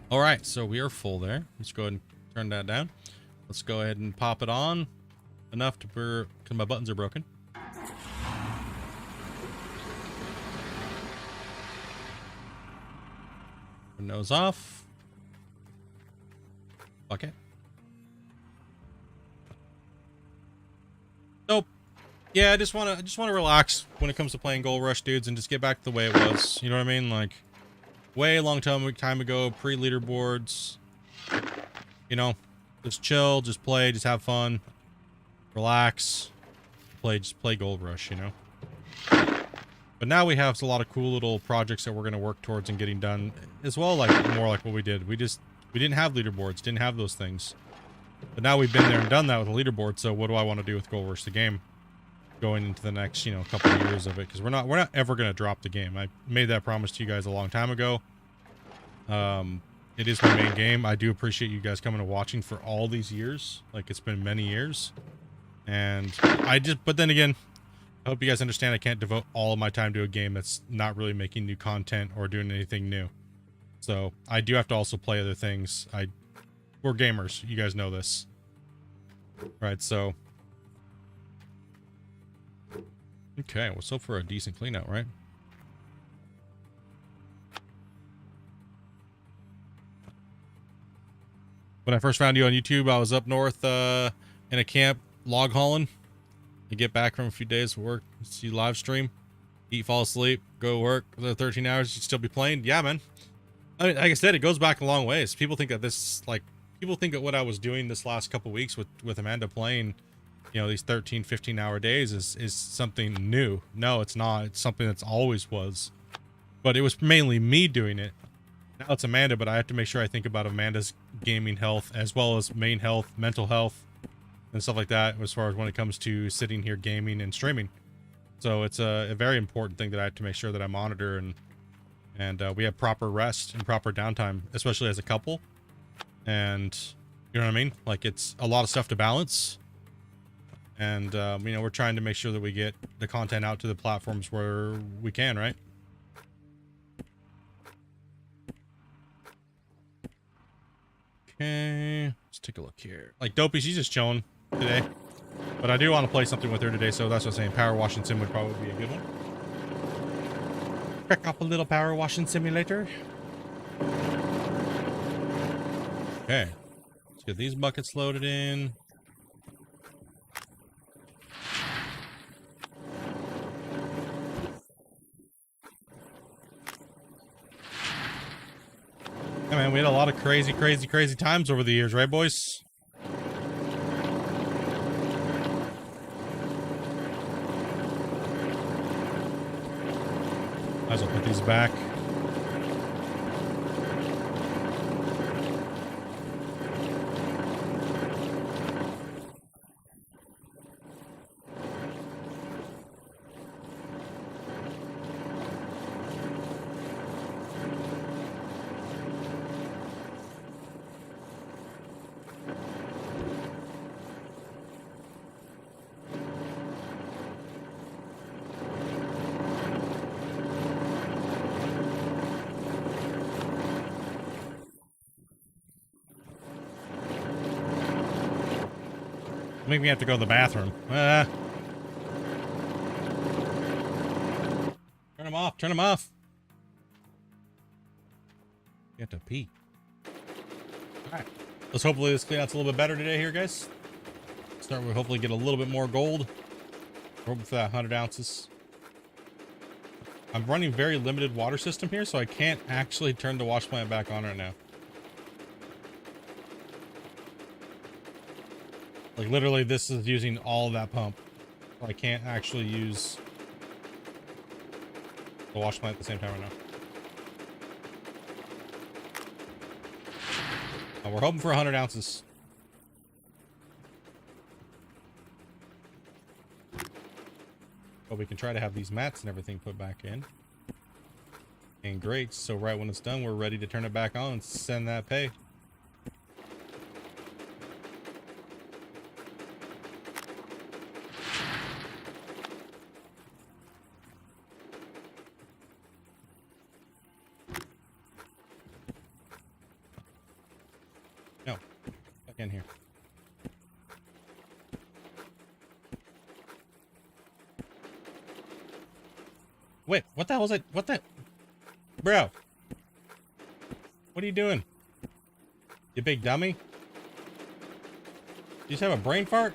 S1: All right, so we are full there. Let's go ahead and turn that down. Let's go ahead and pop it on. enough to because my buttons are broken. Nose off. Okay. Nope. Yeah, I just wanna relax when it comes to playing Gold Rush, dudes, and just get back to the way it was. You know what I mean? Like, way long time ago, pre-leaderboards. You know, just chill, just play, just have fun, relax, just play Gold Rush. You know. But now we have a lot of cool little projects that we're gonna work towards and getting done as well. Like more like what we did. We didn't have leaderboards, didn't have those things. But now we've been there and done that with a leaderboard. So what do I want to do with Gold Rush the game? Going into the next, you know, couple of years of it, because we're not ever gonna drop the game. I made that promise to you guys a long time ago. It is my main game. I do appreciate you guys coming and watching for all these years. Like, it's been many years, and but then again, I hope you guys understand I can't devote all of my time to a game that's not really making new content or doing anything new. So I do have to also play other things. We're gamers. You guys know this, right? So. Okay, let's hope for a decent clean out, right? When I first found you on YouTube, I was up north in a camp log hauling. I get back from a few days of work, see live stream, eat, fall asleep, go to work. The 13 hours, you'd still be playing. Yeah, man. I mean, like I said, it goes back a long ways. People think that people think that what I was doing this last couple weeks with Amanda playing, you know, these 13, 15-hour days is something new. No, it's not. It's something that's always was. But it was mainly me doing it. Now it's Amanda, but I have to make sure I think about Amanda's gaming health as well as main health, mental health, and stuff like that as far as when it comes to sitting here gaming and streaming. So it's a very important thing that I have to make sure that I monitor and we have proper rest and proper downtime, especially as a couple. And you know what I mean? Like, it's a lot of stuff to balance. And, you know, we're trying to make sure that we get the content out to the platforms where we can, right? Okay, let's take a look here. Like, Dopey, she's just chilling today. But I do want to play something with her today, so that's what I'm saying. Power washing sim would probably be a good one. Crack up a little power washing simulator. Okay, let's get these buckets loaded in. Yeah, man, we had a lot of crazy times over the years, right, boys? Might as well put these back. Make me have to go to the bathroom. Turn them off. Turn them off. You have to pee. All right. Let's hopefully this clean out's a little bit better today here, guys. Start with hopefully get a little bit more gold. We're hoping for that 100 ounces. I'm running very limited water system here, so I can't actually turn the wash plant back on right now. Like, literally, this is using all of that pump. So I can't actually use the wash plant at the same time right now. We're hoping for 100 ounces. But we can try to have these mats and everything put back in. And great. So right when it's done, we're ready to turn it back on and send that pay. No. Back in here. Wait, what the hell is it? What the? Bro. What are you doing? You big dummy? You just have a brain fart?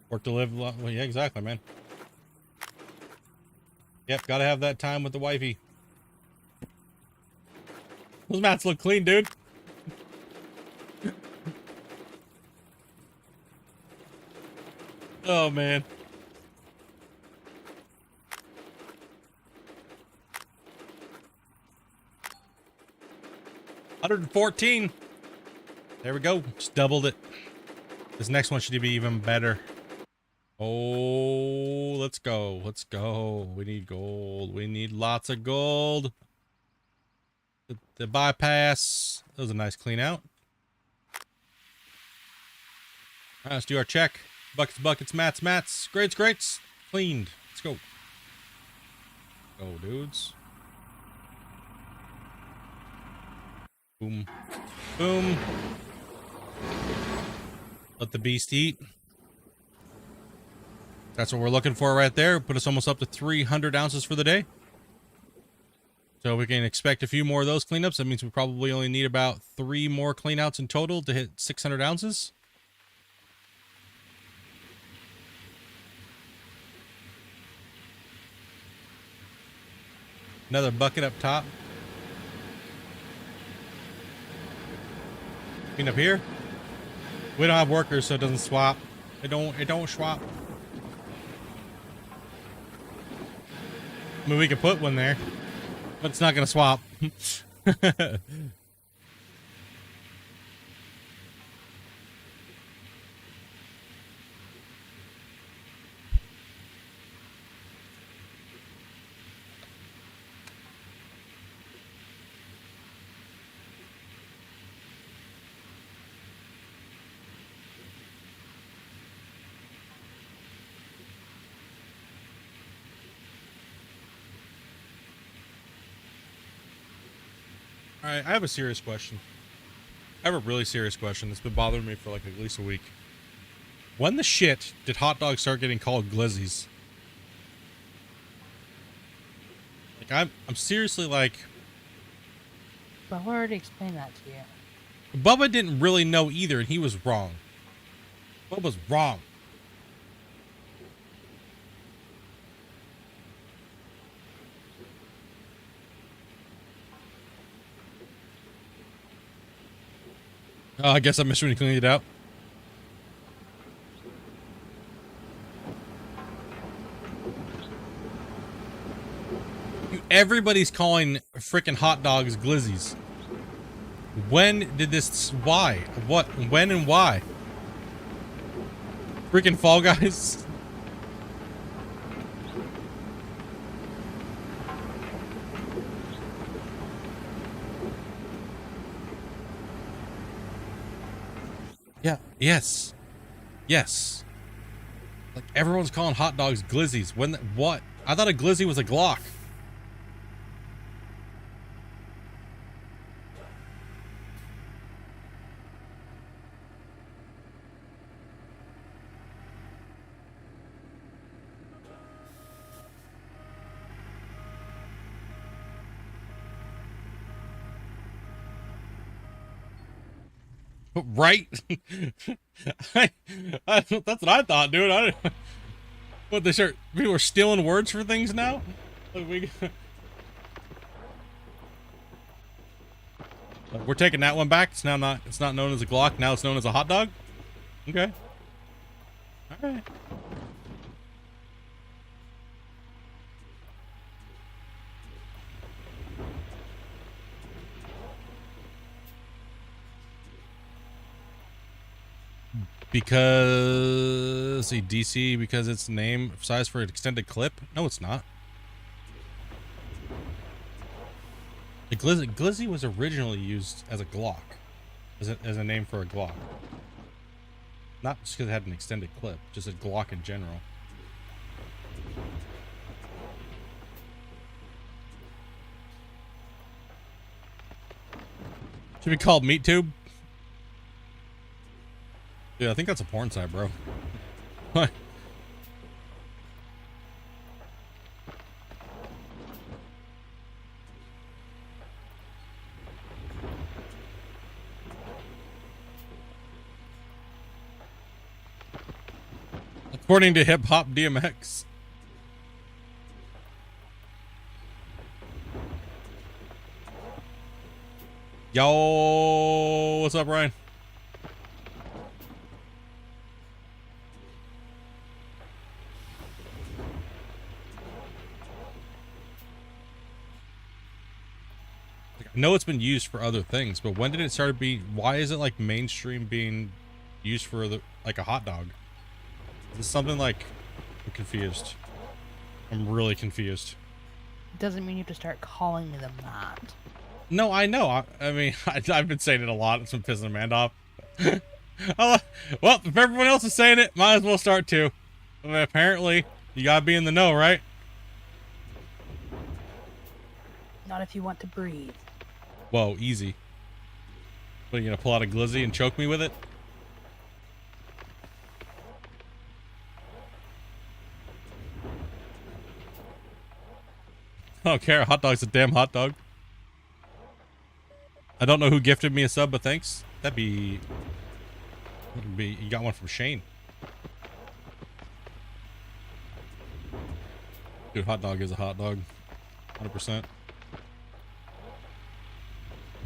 S1: Work to live. Well, yeah, exactly, man. Yep, gotta have that time with the wifey. Those mats look clean, dude. Oh, man. $114. There we go. Just doubled it. This next one should be even better. Oh, let's go. Let's go. We need gold. We need lots of gold. The bypass. That was a nice clean out. All right, let's do our check. Buckets, buckets, mats, mats. Grates, grates. Cleaned. Let's go. Go, dudes. Boom. Boom. Let the beast eat. That's what we're looking for right there. Put us almost up to 300 ounces for the day. So we can expect a few more of those cleanups. That means we probably only need about 3 more cleanouts in total to hit 600 ounces. Another bucket up top. Clean up here. We don't have workers, so it doesn't swap. It don't swap. I mean, we could put one there, but it's not gonna swap. All right, I have a serious question. I have a really serious question that's been bothering me for like at least a week. When the shit did hot dogs start getting called glizzies? Like I'm seriously like.
S2: But I already explained that to you.
S1: Bubba didn't really know either, and he was wrong. Bubba's wrong. Oh, I guess I missed when you cleaned it out. Everybody's calling freaking hot dogs glizzies. When did this? Why? What? When and why? Freaking Fall Guys. Yeah. Yes. Yes. Like everyone's calling hot dogs glizzies. When? What? I thought a glizzy was a Glock. Right? That's what I thought, dude. What, they start, people are stealing words for things now? Like we're taking that one back. It's now not, it's not known as a Glock. Now it's known as a hot dog. Okay. All right. Because see DC because it's name size for an extended clip. No, it's not. The glizzy was originally used as a Glock, as a name for a Glock. Not just because it had an extended clip, just a Glock in general. Should be called Meat Tube. Dude, I think that's a porn site, bro. What? According to Hip Hop DMX. Yo, what's up, Ryan? I know it's been used for other things, but when did it start being? Why is it like mainstream being used for like a hot dog? Is this something like? I'm confused. I'm really confused.
S2: Doesn't mean you have to start calling them that.
S1: No, I know. I mean, I've been saying it a lot. It's been pissing Amanda off. Well, if everyone else is saying it, might as well start too. I mean, apparently, you gotta be in the know, right?
S2: Not if you want to breathe.
S1: Whoa, easy. What, are you gonna pull out a glizzy and choke me with it? I don't care. A hot dog's a damn hot dog. I don't know who gifted me a sub, but thanks. That'd be you got one from Shane. Dude, hot dog is a hot dog. 100%.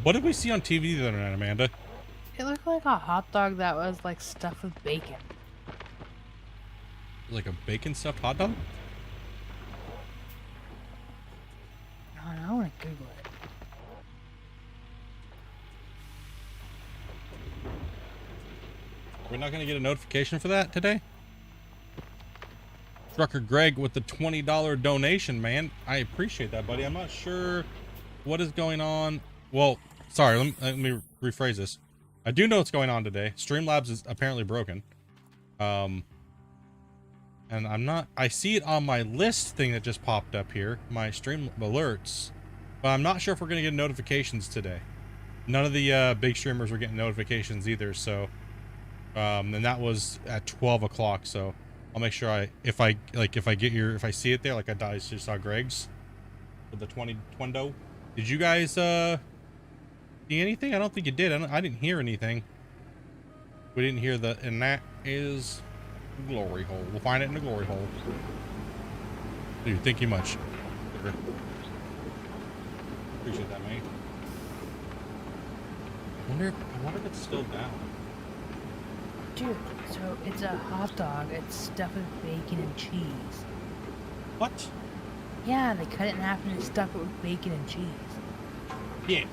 S1: What did we see on TV the other night, Amanda?
S2: It looked like a hot dog that was like stuffed with bacon.
S1: Like a bacon stuffed hot dog?
S2: I want to Google it.
S1: We're not going to get a notification for that today? Trucker Greg with the $20 donation, man. I appreciate that, buddy. I'm not sure what is going on. Well, sorry, let me rephrase this. I do know what's going on today. Streamlabs is apparently broken. And I see it on my list thing that just popped up here, my stream alerts, but I'm not sure if we're going to get notifications today. None of the big streamers were getting notifications either, so and that was at 12 o'clock, so I'll make sure if I see it there, like I just saw Greg's with the 20. Did you guys see anything? I don't think you did. I didn't hear anything. We didn't hear and that is glory hole. We'll find it in the glory hole. Dude, thank you much. Appreciate that, mate. I wonder if it's still down.
S2: Dude, so it's a hot dog. It's stuffed with bacon and cheese.
S1: What?
S2: Yeah, they cut it in half and they stuff it with bacon and cheese.
S1: Yes.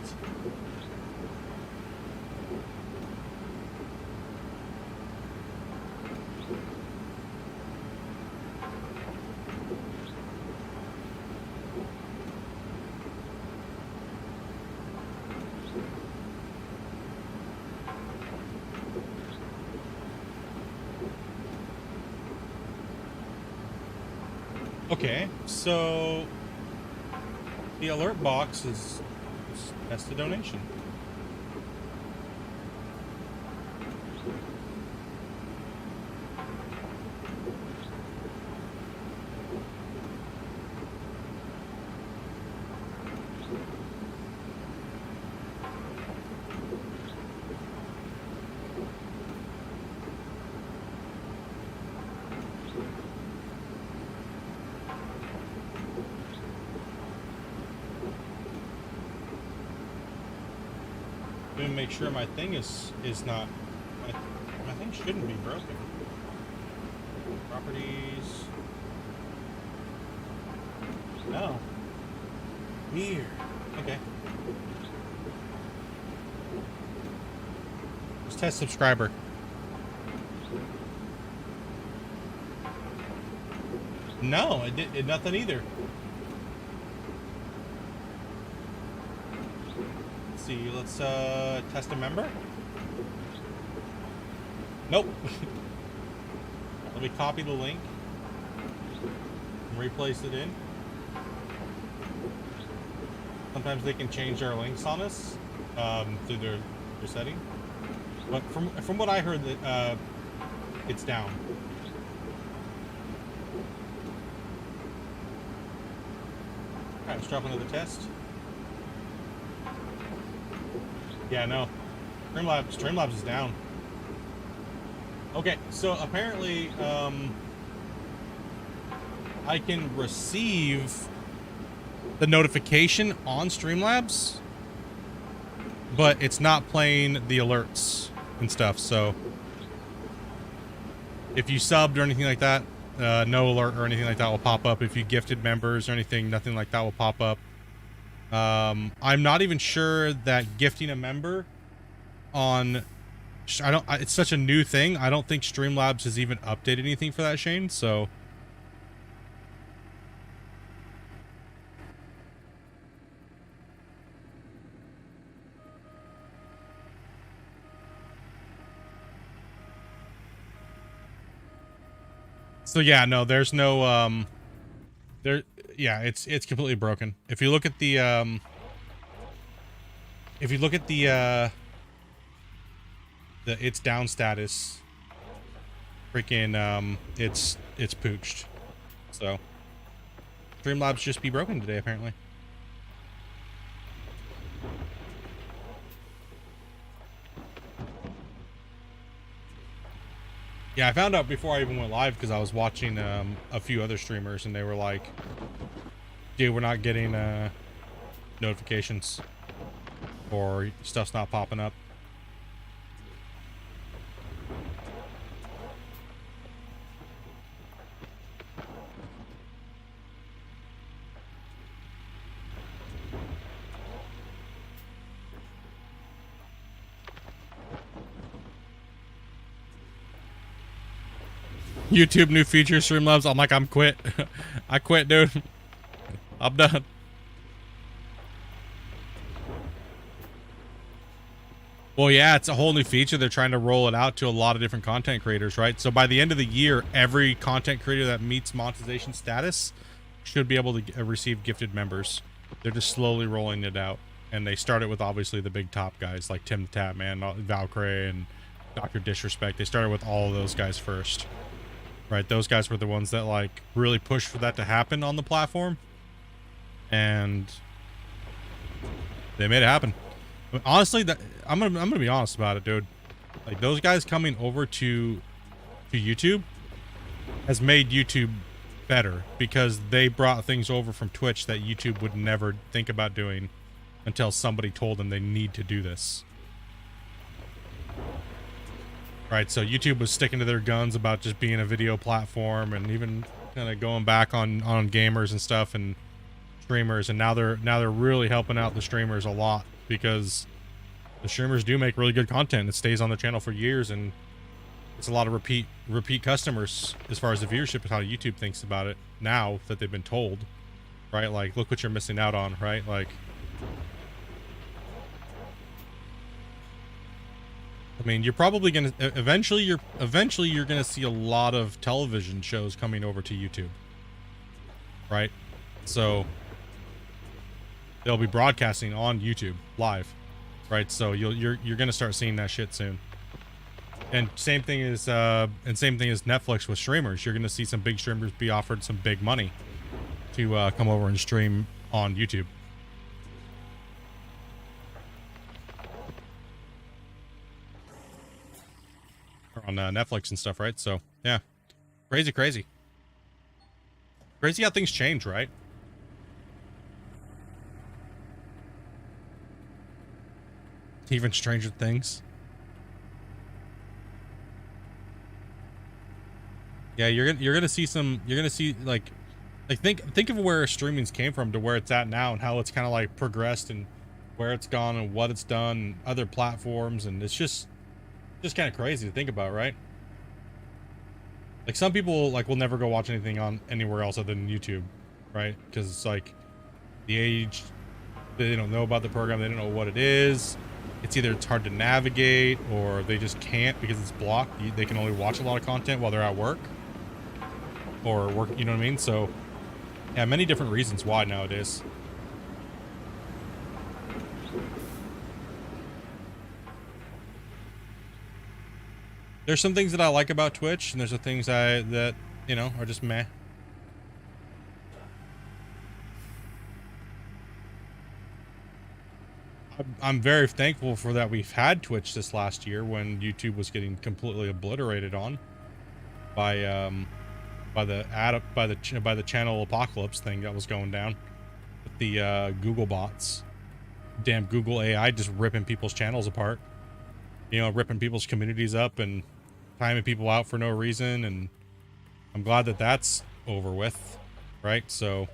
S1: Okay, so the alert box that's the donation. Let me make sure my thing is not my thing shouldn't be broken. Properties. No. Weird. Okay. Let's test subscriber. No, it did nothing either. See, let's test a member. Nope. Let me copy the link and replace it in. Sometimes they can change their links on us through their setting. But from what I heard, that it's down. All right, let's drop another test. Yeah, no. Streamlabs is down. Okay, so apparently, I can receive the notification on Streamlabs, but it's not playing the alerts and stuff. So if you subbed or anything like that, no alert or anything like that will pop up. If you gifted members or anything, nothing like that will pop up. I'm not even sure that gifting a member on, it's such a new thing. I don't think Streamlabs has even updated anything for that, Shane. So yeah, no, there's no there, yeah, it's completely broken. If you look at the it's down status, freaking it's pooched. So Streamlabs just be broken today apparently. Yeah, I found out before I even went live because I was watching a few other streamers and they were like, dude, we're not getting notifications or stuff's not popping up. YouTube new feature, Streamlabs. I'm like, I'm quit. I quit, dude. I'm done. Well, yeah, it's a whole new feature. They're trying to roll it out to a lot of different content creators, right? So by the end of the year, every content creator that meets monetization status should be able to receive gifted members. They're just slowly rolling it out. And they started with obviously the big top guys like Tim the Tap Man, Valkyrie, and Dr. Disrespect. They started with all of those guys first. Right, those guys were the ones that like really pushed for that to happen on the platform, and they made it happen. I mean, honestly, that I'm gonna be honest about it, dude. Like those guys coming over to YouTube has made YouTube better because they brought things over from Twitch that YouTube would never think about doing until somebody told them they need to do this. Right, so YouTube was sticking to their guns about just being a video platform and even kind of going back on gamers and stuff and streamers, and now they're really helping out the streamers a lot because the streamers do make really good content. It stays on the channel for years, and it's a lot of repeat customers as far as the viewership is how YouTube thinks about it now that they've been told, right? Like, look what you're missing out on, right? Like, I mean, you're probably gonna eventually you're gonna see a lot of television shows coming over to YouTube, right? So they'll be broadcasting on YouTube live, right? So you're gonna start seeing that shit soon. And same thing is Netflix with streamers. You're gonna see some big streamers be offered some big money to come over and stream on YouTube. On Netflix and stuff, right? So yeah, crazy how things change, right? Even Stranger Things. Yeah, you're gonna see like think of where streaming's came from to where it's at now and how it's kind of like progressed and where it's gone and what it's done and other platforms, and it's just kind of crazy to think about, right? Like some people like will never go watch anything on anywhere else other than YouTube, right? Because it's like the age, they don't know about the program, they don't know what it is. It's either it's hard to navigate or they just can't because it's blocked. They can only watch a lot of content while they're at work or work, you know what I mean? So yeah, many different reasons why nowadays. There's some things that I like about Twitch, and there's some things that you know are just meh. I'm very thankful for that we've had Twitch this last year when YouTube was getting completely obliterated on by the channel apocalypse thing that was going down with the Google bots. Damn Google AI just ripping people's channels apart. You know, ripping people's communities up and timing people out for no reason, and I'm glad that that's over with, right? So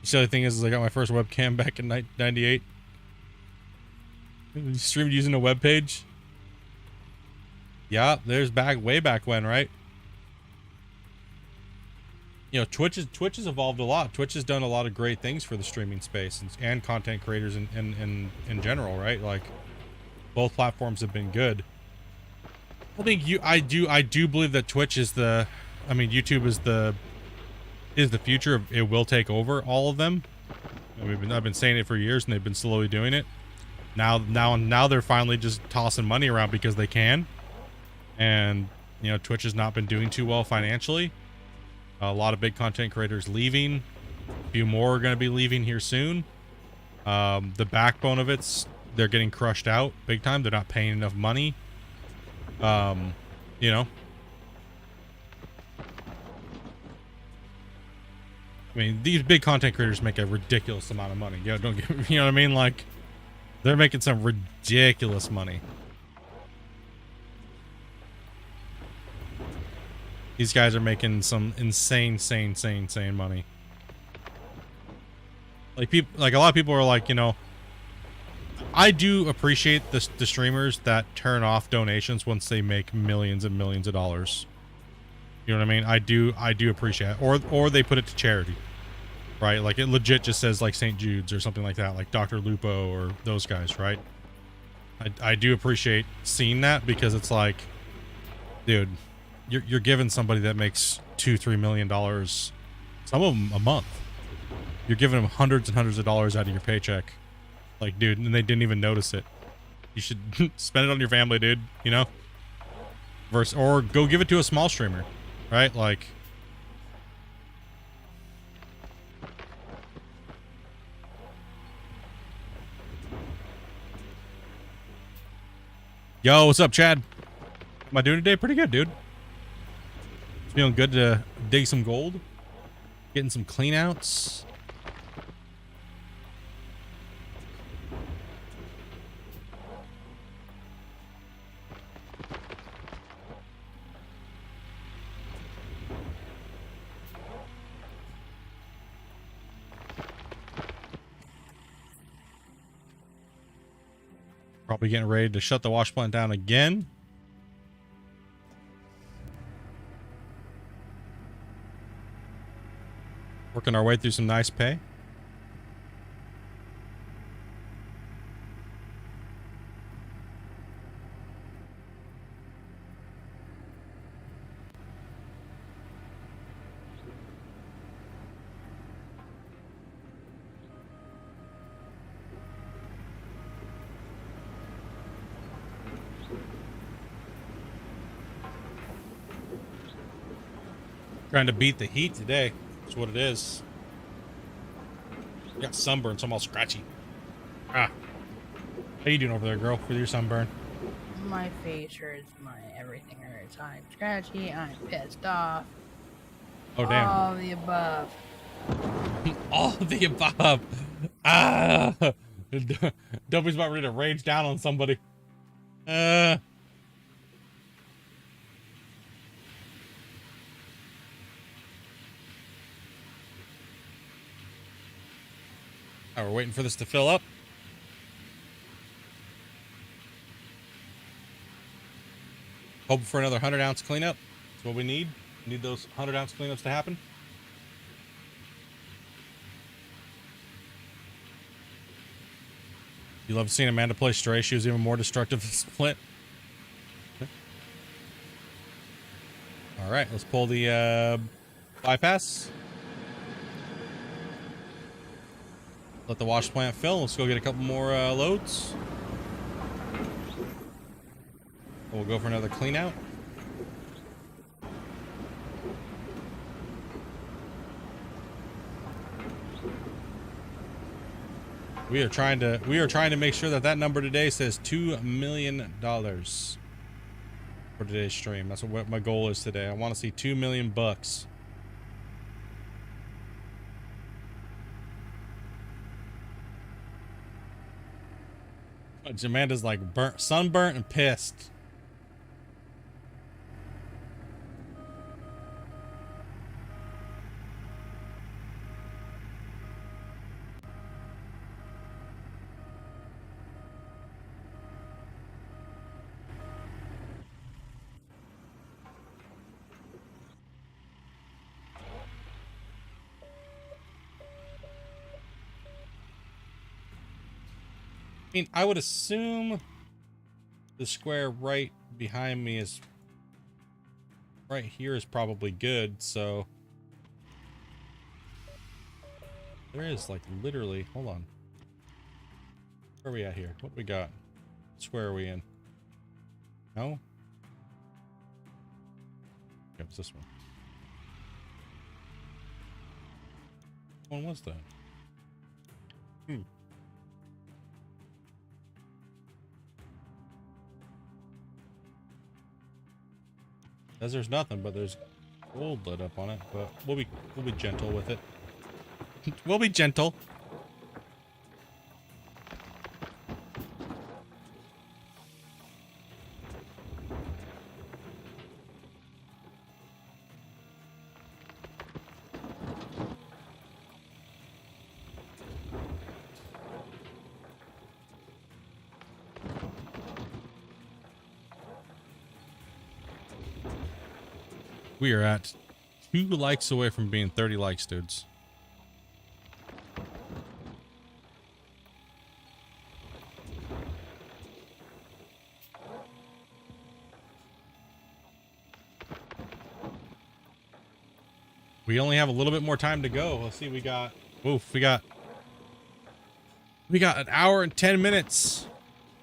S1: the silly thing is I got my first webcam back in 98. Streamed using a web page. Yeah, there's way back when, right? You know, Twitch has evolved a lot. Twitch has done a lot of great things for the streaming space and content creators in general, right? Like, both platforms have been good. I think I do believe that Twitch is YouTube is the future. It will take over all of them. I've been saying it for years, and they've been slowly doing it. Now they're finally just tossing money around because they can. And you know, Twitch has not been doing too well financially. A lot of big content creators leaving. A few more are going to be leaving here soon. The backbone of they're getting crushed out big time. They're not paying enough money. You know, I mean, these big content creators make a ridiculous amount of money. You know, you know what I mean? Like, they're making some ridiculous money. These guys are making some insane money. Like a lot of people are like, you know, I do appreciate the streamers that turn off donations once they make millions and millions of dollars. You know what I mean? I do appreciate it. Or they put it to charity, right? Like, it legit just says like St. Jude's or something like that, like Dr. Lupo or those guys, right? I do appreciate seeing that, because it's like, dude, you're giving somebody that makes $2-3 million, some of them a month. You're giving them hundreds and hundreds of dollars out of your paycheck. Like, dude, and they didn't even notice it. You should spend it on your family, dude, you know? Or go give it to a small streamer, right? Like, yo, what's up, Chad? Am I doing today? Pretty good, dude. It's feeling good to dig some gold. Getting some clean outs. Probably getting ready to shut the wash plant down again. Working our way through some nice pay. Trying to beat the heat today. That's what it is. I got sunburn, so I'm all scratchy. Ah. How you doing over there, girl, with your sunburn?
S2: My face hurts, my everything hurts. I'm scratchy, I'm pissed off.
S1: Oh, damn.
S2: All of the above.
S1: All of the above. Ah. Dopey's about ready to rage down on somebody. We're waiting for this to fill up. Hoping for another 100-ounce cleanup. That's what we need. We need those 100-ounce cleanups to happen. You love seeing Amanda play Stray. She was even more destructive than Split. All right, let's pull the bypass. Let the wash plant fill. Let's go get a couple more loads. We'll go for another clean out. We are trying to make sure that that number today says $2 million for today's stream. That's what my goal is today. I want to see 2 million bucks. Amanda's like sunburnt and pissed. I mean, I would assume the square right behind me is right here is probably good, so there is like literally, hold on. Where are we at here? What do we got? What square are we in? No? Yep, it's this one. What one was that? As there's nothing, but there's gold lit up on it, but we'll be gentle with it. We'll be gentle. We are at 2 likes away from being 30 likes, dudes. We only have a little bit more time to go. Let's see, we got an hour and 10 minutes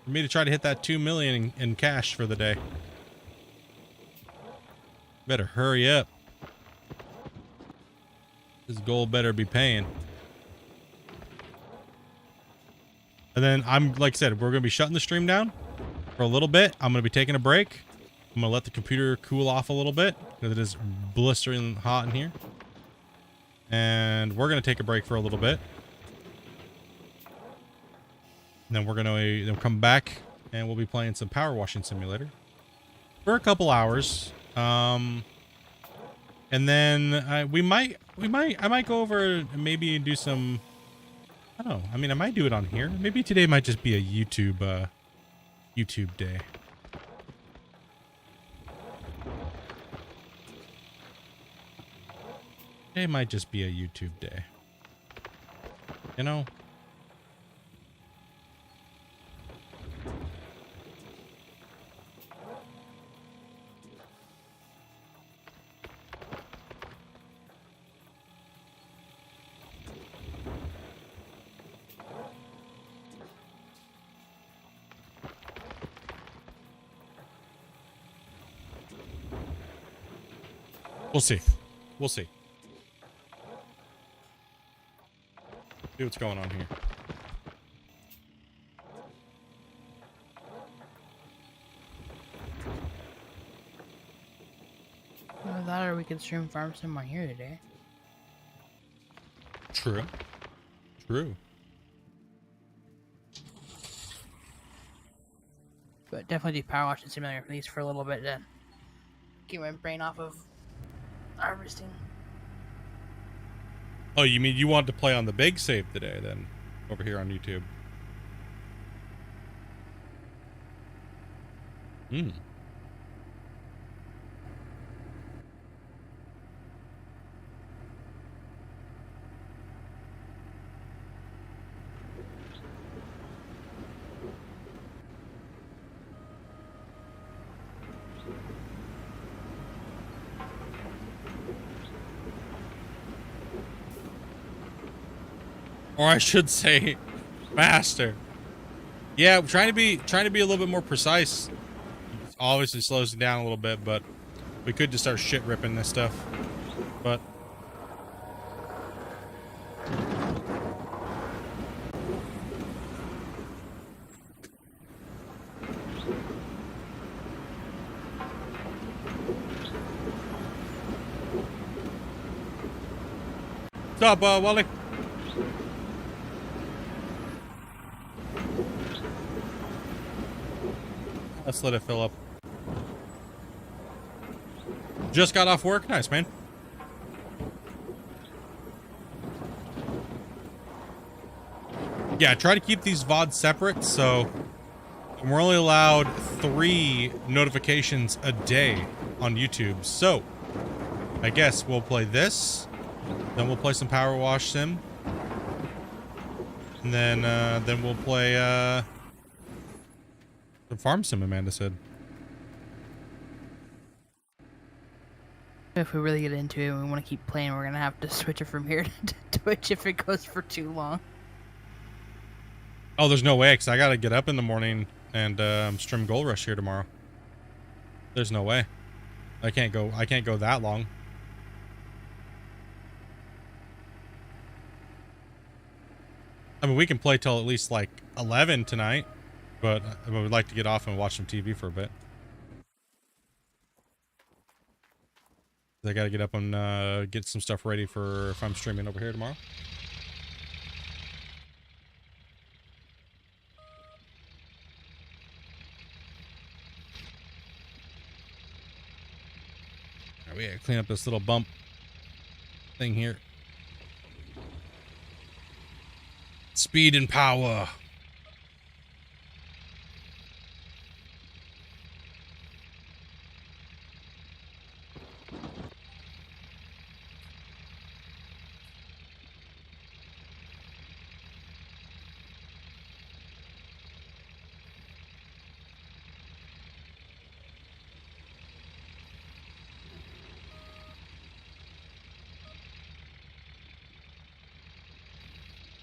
S1: for me to try to hit that 2 million in cash for the day. Better hurry up. This gold better be paying. And then like I said, we're going to be shutting the stream down for a little bit. I'm going to be taking a break. I'm going to let the computer cool off a little bit because it is blistering hot in here. And we're going to take a break for a little bit. And then we're going to come back and we'll be playing some Power Washing Simulator for a couple hours. And then I might go over and maybe do some, I don't know. I mean, I might do it on here. Maybe today might just be a YouTube day. Today might just be a YouTube day. You know? We'll see. We'll see. See what's going on here.
S2: Either that or we could stream Farm Sim on here today.
S1: True. True.
S2: But definitely do Power Washing Simulator at least for a little bit to get my brain off of harvesting.
S1: Oh, you mean you want to play on the big save today then? Over here on YouTube. Or I should say faster. Yeah, I'm trying to be a little bit more precise. obviously slows it down a little bit, but we could just start shit ripping this stuff. But what's up, Wally? Let's let it fill up. Just got off work. Nice, man. Yeah, try to keep these VODs separate, so we're only allowed 3 notifications a day on YouTube. So I guess we'll play this, then we'll play some Power Wash Sim, and then we'll play the Farm Sim, Amanda said.
S2: If we really get into it and we want to keep playing, we're gonna have to switch it from here to Twitch if it goes for too long.
S1: Oh, there's no way, because I gotta get up in the morning and stream Gold Rush here tomorrow. There's no way. I can't go that long. I mean, we can play till at least like 11 tonight, but I would like to get off and watch some TV for a bit. I gotta get up and get some stuff ready for if I'm streaming over here tomorrow. Alright, we gotta clean up this little bump thing here. Speed and power.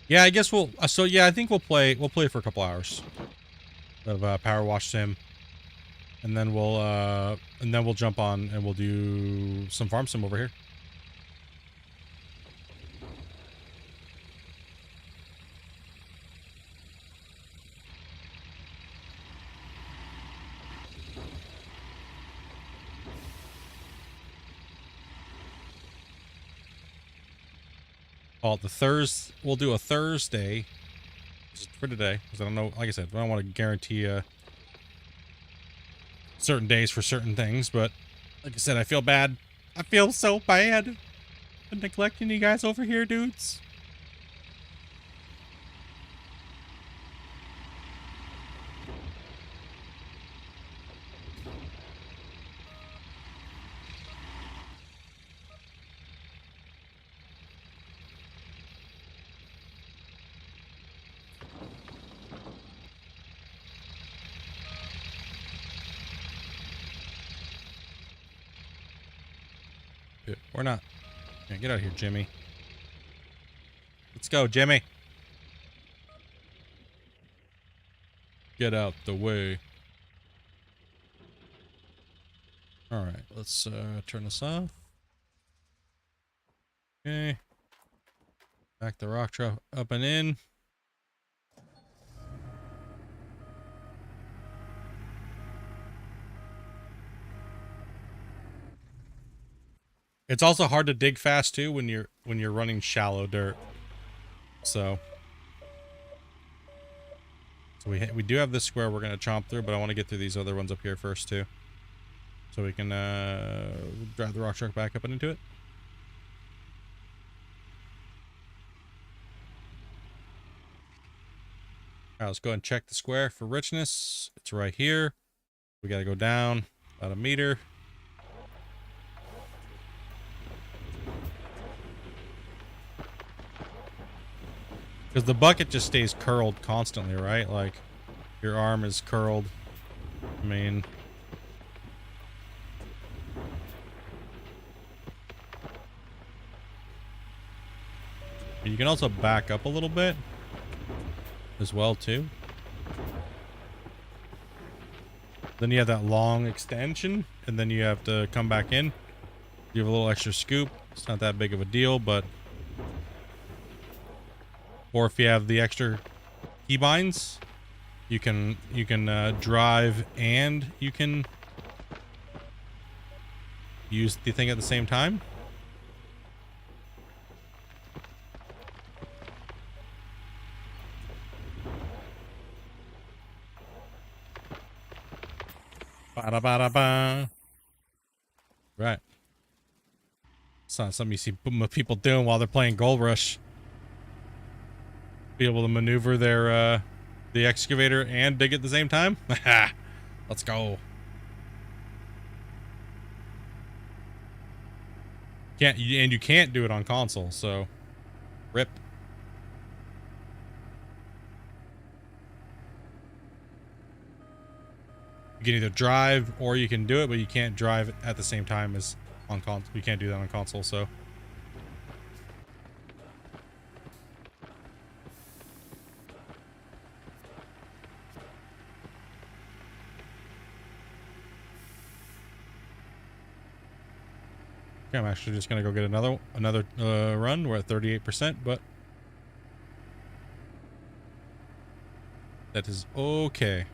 S1: Yeah, I guess we'll. So yeah, I think we'll play for a couple hours of Power Wash Sim, and then we'll jump on and we'll do some Farm Sim over here. Oh, we'll do a Thursday for today, because I don't know, like I said, I don't want to guarantee certain days for certain things, but like I said, I feel bad. I feel so bad for neglecting you guys over here, dudes. Or not. Yeah, get out of here, Jimmy. Let's go, Jimmy. Get out the way. All right, let's turn this off. Okay. Back the rock truck up and in. It's also hard to dig fast too when you're running shallow dirt. So we do have this square we're gonna chomp through, but I want to get through these other ones up here first too, so we can drive the rock truck back up and into it. All right, let's go ahead and check the square for richness. It's right here. We gotta go down about 1 meter. Because the bucket just stays curled constantly, right? Like, your arm is curled. I mean... You can also back up a little bit as well, too. Then you have that long extension, and then you have to come back in. You have a little extra scoop. It's not that big of a deal, but... Or if you have the extra keybinds, you can drive and you can use the thing at the same time. Ba-da-ba-da-ba. Right. It's not something you see people doing while they're playing Gold Rush. Be able to maneuver their the excavator and dig at the same time. Let's go. You can't do it on console, so rip. You can either drive or you can do it, but you can't drive at the same time as on console. You can't do that on console, so. Okay, I'm actually just gonna go get another run. We're at 38%, but that is okay.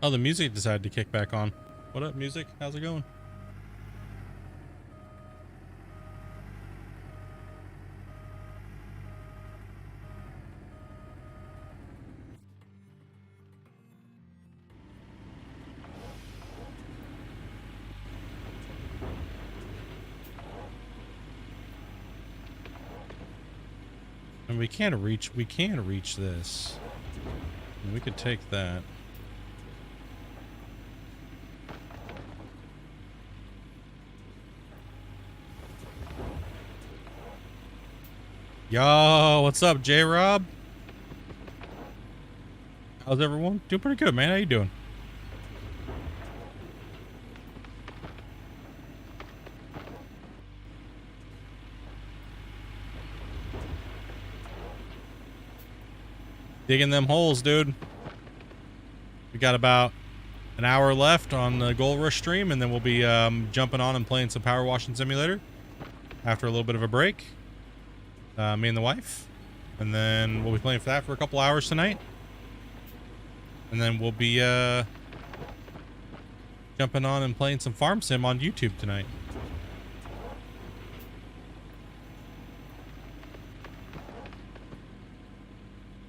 S1: Oh, the music decided to kick back on. What up, music? How's it going? And we can reach this. And we could take that. Yo, what's up, J-Rob? How's everyone? Doing pretty good, man. How you doing? Digging them holes, dude. We got about an hour left on the Gold Rush stream, and then we'll be jumping on and playing some Power Washing Simulator after a little bit of a break. Me and the wife. And then we'll be playing for that for a couple hours tonight. And then we'll be jumping on and playing some Farm Sim on YouTube tonight.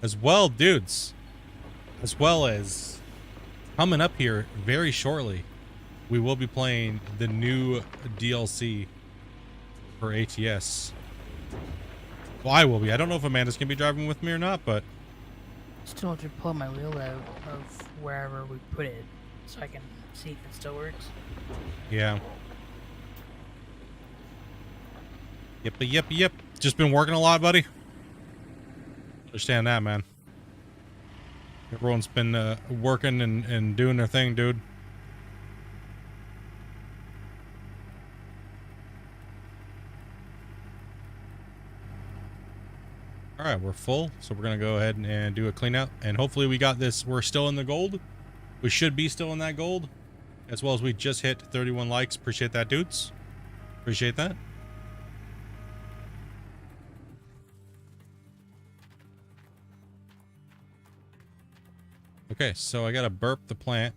S1: As well, dudes, as well as coming up here very shortly, we will be playing the new DLC for ATS. Well, I will be. I don't know if Amanda's gonna be driving with me or not, but
S2: Still have to pull my wheel out of wherever we put it so I can see if it still works.
S1: yeah. Yep. Just been working a lot, buddy. Understand that, man. Everyone's been working and doing their thing, dude. All right, we're full, so we're gonna go ahead and do a clean out, and hopefully we got this. We're still in the gold. We should be still in that gold, as well as we just hit 31 likes. Appreciate that, dudes. Appreciate that. Okay, so I gotta burp the plant.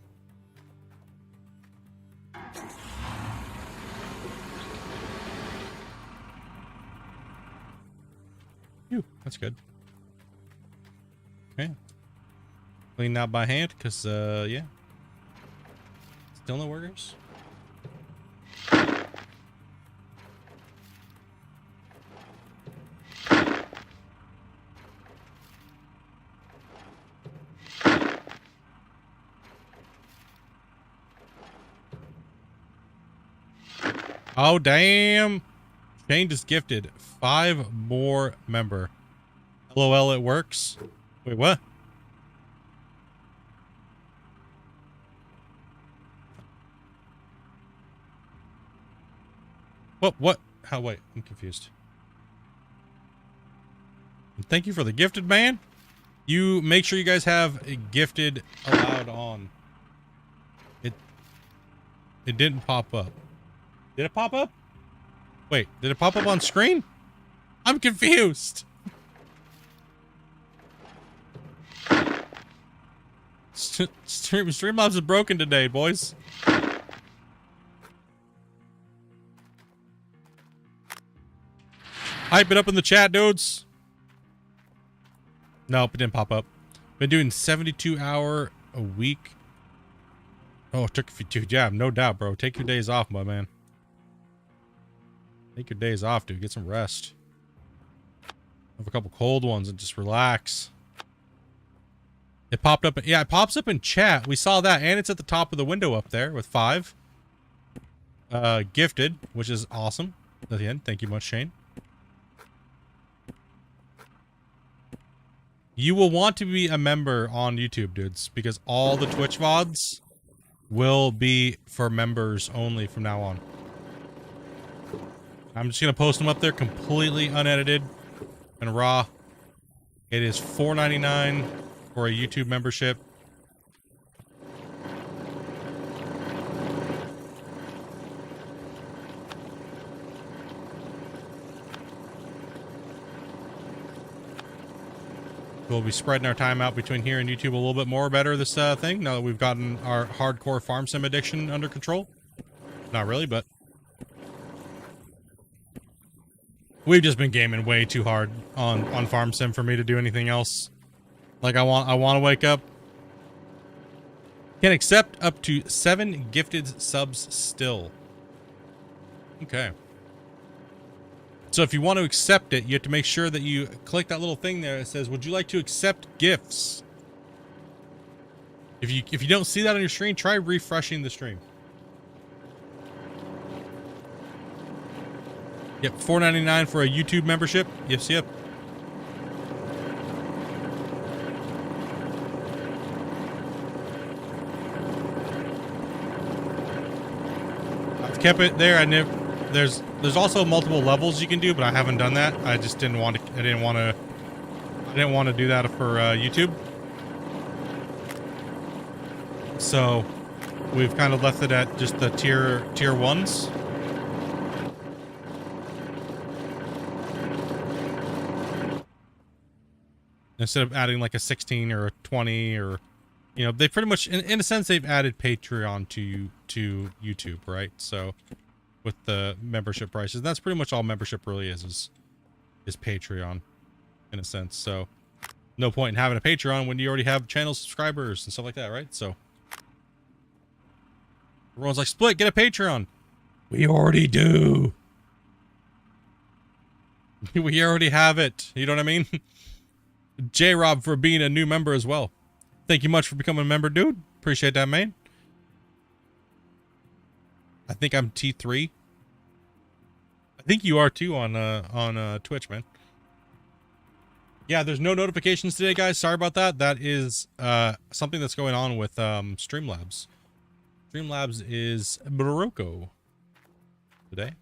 S1: Phew, that's good. Okay. Clean that by hand, because, yeah. Still no workers? Oh, damn. Shane just gifted 5 more member. LOL, it works. Wait, what? What? How? Wait, I'm confused. Thank you for the gifted, man. You make sure you guys have a gifted allowed on. It didn't pop up. Did it pop up? Wait, did it pop up on screen? I'm confused. Streamlabs is broken today, boys. Hype it up in the chat, dudes. Nope, it didn't pop up. Been doing 72-hour a week. Oh, it took a few, dude. Yeah, no doubt, bro. Take your days off, my man. Take your days off, dude. Get some rest. Have a couple cold ones and just relax. It popped up. Yeah, it pops up in chat. We saw that, and it's at the top of the window up there with 5. Gifted, which is awesome. At the end. Thank you much, Shane. You will want to be a member on YouTube, dudes, because all the Twitch VODs will be for members only from now on. I'm just going to post them up there completely unedited and raw. It is $4.99 for a YouTube membership. We'll be spreading our time out between here and YouTube a little bit more better this thing, now that we've gotten our hardcore farm sim addiction under control. Not really, but we've just been gaming way too hard on farm sim for me to do anything else. Like I want to wake up. Can accept up to 7 gifted subs still. Okay. So if you want to accept it, you have to make sure that you click that little thing there that says, would you like to accept gifts? If you don't see that on your screen, try refreshing the stream. Yep, $4.99 for a YouTube membership. Yes, yep. I've kept it there. I never. There's also multiple levels you can do, but I haven't done that. I just didn't want to. I didn't want to do that for YouTube. So we've kind of left it at just the tier 1s. Instead of adding like a 16 or a 20 or, you know, they pretty much, in a sense, they've added Patreon to YouTube, right? So with the membership prices, and that's pretty much all membership really is Patreon, in a sense. So no point in having a Patreon when you already have channel subscribers and stuff like that, right? So everyone's like, Split, get a Patreon. We already do. We already have it. You know what I mean? J-Rob for being a new member as well. Thank you much for becoming a member, dude. Appreciate that, man. I think I'm T3. I think you are too on Twitch, man. Yeah, there's no notifications today, guys. Sorry about that. That is something that's going on with Streamlabs. Streamlabs is Barocco today.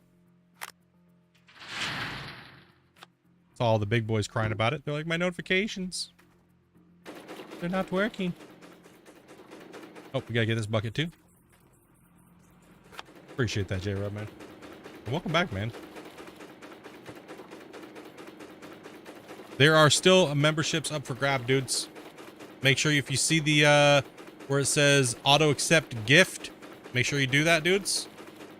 S1: It's all the big boys crying about it. They're like, my notifications, they're not working. Oh, we gotta get this bucket too. Appreciate that, J-Rob, man. And welcome back, man. There are still memberships up for grab, dudes. Make sure if you see the where it says auto accept gift, make sure you do that, dudes.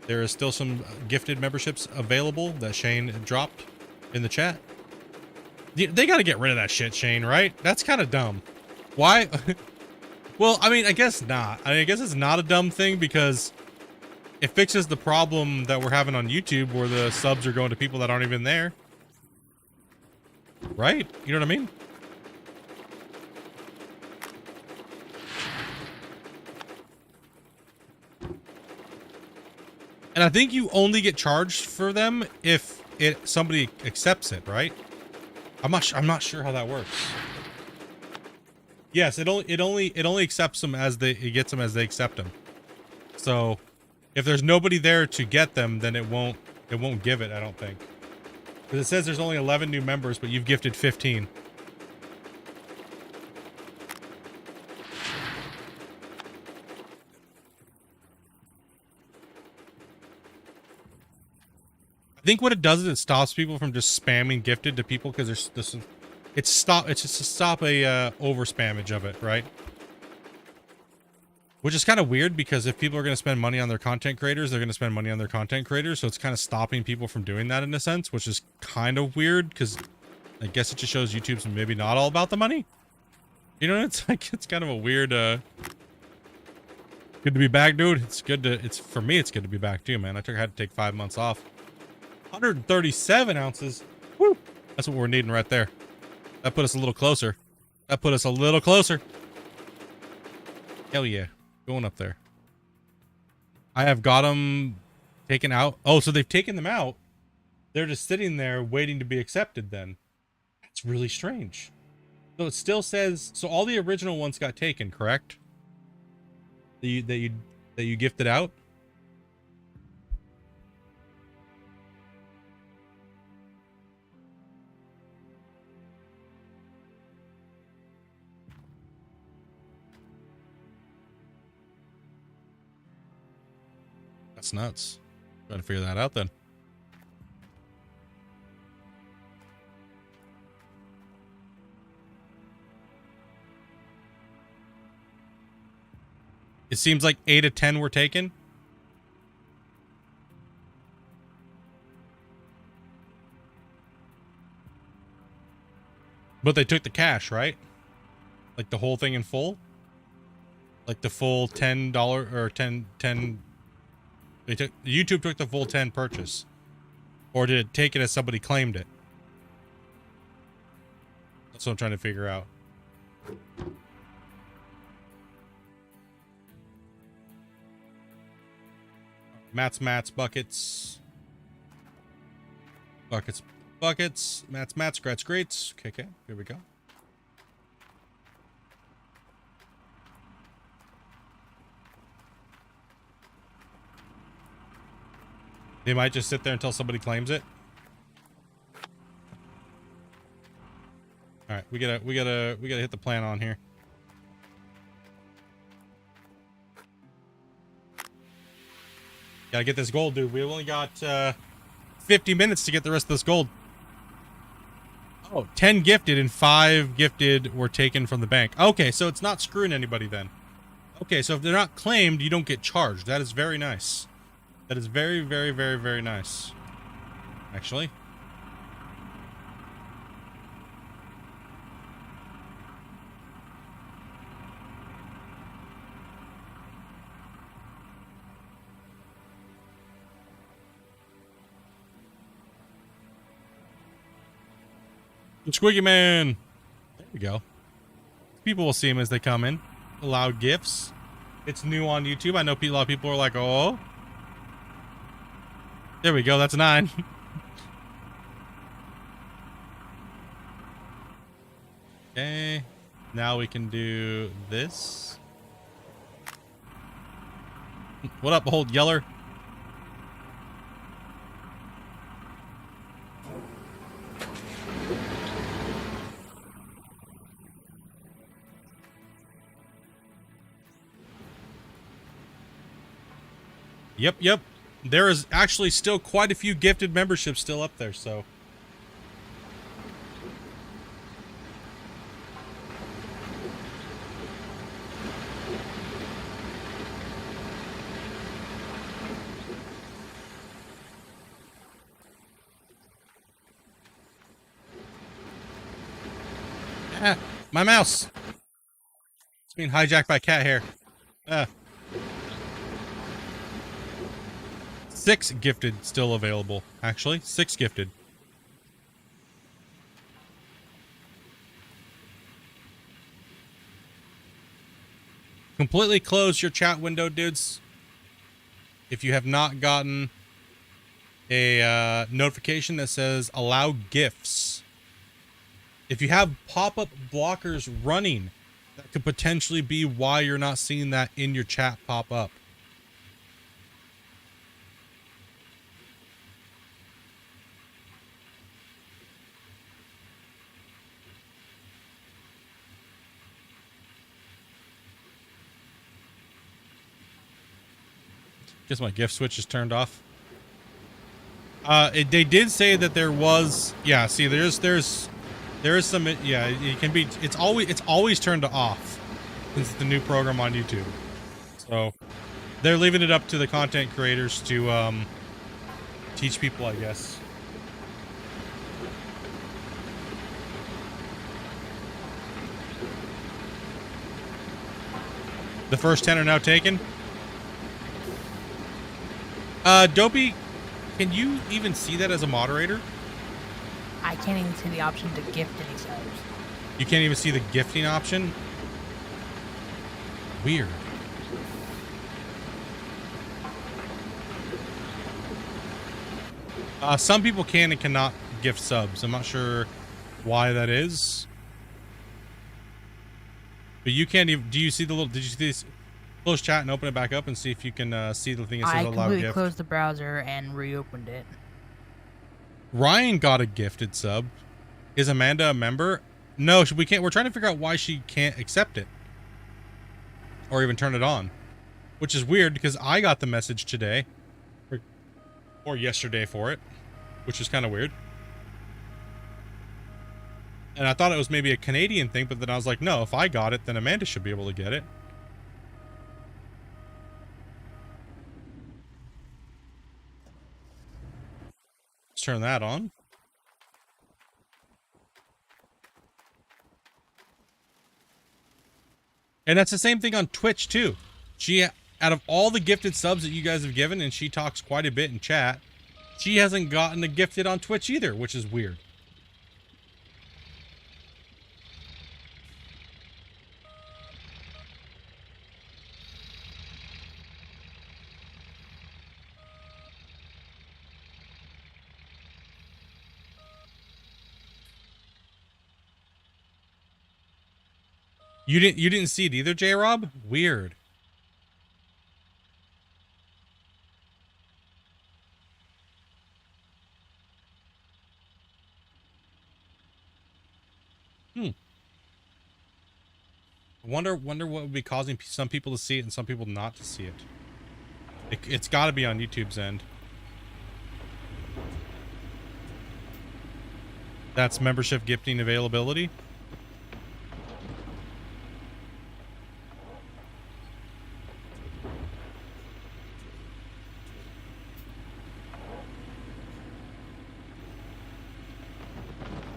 S1: There is still some gifted memberships available that Shane dropped in the chat. They got to get rid of that shit, Shane, right? That's kind of dumb. Why? Well, I mean, I guess not. I mean, I guess it's not a dumb thing because it fixes the problem that we're having on YouTube where the subs are going to people that aren't even there. Right? You know what I mean? And I think you only get charged for them if somebody accepts it, right? I'm not sure how that works. Yes, it only accepts them as it gets them as they accept them. So if there's nobody there to get them, then it won't it won't give it, I don't think. Because it says there's only 11 new members, but you've gifted 15. I think what it does is it stops people from just spamming gifted to people because there's this. It's just to stop a over spammage of it, right? Which is kind of weird because if people are going to spend money on their content creators, they're going to spend money on their content creators. So it's kind of stopping people from doing that in a sense, which is kind of weird because I guess it just shows YouTube's maybe not all about the money. You know, it's like, it's kind of a weird, good to be back, dude. It's good to, for me, it's good to be back too, man. I had to take 5 months off. 137 ounces. Woo! That's what we're needing right there. That put us a little closer. That put us a little closer. Hell yeah. Going up there. I have got them taken out. Oh, so they've taken them out. They're just sitting there waiting to be accepted then. That's really strange. So it still says, so all the original ones got taken, correct? That you gifted out? That's nuts. Trying to figure that out then. It seems like 8 of 10 were taken. But they took the cash, right? Like the whole thing in full? Like the full $10 or 10 YouTube took the full 10 purchase, or did it take it as somebody claimed it? That's what I'm trying to figure out. Mats, buckets, Mats, Gratz, greats. Okay, here we go. They might just sit there until somebody claims it. All right, we gotta hit the plan on here. Gotta get this gold, dude. We only got 50 minutes to get the rest of this gold. Oh, 10 gifted and 5 gifted were taken from the bank. Okay, so it's not screwing anybody then. Okay, so if they're not claimed, you don't get charged. That is very nice. That is very, very, very, very nice. Actually. Squiggy Man. There we go. People will see him as they come in. Allow gifts. It's new on YouTube. I know a lot of people are like, oh. There we go. That's 9. Okay. Now we can do this. What up, old yeller? Yep. There is actually still quite a few gifted memberships still up there, so. Ah, my mouse. It's being hijacked by cat hair. 6 gifted still available. Actually, 6 gifted. Completely close your chat window, dudes. If you have not gotten a notification that says allow gifts. If you have pop-up blockers running, that could potentially be why you're not seeing that in your chat pop up. Guess my gift switch is turned off. They did say that there was, yeah, see, there is some, yeah, it can be, it's always turned to off since it's the new program on YouTube. So they're leaving it up to the content creators to teach people, I guess. The first 10 are now taken. Dopey, can you even see that as a moderator?
S2: I can't even see the option to gift any subs.
S1: You can't even see the gifting option? Weird. Some people can and cannot gift subs. I'm not sure why that is. But you can't even, do you see the little, did you see this? Close chat and open it back up and see if you can see the thing that says allow gift.
S2: I completely closed the browser and reopened it.
S1: Ryan got a gifted sub. Is Amanda a member? No, we can't. We're trying to figure out why she can't accept it. Or even turn it on. Which is weird because I got the message today. Or yesterday for it. Which is kind of weird. And I thought it was maybe a Canadian thing, but then I was like, no, if I got it, then Amanda should be able to get it. Let's turn that on. And that's the same thing on Twitch too. She, out of all the gifted subs that you guys have given, and she talks quite a bit in chat, she hasn't gotten a gifted on Twitch either, which is weird. You didn't see it either, J-Rob? Weird. I wonder what would be causing some people to see it and some people not to see it. It's got to be on YouTube's end. That's membership gifting availability.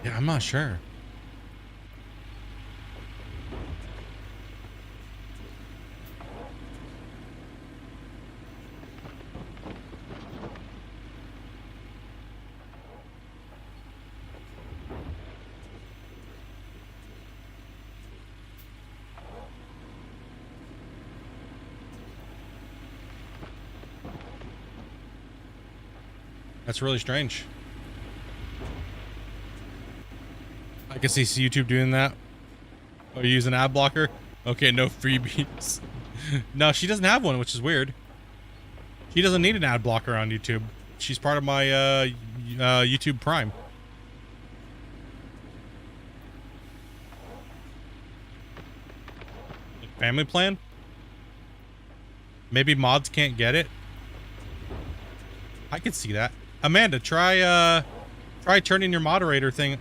S1: Yeah, I'm not sure. That's really strange. I can see YouTube doing that. Oh, you use an ad blocker? Okay, no freebies. No, she doesn't have one, which is weird. She doesn't need an ad blocker on YouTube. She's part of my YouTube Prime. Family plan? Maybe mods can't get it. I could see that. Amanda, try turning your moderator thing.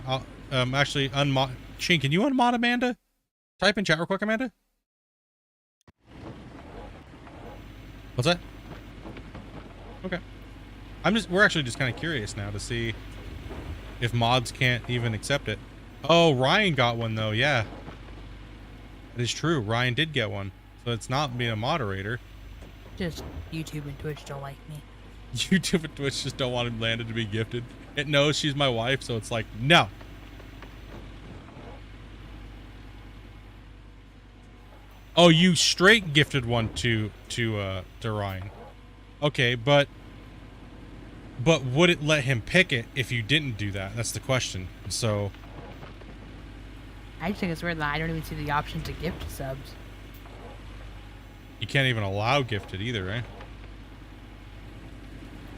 S1: Actually unmod. Shane, can you unmod Amanda? Type in chat real quick, Amanda. What's that? Okay. We're actually just kind of curious now to see if mods can't even accept it. Oh, Ryan got one though. Yeah. It is true. Ryan did get one. So it's not being a moderator.
S2: Just YouTube and Twitch don't like me.
S1: YouTube and Twitch just don't want Amanda to be gifted. It knows she's my wife, so it's like, no. Oh, you straight gifted one to Ryan. Okay, but would it let him pick it if you didn't do that? That's the question. So
S2: I just think it's weird that I don't even see the option to gift subs.
S1: You can't even allow gifted either, right?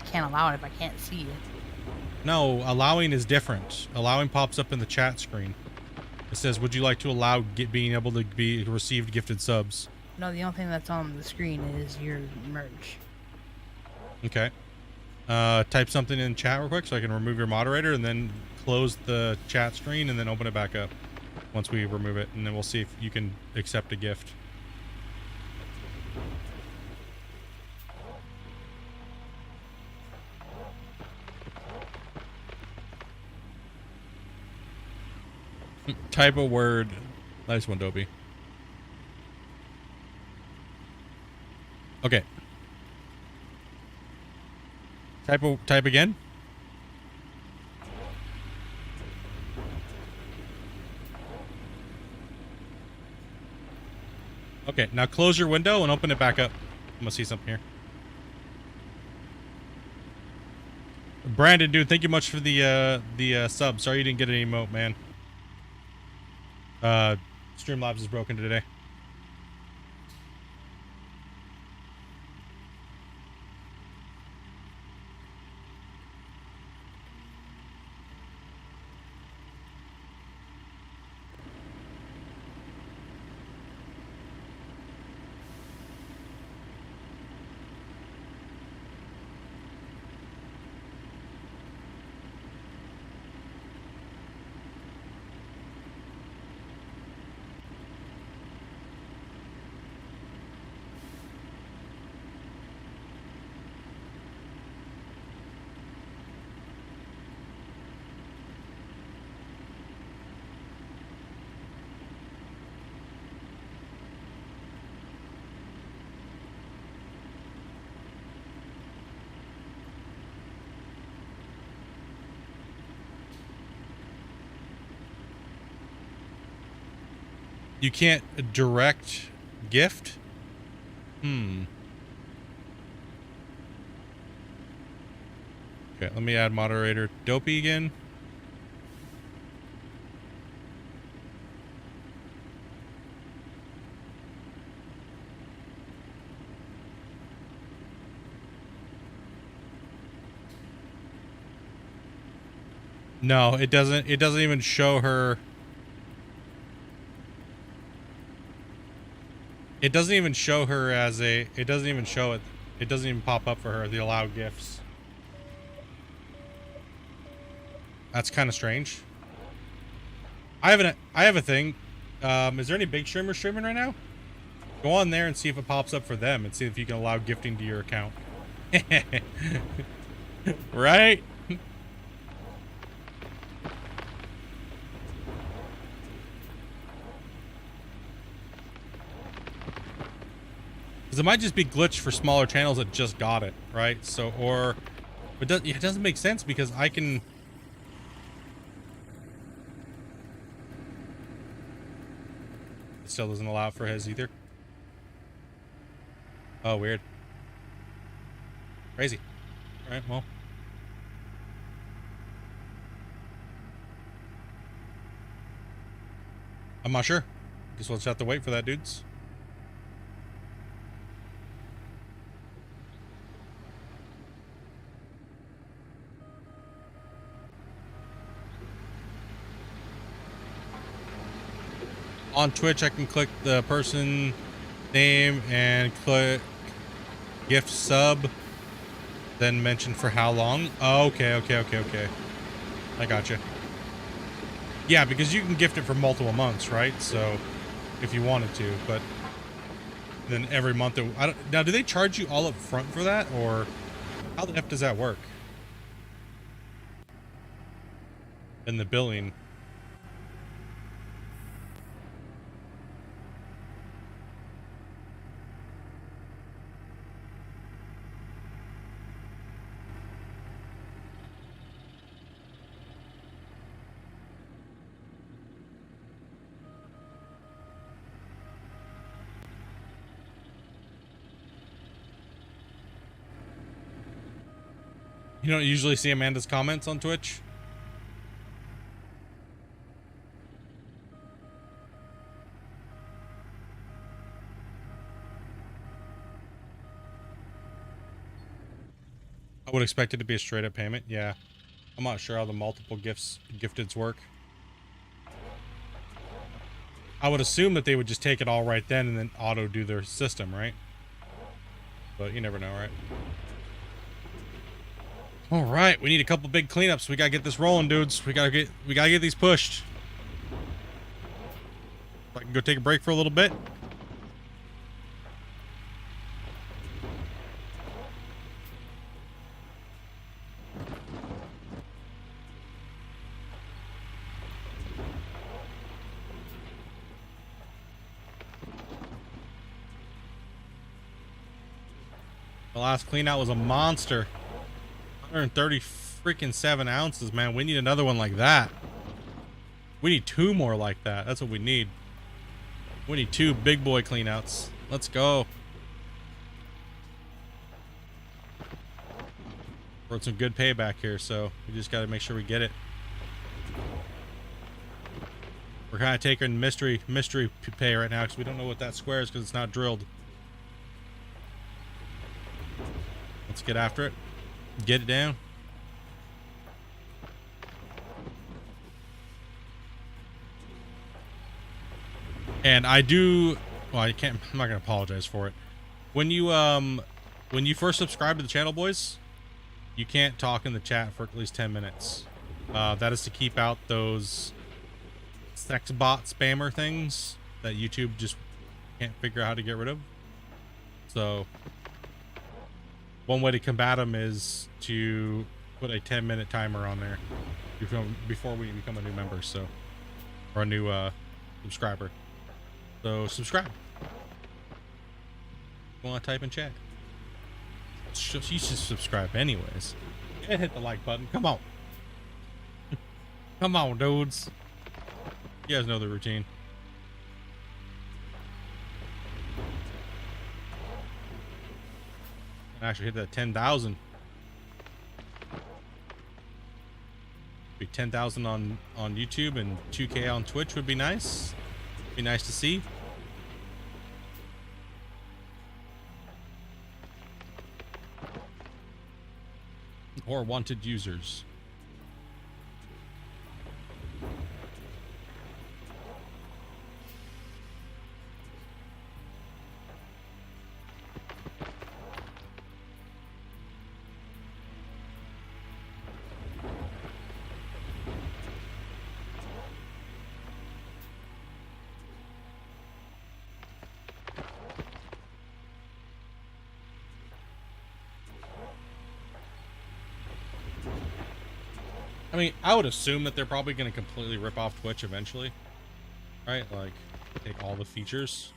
S2: I can't allow it if I can't see it.
S1: No, allowing is different. Allowing pops up in the chat screen. It says, would you like to allow being able to be received gifted subs?
S2: No, the only thing that's on the screen is your merch.
S1: Okay. Type something in chat real quick so I can remove your moderator, and then close the chat screen and then open it back up once we remove it, and then we'll see if you can accept a gift. Type a word. Nice one, Dopey. Okay. Type again. Okay, now close your window and open it back up. I'm gonna see something here. Brandon, dude, thank you much for the sub. Sorry you didn't get an emote, man. Streamlabs is broken today. You can't direct gift? Okay, let me add moderator Dopey again. No, it doesn't even show her. It doesn't even show her as a, it doesn't even show it. It doesn't even pop up for her, the allow gifts. That's kind of strange. I have a thing. Is there any big streamers streaming right now? Go on there and see if it pops up for them and see if you can allow gifting to your account. Right? Because it might just be glitched for smaller channels that just got it, right? So, or it doesn't make sense because I can. It still doesn't allow for his either. Oh, weird. Crazy. All right, well. I'm not sure. Guess we'll just have to wait for that, dudes. On Twitch, I can click the person name and click gift sub, then mention for how long. Oh, okay. I gotcha. Yeah, because you can gift it for multiple months, right? So, if you wanted to, but then every month, now, do they charge you all up front for that, or how the F does that work? In the billing. You don't usually see Amanda's comments on Twitch? I would expect it to be a straight up payment. Yeah. I'm not sure how the multiple gifteds work. I would assume that they would just take it all right then and then auto do their system, right? But you never know, right? All right, we need a couple big cleanups. We gotta get this rolling, dudes. We gotta get these pushed. I can go take a break for a little bit. The last clean out was a monster. 130 freaking 7 ounces, man. We need another one like that. We need 2 more like that. That's what we need. We need 2 big boy cleanouts. Let's go. Wrote some good payback here, so we just got to make sure we get it. We're kind of taking mystery pay right now because we don't know what that square is because it's not drilled. Let's get after it. Get it down. And I do, well, I'm not gonna apologize for it. When you first subscribe to the channel, boys, you can't talk in the chat for at least 10 minutes. That is to keep out those sex bot spammer things that YouTube just can't figure out how to get rid of. So one way to combat them is to put a 10-minute timer on there before we become a new member, so, or a new subscriber. So subscribe. You want to type in chat? You should subscribe anyways. And hit the like button. Come on. Come on, dudes. You guys know the routine. Actually hit that 10,000. Be 10,000 on YouTube and 2K on Twitch would be nice. Be nice to see. Or wanted users. I mean, I would assume that they're probably going to completely rip off Twitch eventually, right? Like, take all the features.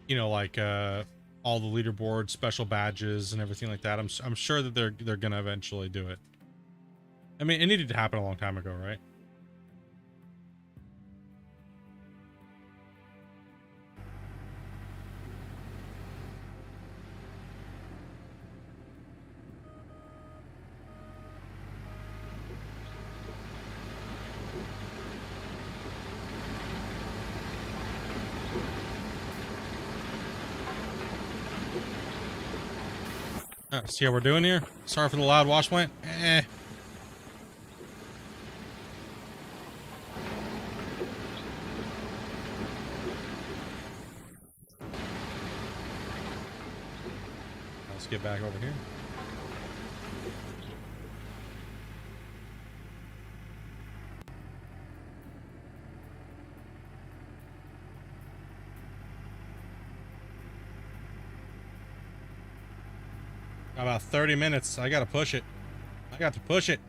S1: You know, like all the leaderboards, special badges, and everything like that. I'm sure that they're going to eventually do it. I mean, it needed to happen a long time ago, right? See how we're doing here? Sorry for the loud wash plant. Let's get back over here. About 30 minutes. I gotta push it. I got to push it.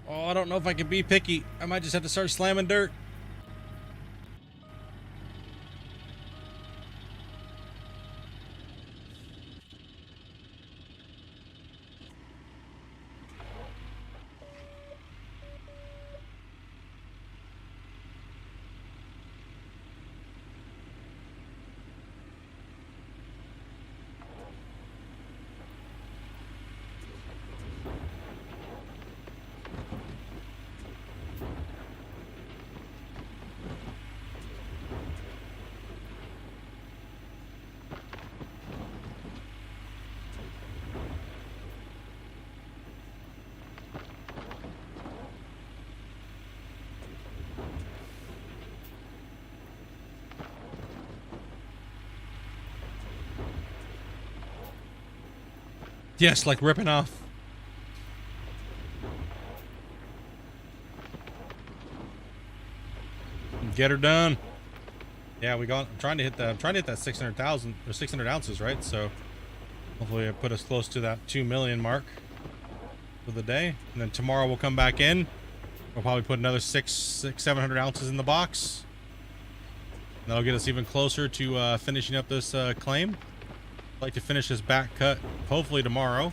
S1: Oh, I don't know if I can be picky. I might just have to start slamming dirt. Yes, like ripping off. Get her done. Yeah, I'm trying to hit that 600,000 or 600 ounces, right? So hopefully it put us close to that 2 million mark for the day. And then tomorrow we'll come back in. We'll probably put another 700 ounces in the box. And that'll get us even closer to finishing up this claim. I'd like to finish this back cut hopefully tomorrow.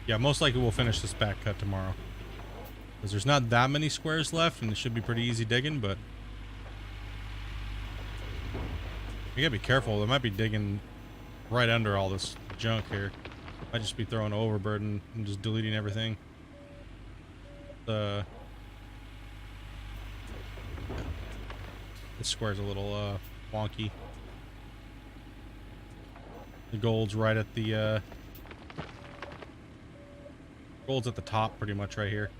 S1: Yeah, most likely we'll finish this back cut tomorrow. Because there's not that many squares left, and it should be pretty easy digging, but... you gotta be careful. They might be digging right under all this junk here. Might just be throwing overburden and just deleting everything. This square's a little wonky. The gold's right at the gold's at the top pretty much right here.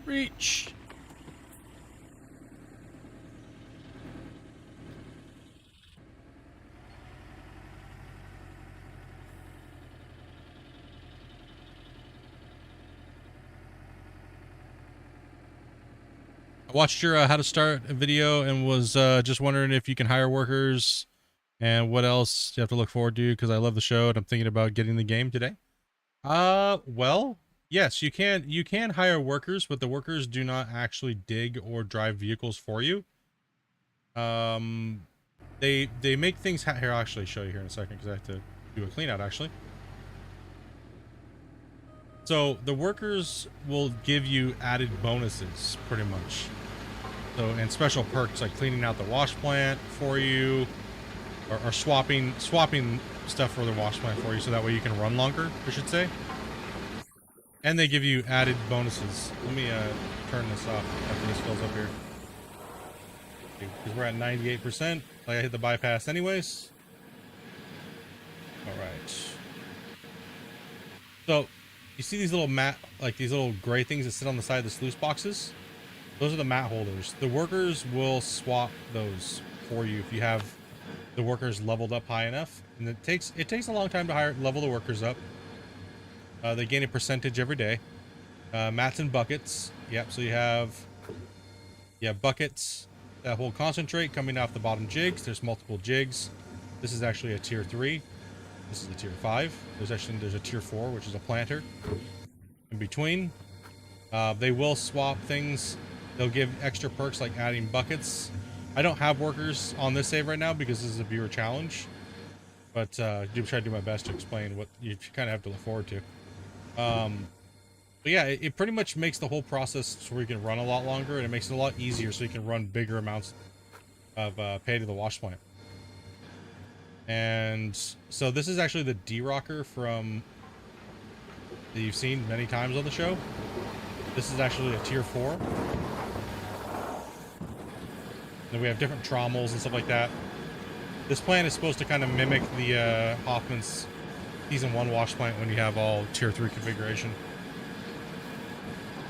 S1: Reach. I watched your how to start a video and was just wondering if you can hire workers and what else you have to look forward to, because I love the show and I'm thinking about getting the game today. Well, yes, you can hire workers, but the workers do not actually dig or drive vehicles for you. They make things here. I'll actually show you here in a second because I have to do a clean out actually. So the workers will give you added bonuses pretty much. So, and special perks like cleaning out the wash plant for you, or swapping stuff for the wash plant for you, so that way you can run longer, I should say. And they give you added bonuses. Let me turn this off after this fills up here, because we're at 98%. Like I hit the bypass anyways. All right. So you see these little these little gray things that sit on the side of the sluice boxes? Those are the mat holders. The workers will swap those for you if you have the workers leveled up high enough. And it takes a long time to level the workers up. They gain a percentage every day. Mats and buckets. Yep, so you have buckets that hold concentrate coming off the bottom jigs. There's multiple jigs. This is actually a tier 3. This is a tier 5. There's a tier 4, which is a planter. In between, they will swap things. They'll give extra perks like adding buckets. I don't have workers on this save right now because this is a viewer challenge, but do try to do my best to explain what you kind of have to look forward to. But yeah, it pretty much makes the whole process so you can run a lot longer, and it makes it a lot easier so you can run bigger amounts of pay to the wash plant. And so this is actually the D-Rocker that you've seen many times on the show. This is actually a tier 4. Then we have different trommels and stuff like that. This plant is supposed to kind of mimic the Hoffman's Season 1 wash plant when you have all tier 3 configuration.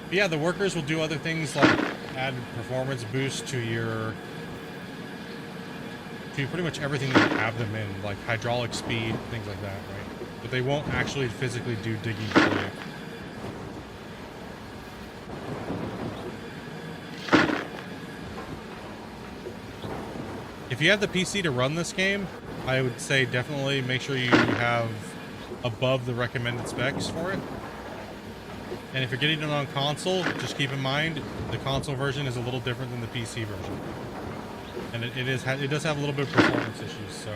S1: But yeah, the workers will do other things like add performance boost to pretty much everything that you have them in, like hydraulic speed, things like that, right? But they won't actually physically do digging for you. If you have the PC to run this game, I would say definitely make sure you have above the recommended specs for it. And if you're getting it on console, just keep in mind the console version is a little different than the PC version, and it does have a little bit of performance issues. So,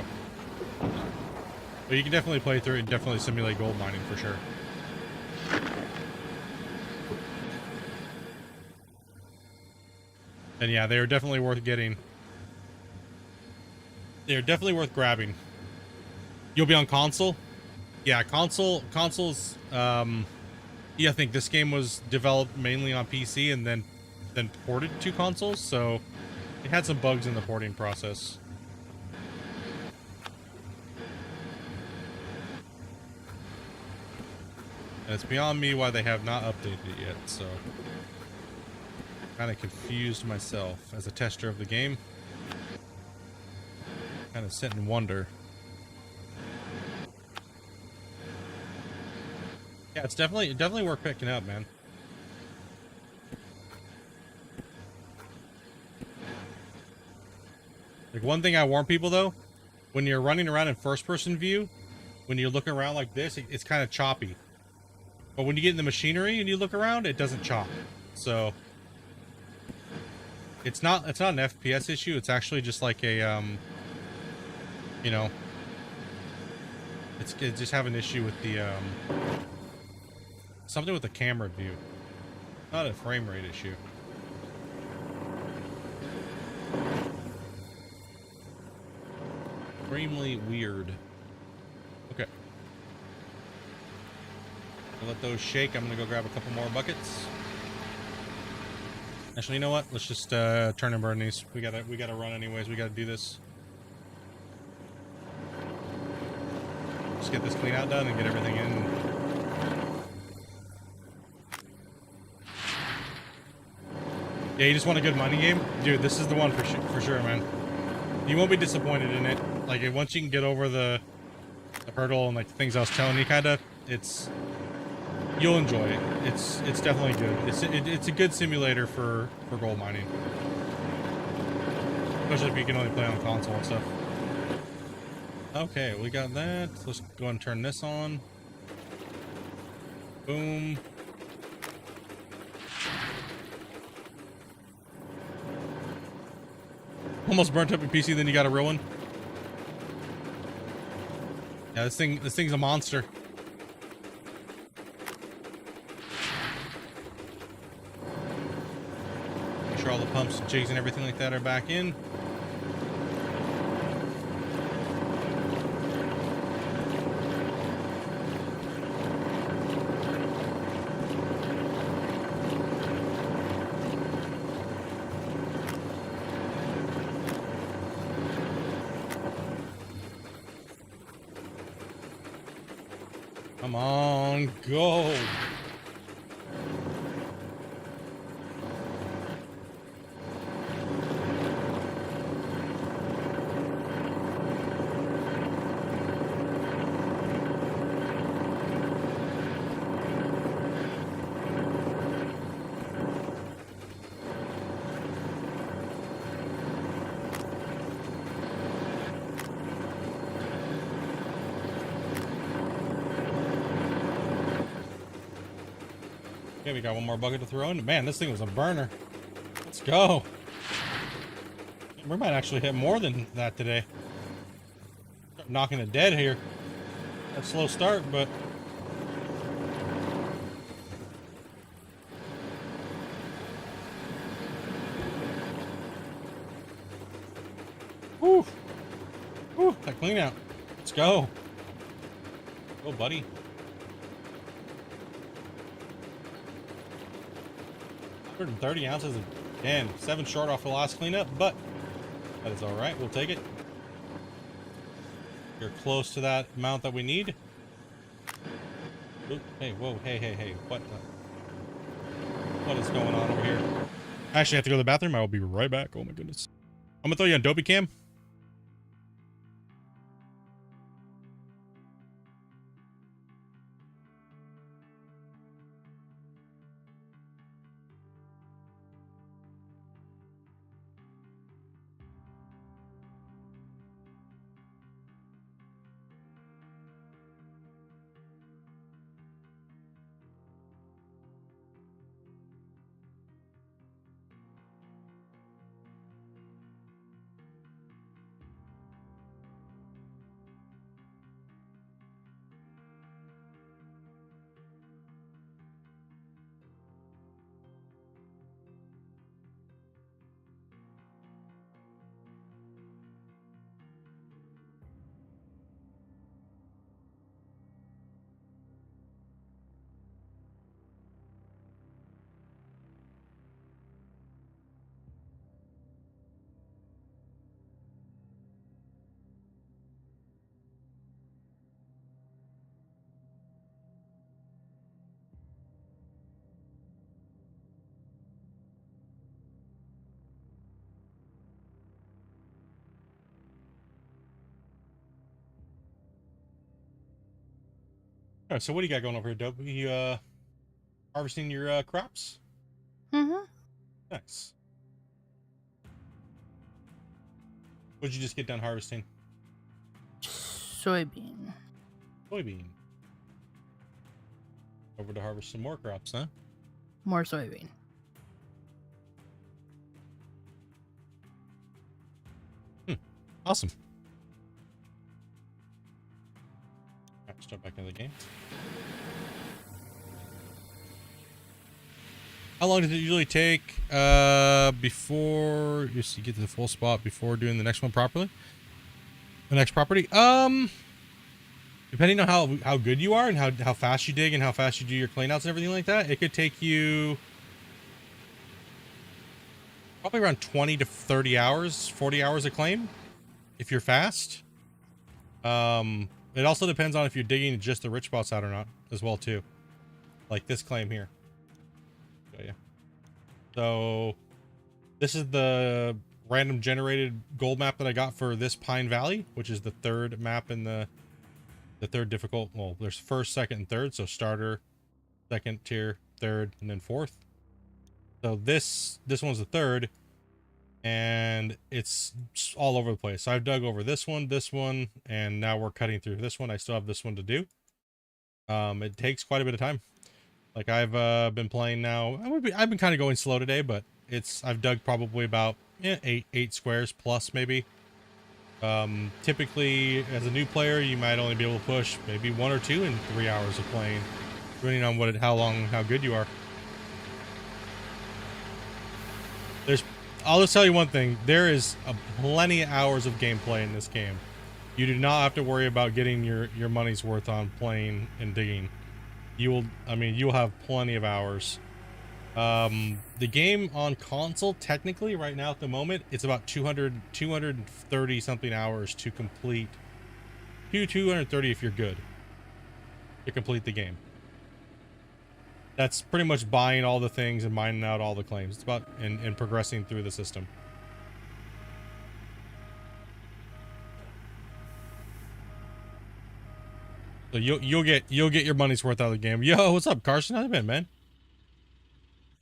S1: but you can definitely play through it and definitely simulate gold mining for sure. And yeah, they are definitely worth getting. They're definitely worth grabbing. You'll be on console? Yeah, consoles. Yeah, I think this game was developed mainly on PC and then ported to consoles, so it had some bugs in the porting process. And it's beyond me why they have not updated it yet, so kind of confused myself as a tester of the game. Kind of sit and wonder. Yeah, it's definitely worth picking up, man. Like, one thing I warn people though, when you're running around in first person view, when you're looking around like this, it's kind of choppy. But when you get in the machinery and you look around, it doesn't chop. So it's not an FPS issue. It's actually just like a you know, it's just have an issue with the something with the camera view. Not a frame rate issue. Extremely weird. Okay. I'll let those shake. I'm gonna go grab a couple more buckets. Actually, you know what? Let's just turn and burn these. We gotta run anyways. We gotta do this. Just get this clean out done and get everything in. Yeah, you just want a good money game? Dude, this is the one for sure, man. You won't be disappointed in it. Like, once you can get over the hurdle and like the things I was telling you, kinda, you'll enjoy it. It's definitely good. It's a good simulator for gold mining, especially if you can only play on console and stuff. Okay, we got that. Let's go and turn this on. Boom. Almost burnt up your PC, then you got a real one. Yeah, this thing's a monster. Make sure all the pumps and jigs and everything like that are back in. Come on, go. Okay, we got one more bucket to throw in. Man, this thing was a burner. Let's go. We might actually hit more than that today. Start knocking it dead here. A slow start, but whew. Whew, that clean out. Let's go. Go, buddy. $130 ounces of, damn, 7 short off the last cleanup, but that is all right. We'll take it. You're close to that amount that we need. Oop, hey, whoa, hey, what is going on over here? I actually have to go to the bathroom. I will be right back. Oh my goodness. I'm gonna throw you on Dopey Cam. All right, so what do you got going over here, Dope? You harvesting your crops?
S2: Mm-hmm.
S1: Nice. What'd you just get done harvesting?
S2: Soybean.
S1: Soybean. Over to harvest some more crops, huh?
S2: More soybean.
S1: Awesome. All right, start back into the game. How long does it usually take before you get to the full spot before doing the next one properly? The next property? Depending on how good you are and how fast you dig and how fast you do your cleanouts and everything like that, it could take you probably around 20 to 30 hours, 40 hours of claim if you're fast. It also depends on if you're digging just the rich spots out or not as well too. Like this claim here. Oh, yeah. So this is the random generated gold map that I got for this Pine Valley, which is the third map in the third difficult. Well, there's first, second, and third. So starter, second tier, third, and then fourth. So this one's the third, and it's all over the place. So I've dug over this one, and now we're cutting through this one. I still have this one to do. It takes quite a bit of time. Like I've been playing now. I've been kind of going slow today, but I've dug probably about eight squares plus maybe. Typically as a new player, you might only be able to push maybe 1 or 2 in 3 hours of playing, depending on how good you are. I'll just tell you one thing. There is plenty of hours of gameplay in this game. You do not have to worry about getting your money's worth on playing and digging. You'll have plenty of hours. The game on console, technically right now at the moment, it's about 230 something hours to complete. 230 if you're good to complete the game. That's pretty much buying all the things and mining out all the claims. It's about and progressing through the system. So you'll get your money's worth out of the game. Yo, what's up, Carson? How you been, man?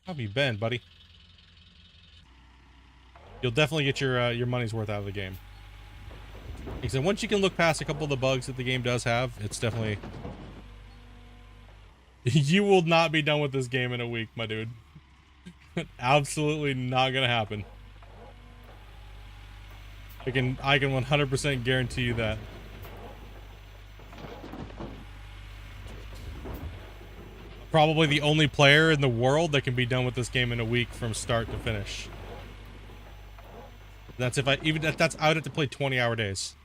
S1: How have you been, buddy? You'll definitely get your money's worth out of the game. Except once you can look past a couple of the bugs that the game does have, it's definitely... You will not be done with this game in a week, my dude. Absolutely not gonna happen. I can 100% guarantee you that. Probably the only player in the world that can be done with this game in a week from start to finish. That's if I would have to play 20-hour days.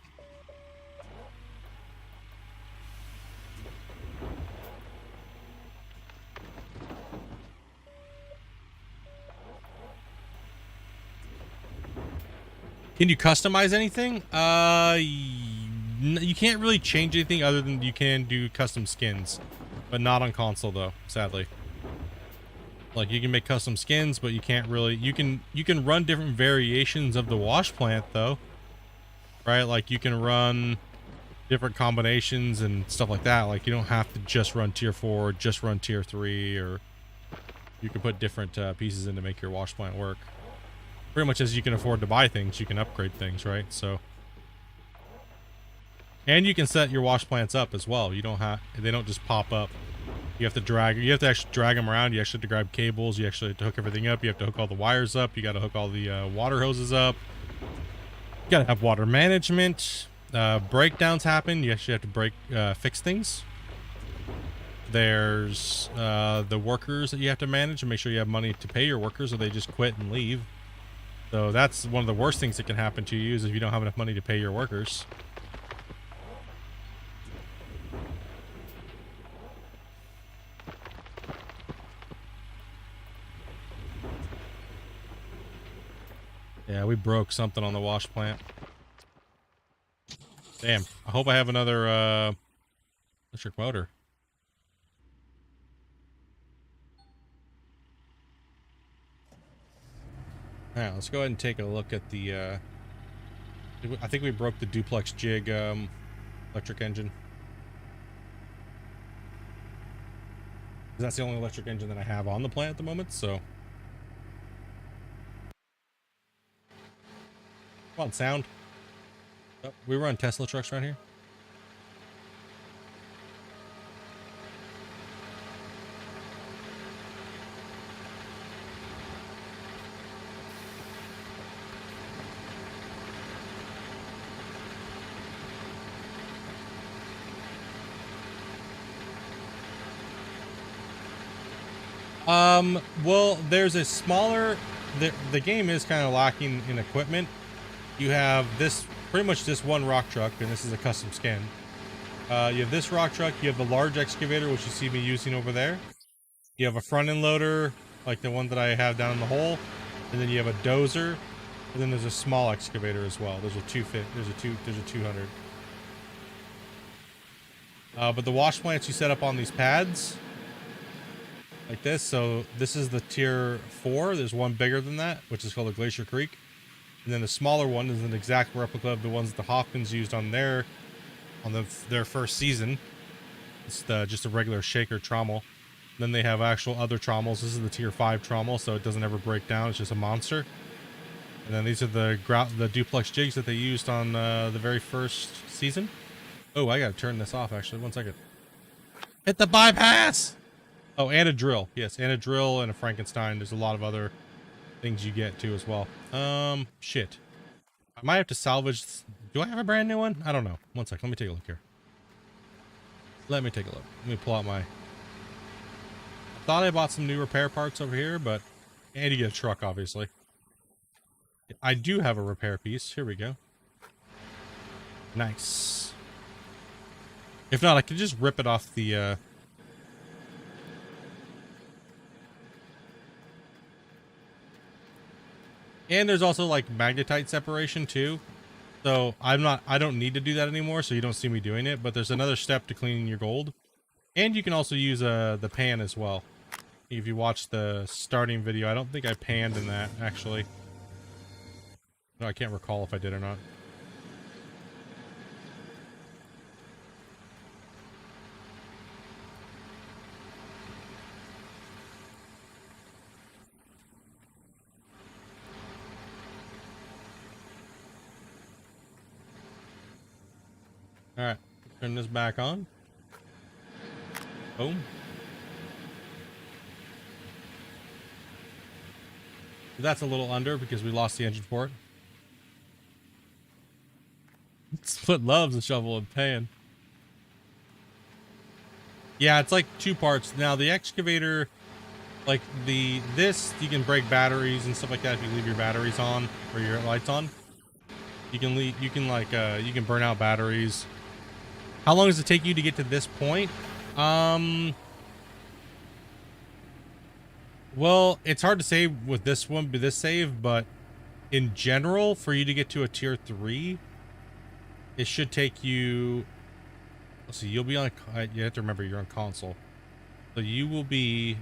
S1: Can you customize anything? You can't really change anything other than you can do custom skins, but not on console though, sadly. Like you can make custom skins, but you can't really. You can run different variations of the wash plant though, right? Like you can run different combinations and stuff like that. Like you don't have to just run tier 4, just run tier 3, or you can put different pieces in to make your wash plant work. Pretty much as you can afford to buy things, you can upgrade things, right? So, and you can set your wash plants up as well. You don't have, they don't just pop up. You have to actually drag them around. You actually have to grab cables. You actually have to hook everything up. You have to hook all the wires up. You got to hook all the water hoses up. You got to have water management. Breakdowns happen. You actually have to fix things. There's the workers that you have to manage and make sure you have money to pay your workers or they just quit and leave. So that's one of the worst things that can happen to you is if you don't have enough money to pay your workers. Yeah, we broke something on the wash plant. Damn. I hope I have another electric motor. Alright, let's go ahead and take a look at the I think we broke the duplex jig electric engine. That's the only electric engine that I have on the plant at the moment, so. Come on, sound. Oh, we run Tesla trucks around here. Well, there's a smaller, the game is kind of lacking in equipment. You have this, pretty much this one rock truck, and this is a custom skin. You have this rock truck, you have the large excavator, which you see me using over there. You have a front end loader, like the one that I have down in the hole. And then you have a dozer, and then there's a small excavator as well. There's a 200. But the wash plants you set up on these pads, like this. So this is the tier 4. There's one bigger than that, which is called a Glacier Creek. And then the smaller one is an exact replica of the ones that the Hoffmans used on their first season. It's just a regular shaker trommel. Then they have actual other trommels. This is the tier 5 trommel, so it doesn't ever break down. It's just a monster. And then these are the duplex jigs that they used on the very first season. Oh, I gotta turn this off actually. 1 second. Hit the bypass! Oh, and a drill. Yes, and a drill and a Frankenstein. There's a lot of other things you get too as well. Shit. I might have to salvage. Do I have a brand new one? I don't know. 1 sec. Let me take a look here. Let me take a look. Let me pull out my. I thought I bought some new repair parts over here, but and you get a truck, obviously. I do have a repair piece. Here we go. Nice. If not, I could just rip it off the. And there's also like magnetite separation too. So I don't need to do that anymore, so you don't see me doing it, but there's another step to cleaning your gold. And you can also use the pan as well. If you watch the starting video, I don't think I panned in that actually. No, I can't recall if I did or not. All right, turn this back on. Boom. That's a little under because we lost the engine port. Split loves a shovel and pan. Yeah, it's like 2 parts. Now the excavator, like this, you can break batteries and stuff like that if you leave your batteries on or your lights on. You can you can burn out batteries. How long does it take you to get to this point? Well, it's hard to say with this save, but in general, for you to get to a tier 3, it should take you. Let's see, you'll be on. You have to remember you're on console, so you will be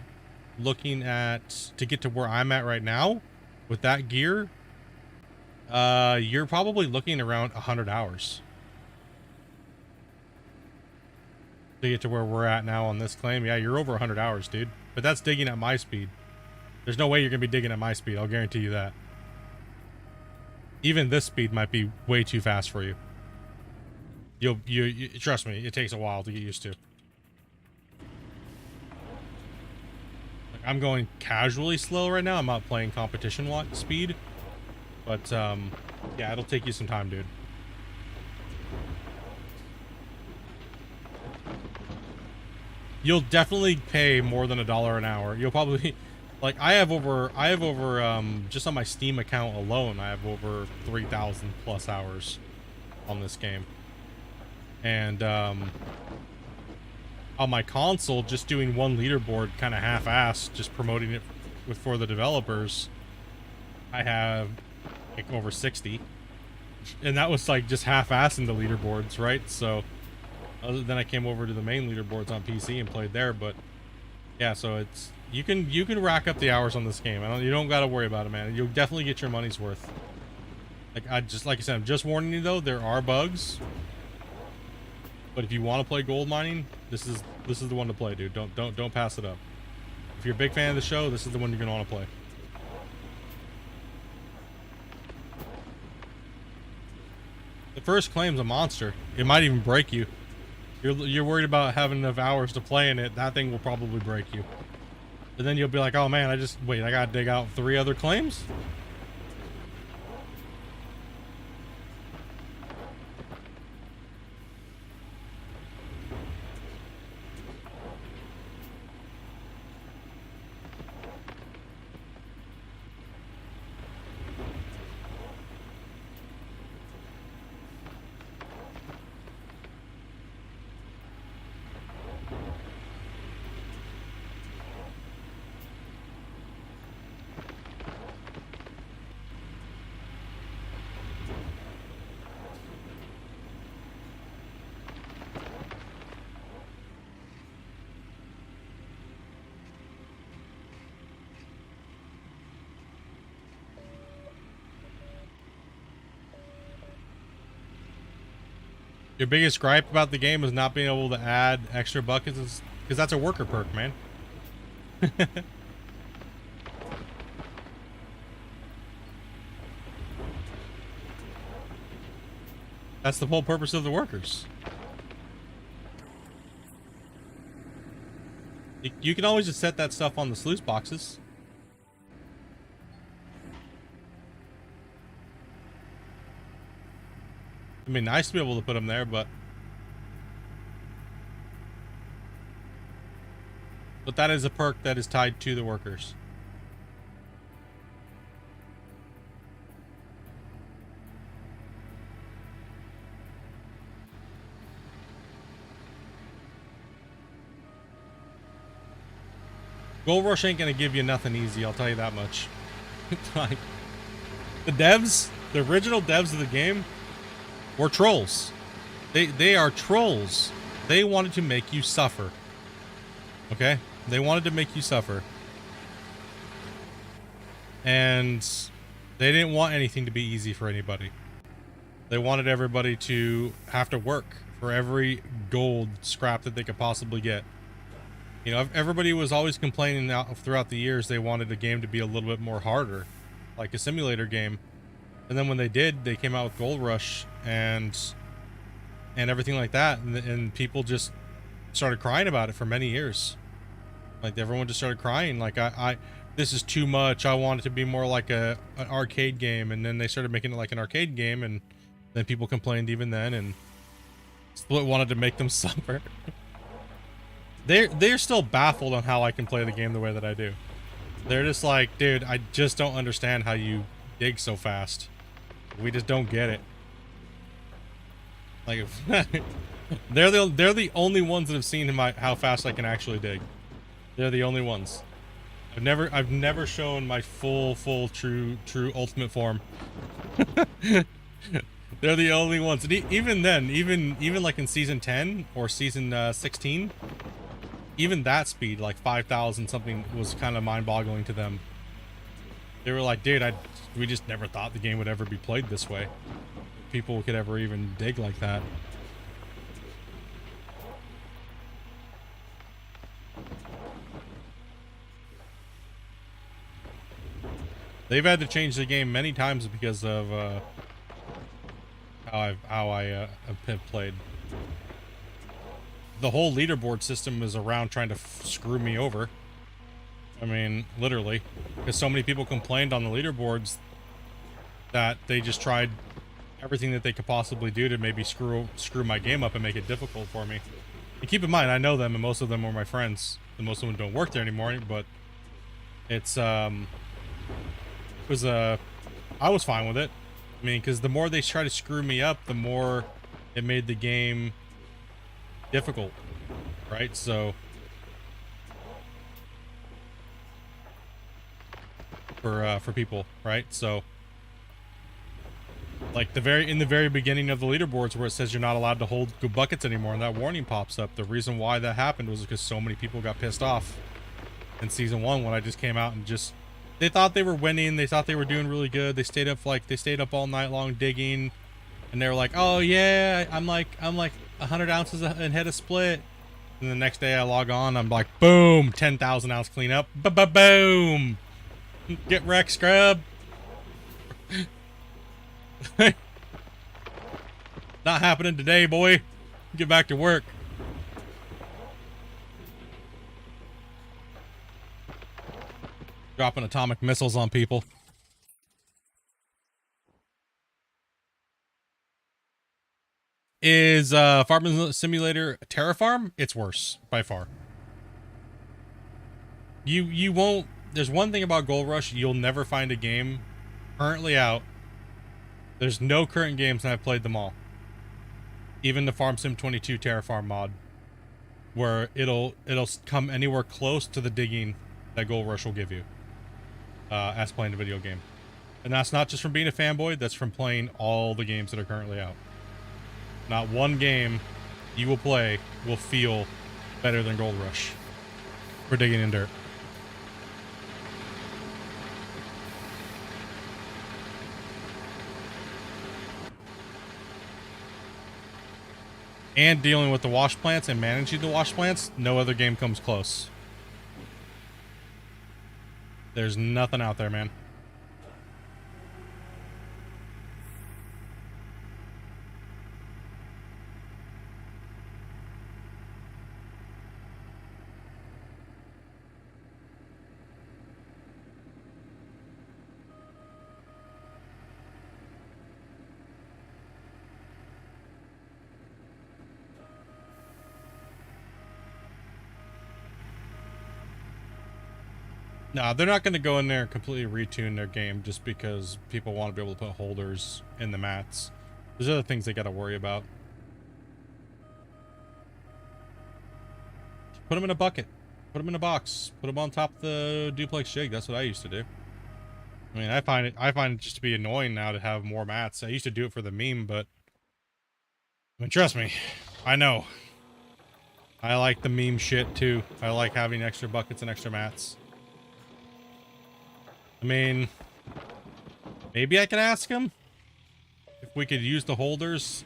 S1: looking at to get to where I'm at right now with that gear. You're probably looking around 100 hours. To get to where we're at now on this claim. Yeah, you're over 100 hours, dude. But that's digging at my speed. There's no way you're gonna be digging at my speed. I'll guarantee you that. Even this speed might be way too fast for you. You trust me, it takes a while to get used to. Like, I'm going casually slow right now. I'm not playing competition speed. But yeah, it'll take you some time, dude. You'll definitely pay more than $1 an hour. You'll probably, like, I have over just on my Steam account alone, I have over 3,000 plus hours on this game. And on my console, just doing one leaderboard, kind of half-assed, just promoting it for the developers, I have like over 60, and that was like just half-assing the leaderboards, right? So. Then I came over to the main leaderboards on PC and played there, but yeah, so it's you can rack up the hours on this game. You don't got to worry about it, man. You'll definitely get your money's worth. Like I said, I'm just warning you though, there are bugs. But if you want to play gold mining, this is the one to play, dude. Don't pass it up. If you're a big fan of the show, this is the one you're gonna want to play. The first claim's a monster. It might even break you. You're worried about having enough hours to play in it. That thing will probably break you. And then you'll be like, oh man, I gotta dig out 3 other claims? Your biggest gripe about the game is not being able to add extra buckets, because that's a worker perk, man. That's the whole purpose of the workers. You can always just set that stuff on the sluice boxes. It'd be nice to be able to put them there, but that is a perk that is tied to the workers. Gold Rush ain't gonna give you nothing easy, I'll tell you that much. Like, the devs, the original devs of the game were trolls. They are trolls. They wanted to make you suffer. Okay? They wanted to make you suffer. And they didn't want anything to be easy for anybody. They wanted everybody to have to work for every gold scrap that they could possibly get. You know, everybody was always complaining throughout the years they wanted the game to be a little bit more harder, like a simulator game. And then when they did, they came out with Gold Rush and everything like that, and people just started crying about it for many years. Like, everyone just started crying, like, this is too much, I want it to be more like an arcade game. And then they started making it like an arcade game, and then people complained even then, and Split wanted to make them suffer. They're still baffled on how I can play the game the way that I do. They're just like, dude, I just don't understand how you dig so fast. We just don't get it. Like, they're the only ones that have seen how fast I can actually dig. They're the only ones. I've never shown my full true ultimate form. They're the only ones. And even then, even like in season 10 or season 16, even that speed, like 5,000 something, was kind of mind-boggling to them. They were like, dude, we just never thought the game would ever be played this way. People could ever even dig like that. They've had to change the game many times because of how I have played. The whole leaderboard system is around trying to screw me over. I mean, literally, because so many people complained on the leaderboards that they just tried everything that they could possibly do to maybe screw my game up and make it difficult for me. And keep in mind, I know them, and most of them were my friends, and most of them don't work there anymore. But it's I was fine with it. I mean, because the more they try to screw me up, the more it made the game difficult, right? So for people, right? So like in the very beginning of the leaderboards where it says you're not allowed to hold good buckets anymore, and that warning pops up, the reason why that happened was because so many people got pissed off in season 1 when I just came out and just, they thought they were winning, they thought they were doing really good, they stayed up all night long digging, and they were like, oh yeah, I'm like 100 ounces ahead of Split, And the next day I log on, I'm like, boom, 10,000 ounce cleanup. Boom. Get wrecked, scrub. Not happening today, boy. Get back to work. Dropping atomic missiles on people. Is Farming Simulator Terra Farm? It's worse by far. You won't. There's one thing about Gold Rush: you'll never find a game currently out. There's no current games, and I've played them all. Even the Farm Sim 22 Terra Farm mod, where it'll come anywhere close to the digging that Gold Rush will give you, as playing the video game. And that's not just from being a fanboy. That's from playing all the games that are currently out. Not one game you will play will feel better than Gold Rush for digging in dirt. And dealing with the wash plants and managing the wash plants, no other game comes close. There's nothing out there, man. No, they're not going to go in there and completely retune their game just because people want to be able to put holders in the mats. There's other things they got to worry about. Put them in a bucket. Put them in a box. Put them on top of the duplex jig. That's what I used to do. I mean, I find it just to be annoying now to have more mats. I used to do it for the meme, but I mean, trust me, I know. I like the meme shit too. I like having extra buckets and extra mats. I mean, maybe I could ask him if we could use the holders,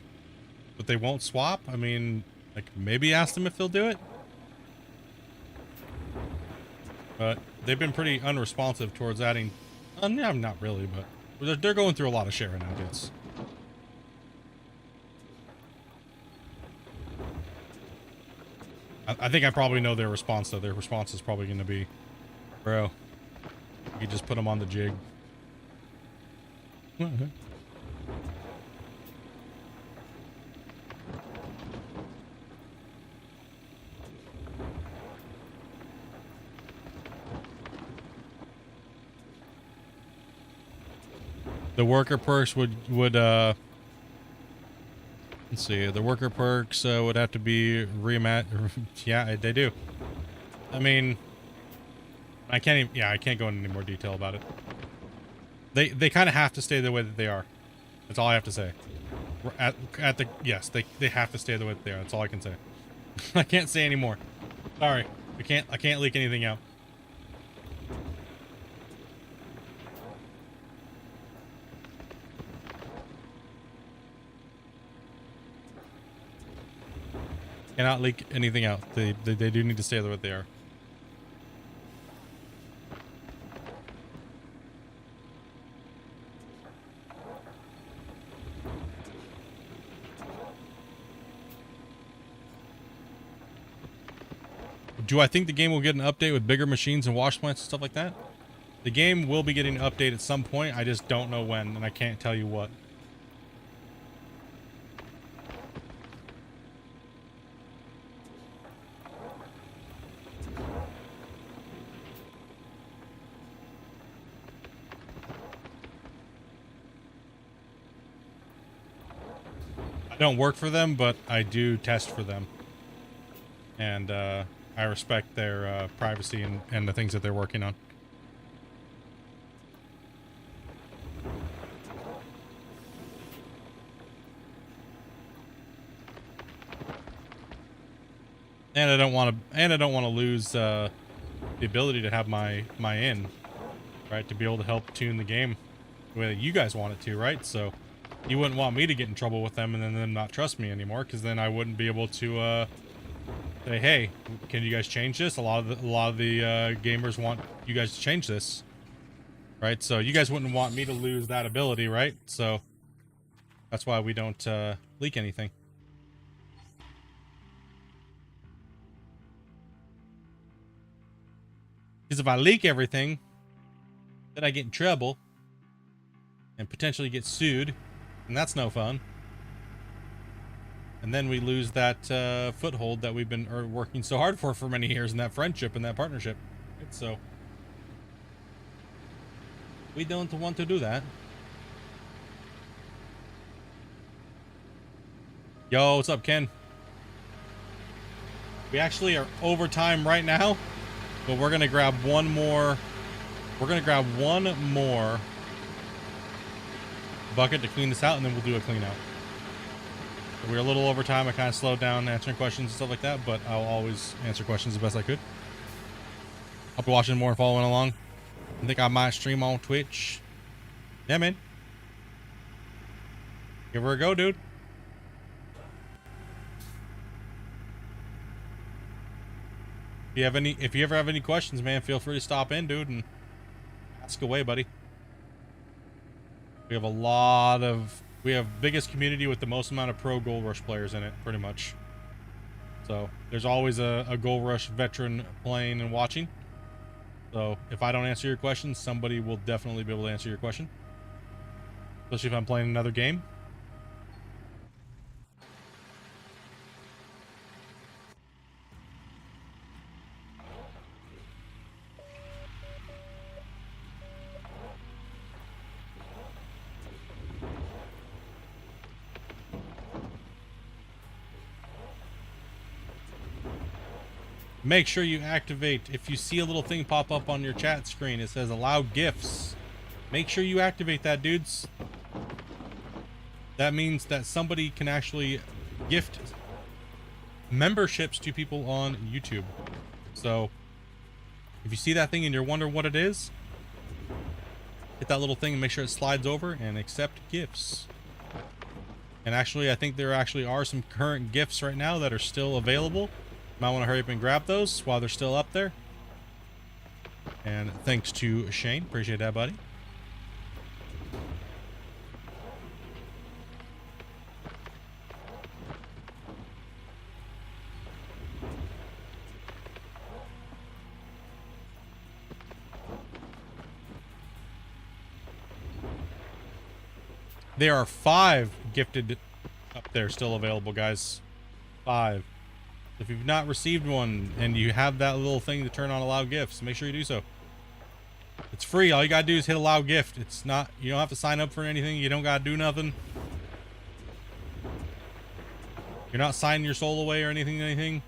S1: but they won't swap. I mean, like, maybe ask them if they'll do it. But they've been pretty unresponsive towards adding. No, not really, but they're going through a lot of shit right now, dudes. I think I probably know their response, though. Their response is probably going to be, bro, you just put them on the jig. The worker perks would let's see, the worker perks would have to be yeah, they do. I mean, I can't even, I can't go into any more detail about it. They kind of have to stay the way that they are. That's all I have to say. Yes, they have to stay the way that they are. That's all I can say. I can't say any more. Sorry. I can't leak anything out. Cannot leak anything out. They do need to stay the way they are. Do I think the game will get an update with bigger machines and wash plants and stuff like that? The game will be getting an update at some point. I just don't know when, and I can't tell you what. I don't work for them, but I do test for them. And, I respect their privacy and the things that they're working on. And I don't want to lose the ability to have my in, right, to be able to help tune the game the way that you guys want it to, right? So you wouldn't want me to get in trouble with them and then them not trust me anymore, because then I wouldn't be able to say, hey, can you guys change this? A lot of the gamers want you guys to change this, right? So you guys wouldn't want me to lose that ability, right? So that's why we don't leak anything. Because if I leak everything, then I get in trouble and potentially get sued, and that's no fun. And then we lose that foothold that we've been working so hard for many years, and that friendship and that partnership. So we don't want to do that. Yo, what's up, Ken? We actually are over time right now, but we're gonna grab one more. We're gonna grab one more bucket to clean this out, and then we'll do a clean out. We're a little over time. I kind of slowed down answering questions and stuff like that, but I'll always answer questions the best I could. I'll be watching more and following along. I think I might stream on Twitch. Yeah, man. Give her a go, dude. If you ever have any questions, man, feel free to stop in, dude, and ask away, buddy. We have biggest community with the most amount of pro Gold Rush players in it, pretty much. So there's always a Gold Rush veteran playing and watching. So if I don't answer your question, somebody will definitely be able to answer your question. Especially if I'm playing another game. Make sure you activate, if you see a little thing pop up on your chat screen, it says allow gifts. Make sure you activate that, dudes. That means that somebody can actually gift memberships to people on YouTube. So if you see that thing and you're wondering what it is, hit that little thing and make sure it slides over and accept gifts. And actually, I think there actually are some current gifts right now that are still available. Might want to hurry up and grab those while they're still up there. And thanks to Shane. Appreciate that, buddy. There are 5 gifted up there still available, guys. 5. If you've not received one and you have that little thing to turn on allow gifts, make sure you do so. It's free. All you gotta do is hit allow gift. It's not, you don't have to sign up for anything. You don't gotta do nothing. You're not signing your soul away or anything.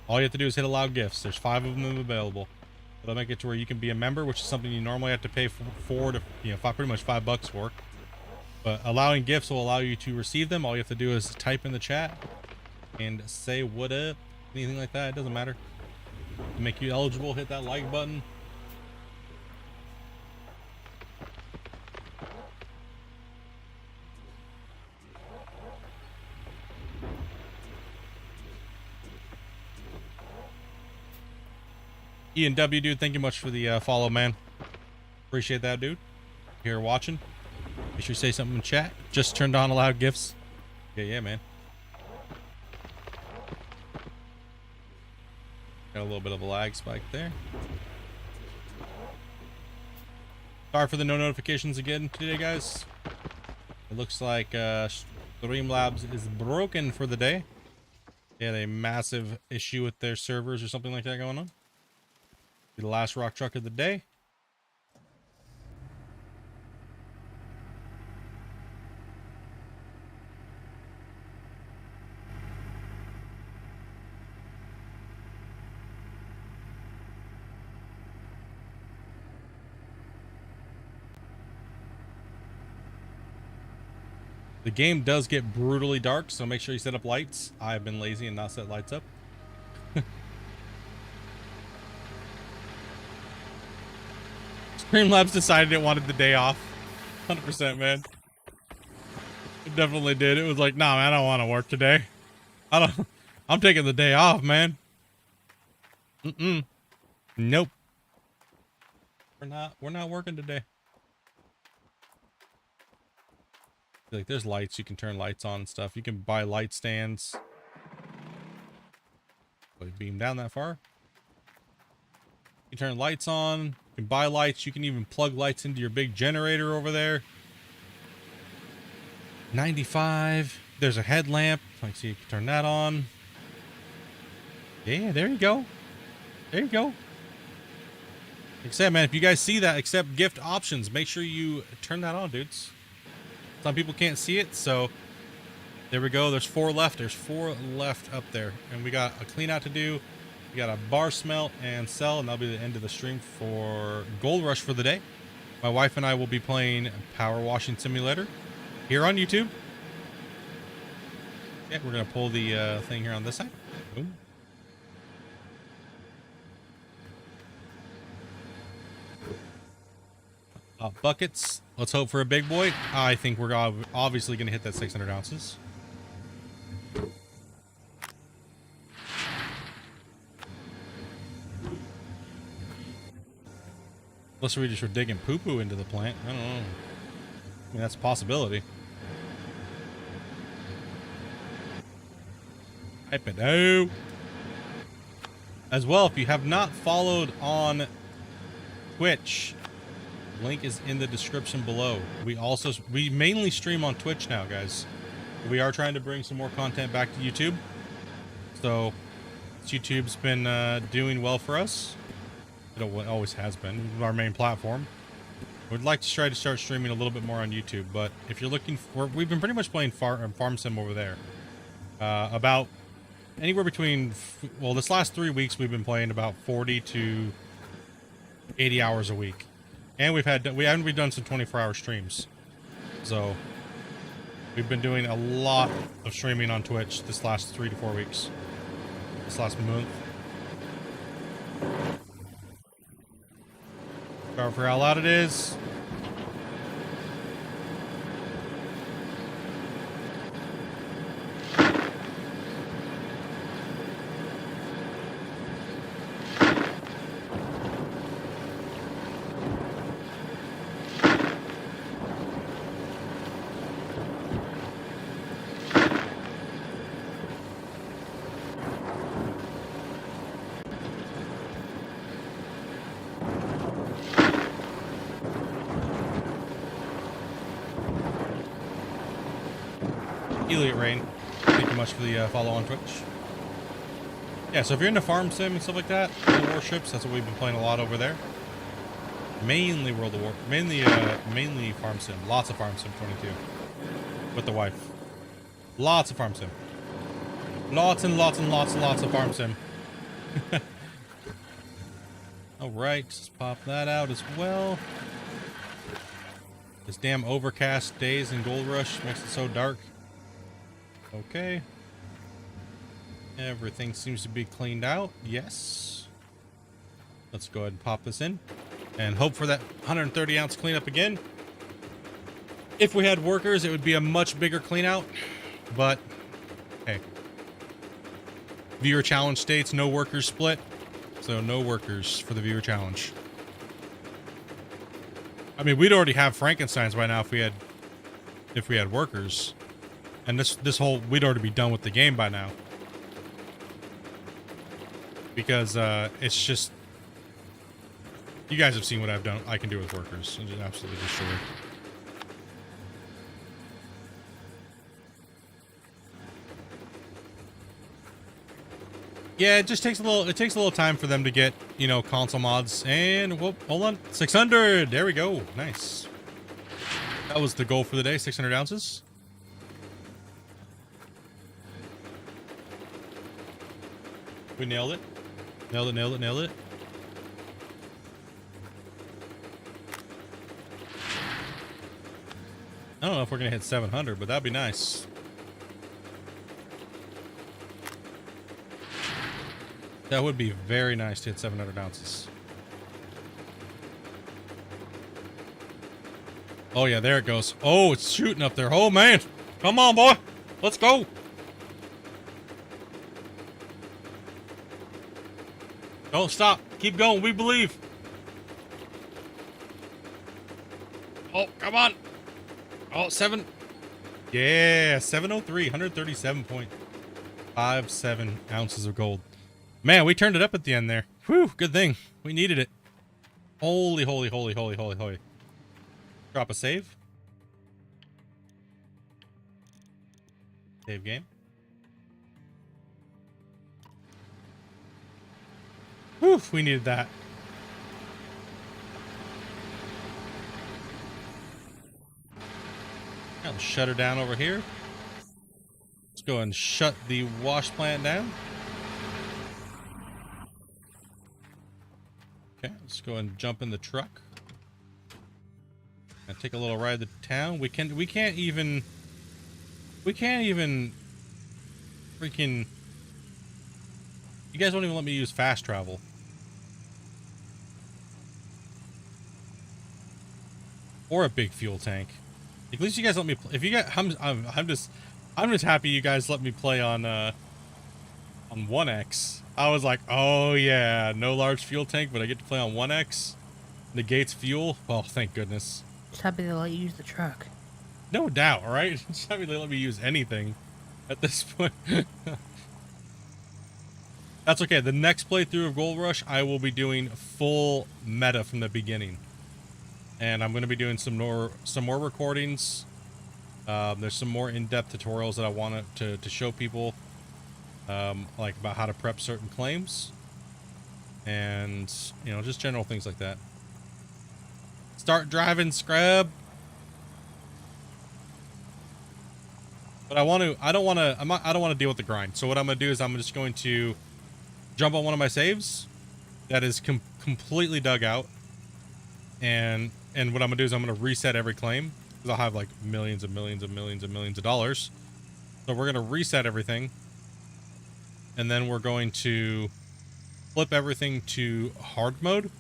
S1: All you have to do is hit allow gifts. There's 5 of them available. It'll make it to where you can be a member, which is something you normally have to pay for to, pretty much $5 for. But allowing gifts will allow you to receive them. All you have to do is type in the chat and say what up, anything like that. It doesn't matter. To make you eligible, hit that like button. Ian W, dude, thank you much for the follow, man. Appreciate that, dude. Here watching. Make sure you say something in chat. Just turned on allowed gifts. Yeah, man. Got a little bit of a lag spike there. Sorry for the no notifications again today, guys. It looks like Streamlabs is broken for the day. They had a massive issue with their servers or something like that going on. The last rock truck of the day. The game does get brutally dark, so make sure you set up lights. I've been lazy and not set lights up. Streamlabs decided it wanted the day off. 100%, man. It definitely did. It was like, nah, man, I don't want to work today. I'm taking the day off, man. Nope. We're not working today. Like, there's lights. You can turn lights on and stuff. You can buy light stands. Like, beam down that far. You can turn lights on. You can buy lights. You can even plug lights into your big generator over there. 95. There's a headlamp. Like, so you can turn that on. Yeah, there you go. There you go. Like I said, man, if you guys see that, accept gift options, make sure you turn that on, dudes. Some people can't see it, so there we go. There's 4 left. There's 4 left up there. And we got a clean out to do. We got a bar smelt and sell, and that'll be the end of the stream for Gold Rush for the day. My wife and I will be playing Power Washing Simulator here on YouTube. Yeah, we're going to pull the thing here on this side. Boom. Buckets. Let's hope for a big boy. I think we're obviously going to hit that 600 ounces. Unless we just were digging poo-poo into the plant. I don't know. I mean, that's a possibility. Type it out. As well, if you have not followed on Twitch, link is in the description below. We mainly stream on Twitch now, guys. We are trying to bring some more content back to YouTube. So YouTube's been doing well for us. It always has been our main platform. We'd like to try to start streaming a little bit more on YouTube, but if you're looking for, we've been pretty much playing farm sim over there. About anywhere between, well, this last 3 weeks we've been playing about 40 to 80 hours a week. And we haven't done some 24-hour streams. So we've been doing a lot of streaming on Twitch this last 3 to 4 weeks. This last month. Sorry for how loud it is. Elliot Rain, thank you much for the follow on Twitch. Yeah, so if you're into farm sim and stuff like that, World of Warships, that's what we've been playing a lot over there. Mainly World of War, mainly farm sim, lots of farm sim 22 with the wife. Lots of farm sim. Lots and lots and lots and lots of farm sim. All right, let's pop that out as well. This damn overcast days in Gold Rush makes it so dark. Okay. Everything seems to be cleaned out. Yes. Let's go ahead and pop this in and hope for that 130 ounce cleanup again. If we had workers, it would be a much bigger clean out, but hey. Viewer challenge states no workers split, so no workers for the viewer challenge. I mean, we'd already have Frankensteins by now if we had workers. And this whole, we'd already be done with the game by now. Because it's just, you guys have seen what I can do with workers. I'm just absolutely destroy. Yeah, it just takes a little time for them to get, you know, console mods. And whoop, hold on, 600. There we go. Nice. That was the goal for the day, 600 ounces. We nailed it. Nailed it, nailed it, nailed it. I don't know if we're going to hit 700, but that'd be nice. That would be very nice to hit 700 ounces. Oh yeah, there it goes. Oh, it's shooting up there. Oh man. Come on, boy. Let's go. Don't stop. Keep going. We believe. Oh, come on. Oh, 7. Yeah, 703, 137.57 ounces of gold. Man, we turned it up at the end there. Whew, good thing. We needed it. Holy, holy, holy, holy, holy, holy. Drop a save. Save game. Whew, we needed that. I'll shut her down over here. Let's go and shut the wash plant down. Okay, let's go and jump in the truck. And take a little ride to town. We can't even freaking, you guys won't even let me use fast travel. Or a big fuel tank. At least you guys let me play. If you got, I'm just happy you guys let me play on 1X. I was like, oh yeah, no large fuel tank, but I get to play on 1X. Negates fuel. Well, thank goodness.
S2: Just happy they let you use the truck.
S1: No doubt, right? Just happy they let me use anything at this point. That's okay. The next playthrough of Gold Rush, I will be doing full meta from the beginning. And I'm going to be doing some more recordings. There's some more in-depth tutorials that I want to show people, like about how to prep certain claims, and you know, just general things like that. Start driving, scrub. But I don't want to deal with the grind. So what I'm going to do is I'm just going to jump on one of my saves that is completely dug out, and what I'm gonna do is I'm gonna reset every claim, because I'll have like millions and millions and millions and millions of dollars. So we're gonna reset everything, and then we're going to flip everything to hard mode,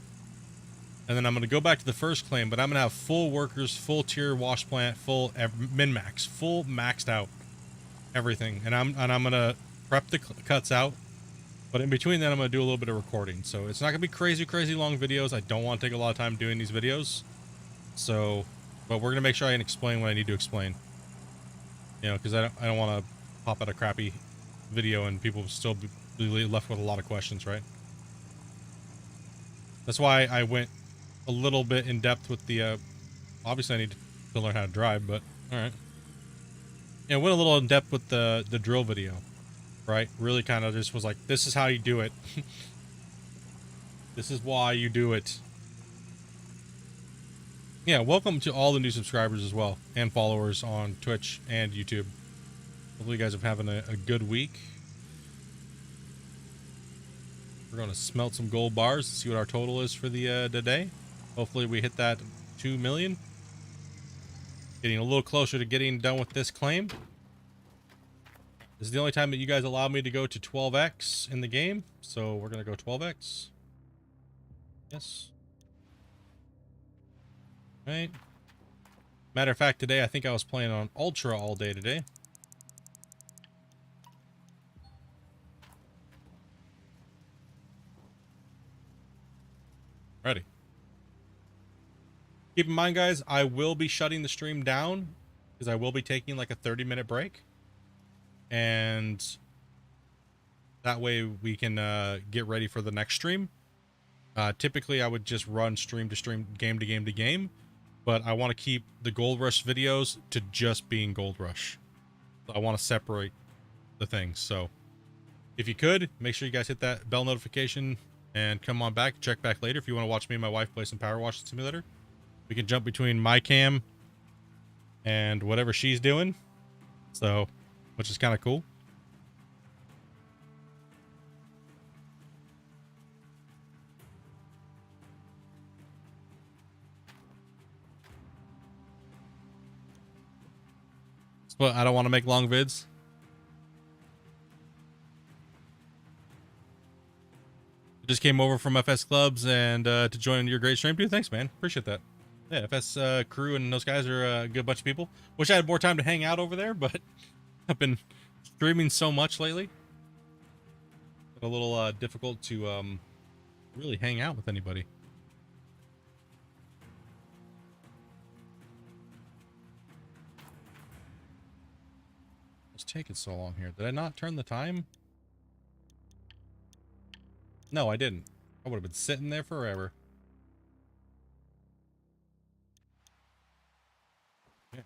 S1: and then I'm gonna go back to the first claim, but I'm gonna have full workers, full tier wash plant, full min-max, full maxed out everything, and I'm gonna prep the cuts out. But in between that, I'm going to do a little bit of recording. So it's not going to be crazy long videos. I don't want to take a lot of time doing these videos. So, but we're going to make sure I can explain what I need to explain. You know, because I don't want to pop out a crappy video and people still be left with a lot of questions, right? That's why I went a little bit in depth with the, obviously I need to learn how to drive, but alright. Yeah, went a little in depth with the drill video. Right? Really kind of just was like, this is how you do it. This is why you do it. Yeah, welcome to all the new subscribers as well, and followers on Twitch and YouTube. Hopefully you guys are having a good week. We're going to smelt some gold bars to see what our total is for the day. Hopefully we hit that 2 million. Getting a little closer to getting done with this claim. This is the only time that you guys allow me to go to 12x in the game, so we're going to go 12x. Yes. Right. Matter of fact, today I think I was playing on Ultra all day today. Ready. Keep in mind, guys, I will be shutting the stream down because I will be taking like a 30-minute break. And that way we can get ready for the next stream. Typically I would just run stream to stream, game to game to game, but I want to keep the Gold Rush videos to just being Gold Rush. I want to separate the things. So if you could, make sure you guys hit that bell notification and come on back, check back later. If you want to watch me and my wife play some Power Wash Simulator, we can jump between my cam and whatever she's doing. So, which is kind of cool. But I don't want to make long vids. Just came over from FS Clubs and to join your great stream, dude. Thanks, man. Appreciate that. Yeah, FS crew and those guys are a good bunch of people. Wish I had more time to hang out over there, but I've been streaming so much lately. Been a little difficult to really hang out with anybody. What's taking so long here? Did I not turn the time? No, I didn't. I would have been sitting there forever. Yeah.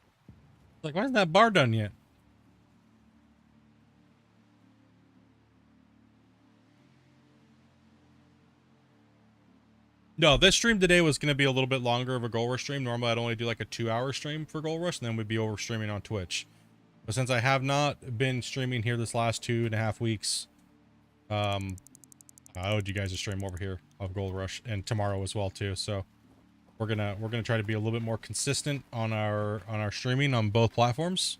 S1: Like, why isn't that bar done yet? No, this stream today was going to be a little bit longer of a Gold Rush stream. Normally, I'd only do like a 2-hour stream for Gold Rush, and then we'd be over streaming on Twitch. But since I have not been streaming here this last 2.5 weeks, I owed you guys a stream over here of Gold Rush, and tomorrow as well too. So we're gonna try to be a little bit more consistent on our streaming on both platforms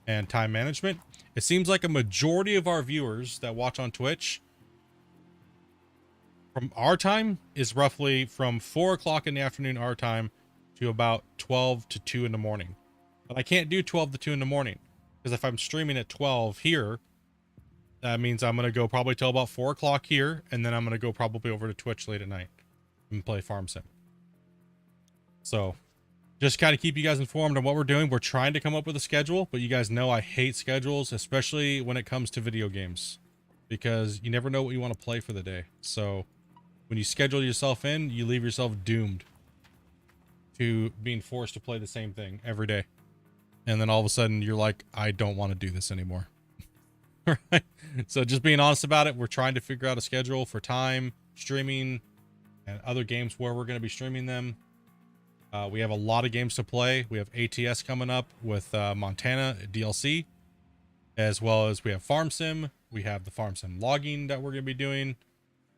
S1: and time management. It seems like a majority of our viewers that watch on Twitch from our time is roughly from 4 o'clock in the afternoon our time to about 12 to 2 in the morning. But I can't do 12 to 2 in the morning because if I'm streaming at 12 here, that means I'm going to go probably till about 4 o'clock here, and then I'm going to go probably over to Twitch late at night and play Farm Sim. So just kind of keep you guys informed on what we're doing. We're trying to come up with a schedule, but you guys know I hate schedules, especially when it comes to video games, because you never know what you want to play for the day. So when you schedule yourself in, you leave yourself doomed to being forced to play the same thing every day. And then all of a sudden you're like, I don't want to do this anymore. Right? So just being honest about it, we're trying to figure out a schedule for time, streaming, and other games where we're going to be streaming them. We have a lot of games to play. We have ATS coming up with Montana DLC, as well as we have Farm Sim. We have the Farm Sim logging that we're going to be doing,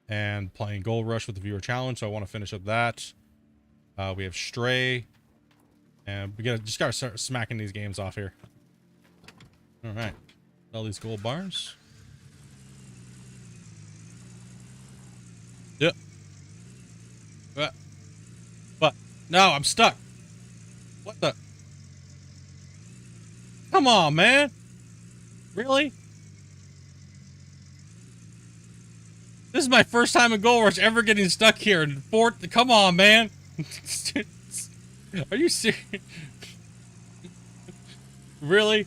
S1: and playing Gold Rush with the viewer challenge. So I want to finish up that. We have Stray, and we just gotta start smacking these games off here. All right, all these gold bars. Yep. But no, I'm stuck. What the? Come on, man. Really? This is my first time in Gold Rush ever getting stuck here in fourth. Come on, man. Are you serious? Really?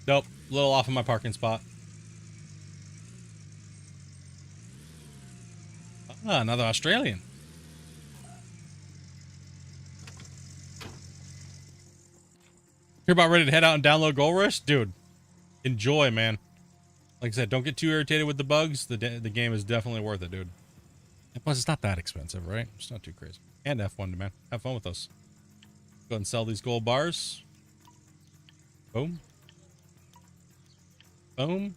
S1: Nope. A little off of my parking spot. Ah, another Australian. You're about ready to head out and download Gold Rush? Dude, enjoy, man. Like I said, don't get too irritated with the bugs. The game is definitely worth it, dude. And plus, it's not that expensive, right? It's not too crazy. And F1, man. Have fun with those. Go ahead and sell these gold bars. Boom. Boom.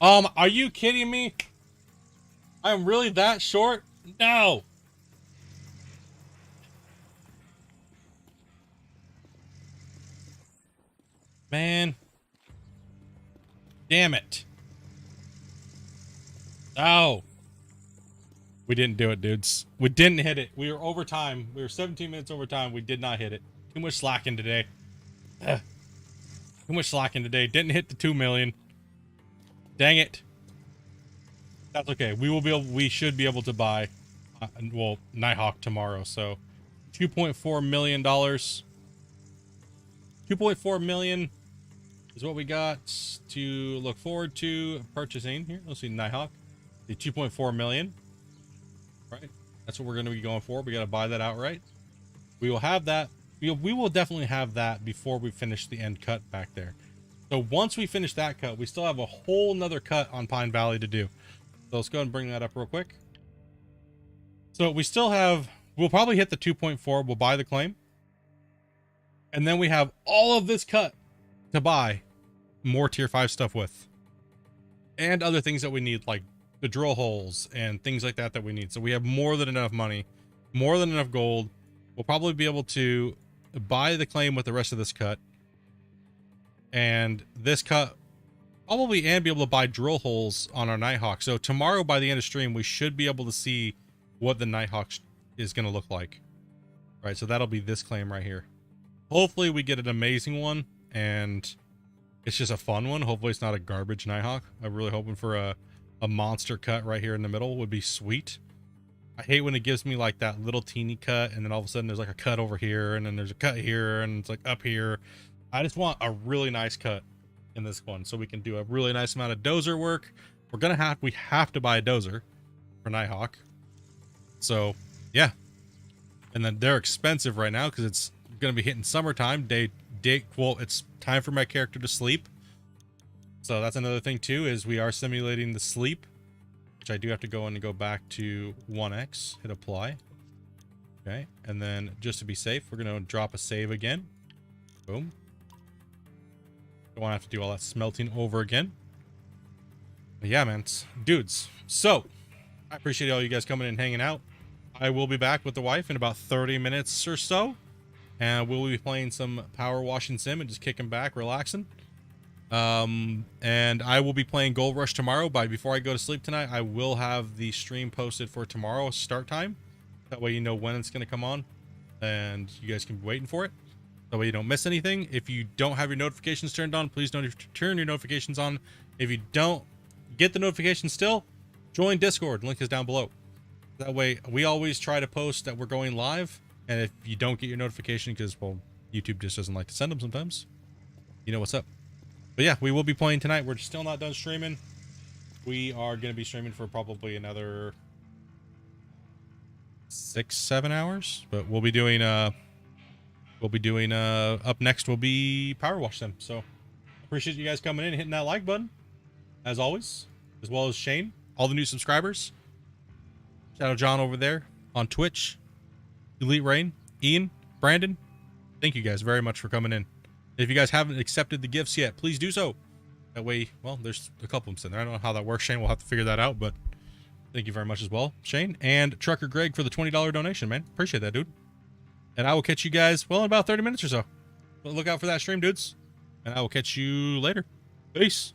S1: Are you kidding me? I'm really that short? No. Man. Damn it. Oh. We didn't do it, dudes. We didn't hit it. We were over time. We were 17 minutes over time. We did not hit it. Too much slacking today. Ugh. Too much slacking today. Didn't hit the 2 million. Dang it. That's okay. We should be able to buy, well, Nighthawk tomorrow. So $2.4 million. 2.4 million is what we got to look forward to purchasing here. Let's see, Nighthawk, the 2.4 million, right? That's what we're going to be going for. We got to buy that outright. We will have that. We will definitely have that before we finish the end cut back there. So once we finish that cut, we still have a whole nother cut on Pine Valley to do. So let's go ahead and bring that up real quick. So we still have, we'll probably hit the 2.4. We'll buy the claim. And then we have all of this cut to buy more tier 5 stuff with. And other things that we need, like the drill holes and things like that we need. So we have more than enough money, more than enough gold. We'll probably be able to buy the claim with the rest of this cut. And this cut probably, and be able to buy drill holes on our Nighthawk. So tomorrow by the end of stream, we should be able to see what the Nighthawk is going to look like. Right, so that'll be this claim right here. Hopefully we get an amazing one, and it's just a fun one. Hopefully it's not a garbage Nighthawk. I'm really hoping for a monster cut right here in the middle would be sweet. I hate when it gives me like that little teeny cut, and then all of a sudden there's like a cut over here, and then there's a cut here, and it's like up here. I just want a really nice cut in this one, so we can do a really nice amount of dozer work. We have to buy a dozer for Nighthawk. So yeah, and then they're expensive right now because it's gonna be hitting summertime. Well, it's time for my character to sleep. So that's another thing too, is we are simulating the sleep, which I do have to go in and go back to 1x, hit apply. Okay, and then just to be safe, we're gonna drop a save again. Boom. Don't want to have to do all that smelting over again. But yeah, man, dudes. So I appreciate all you guys coming in and hanging out. I will be back with the wife in about 30 minutes or so, and we'll be playing some power washing sim and just kicking back, relaxing. And I will be playing Gold Rush tomorrow. Before I go to sleep tonight, I will have the stream posted for tomorrow's start time. That way you know when it's going to come on, and you guys can be waiting for it. That way you don't miss anything. If you don't have your notifications turned on, please don't turn your notifications on. If you don't get the notification still, join Discord. Link is down below. That way we always try to post that we're going live. And if you don't get your notification, because, well, YouTube just doesn't like to send them sometimes, you know what's up. But yeah, we will be playing tonight. We're still not done streaming. We are going to be streaming for probably another 6-7 hours. But we'll be doing up next will be Power Wash Sim. So appreciate you guys coming in and hitting that like button, as always, as well as Shane, all the new subscribers. Shout out John over there on Twitch, Elite Rain, Ian, Brandon. Thank you guys very much for coming in. If you guys haven't accepted the gifts yet, please do so. That way, well, there's a couple of them sitting there. I don't know how that works, Shane. We'll have to figure that out, but thank you very much as well, Shane. And Trucker Greg for the $20 donation, man. Appreciate that, dude. And I will catch you guys, well, in about 30 minutes or so. But look out for that stream, dudes. And I will catch you later. Peace.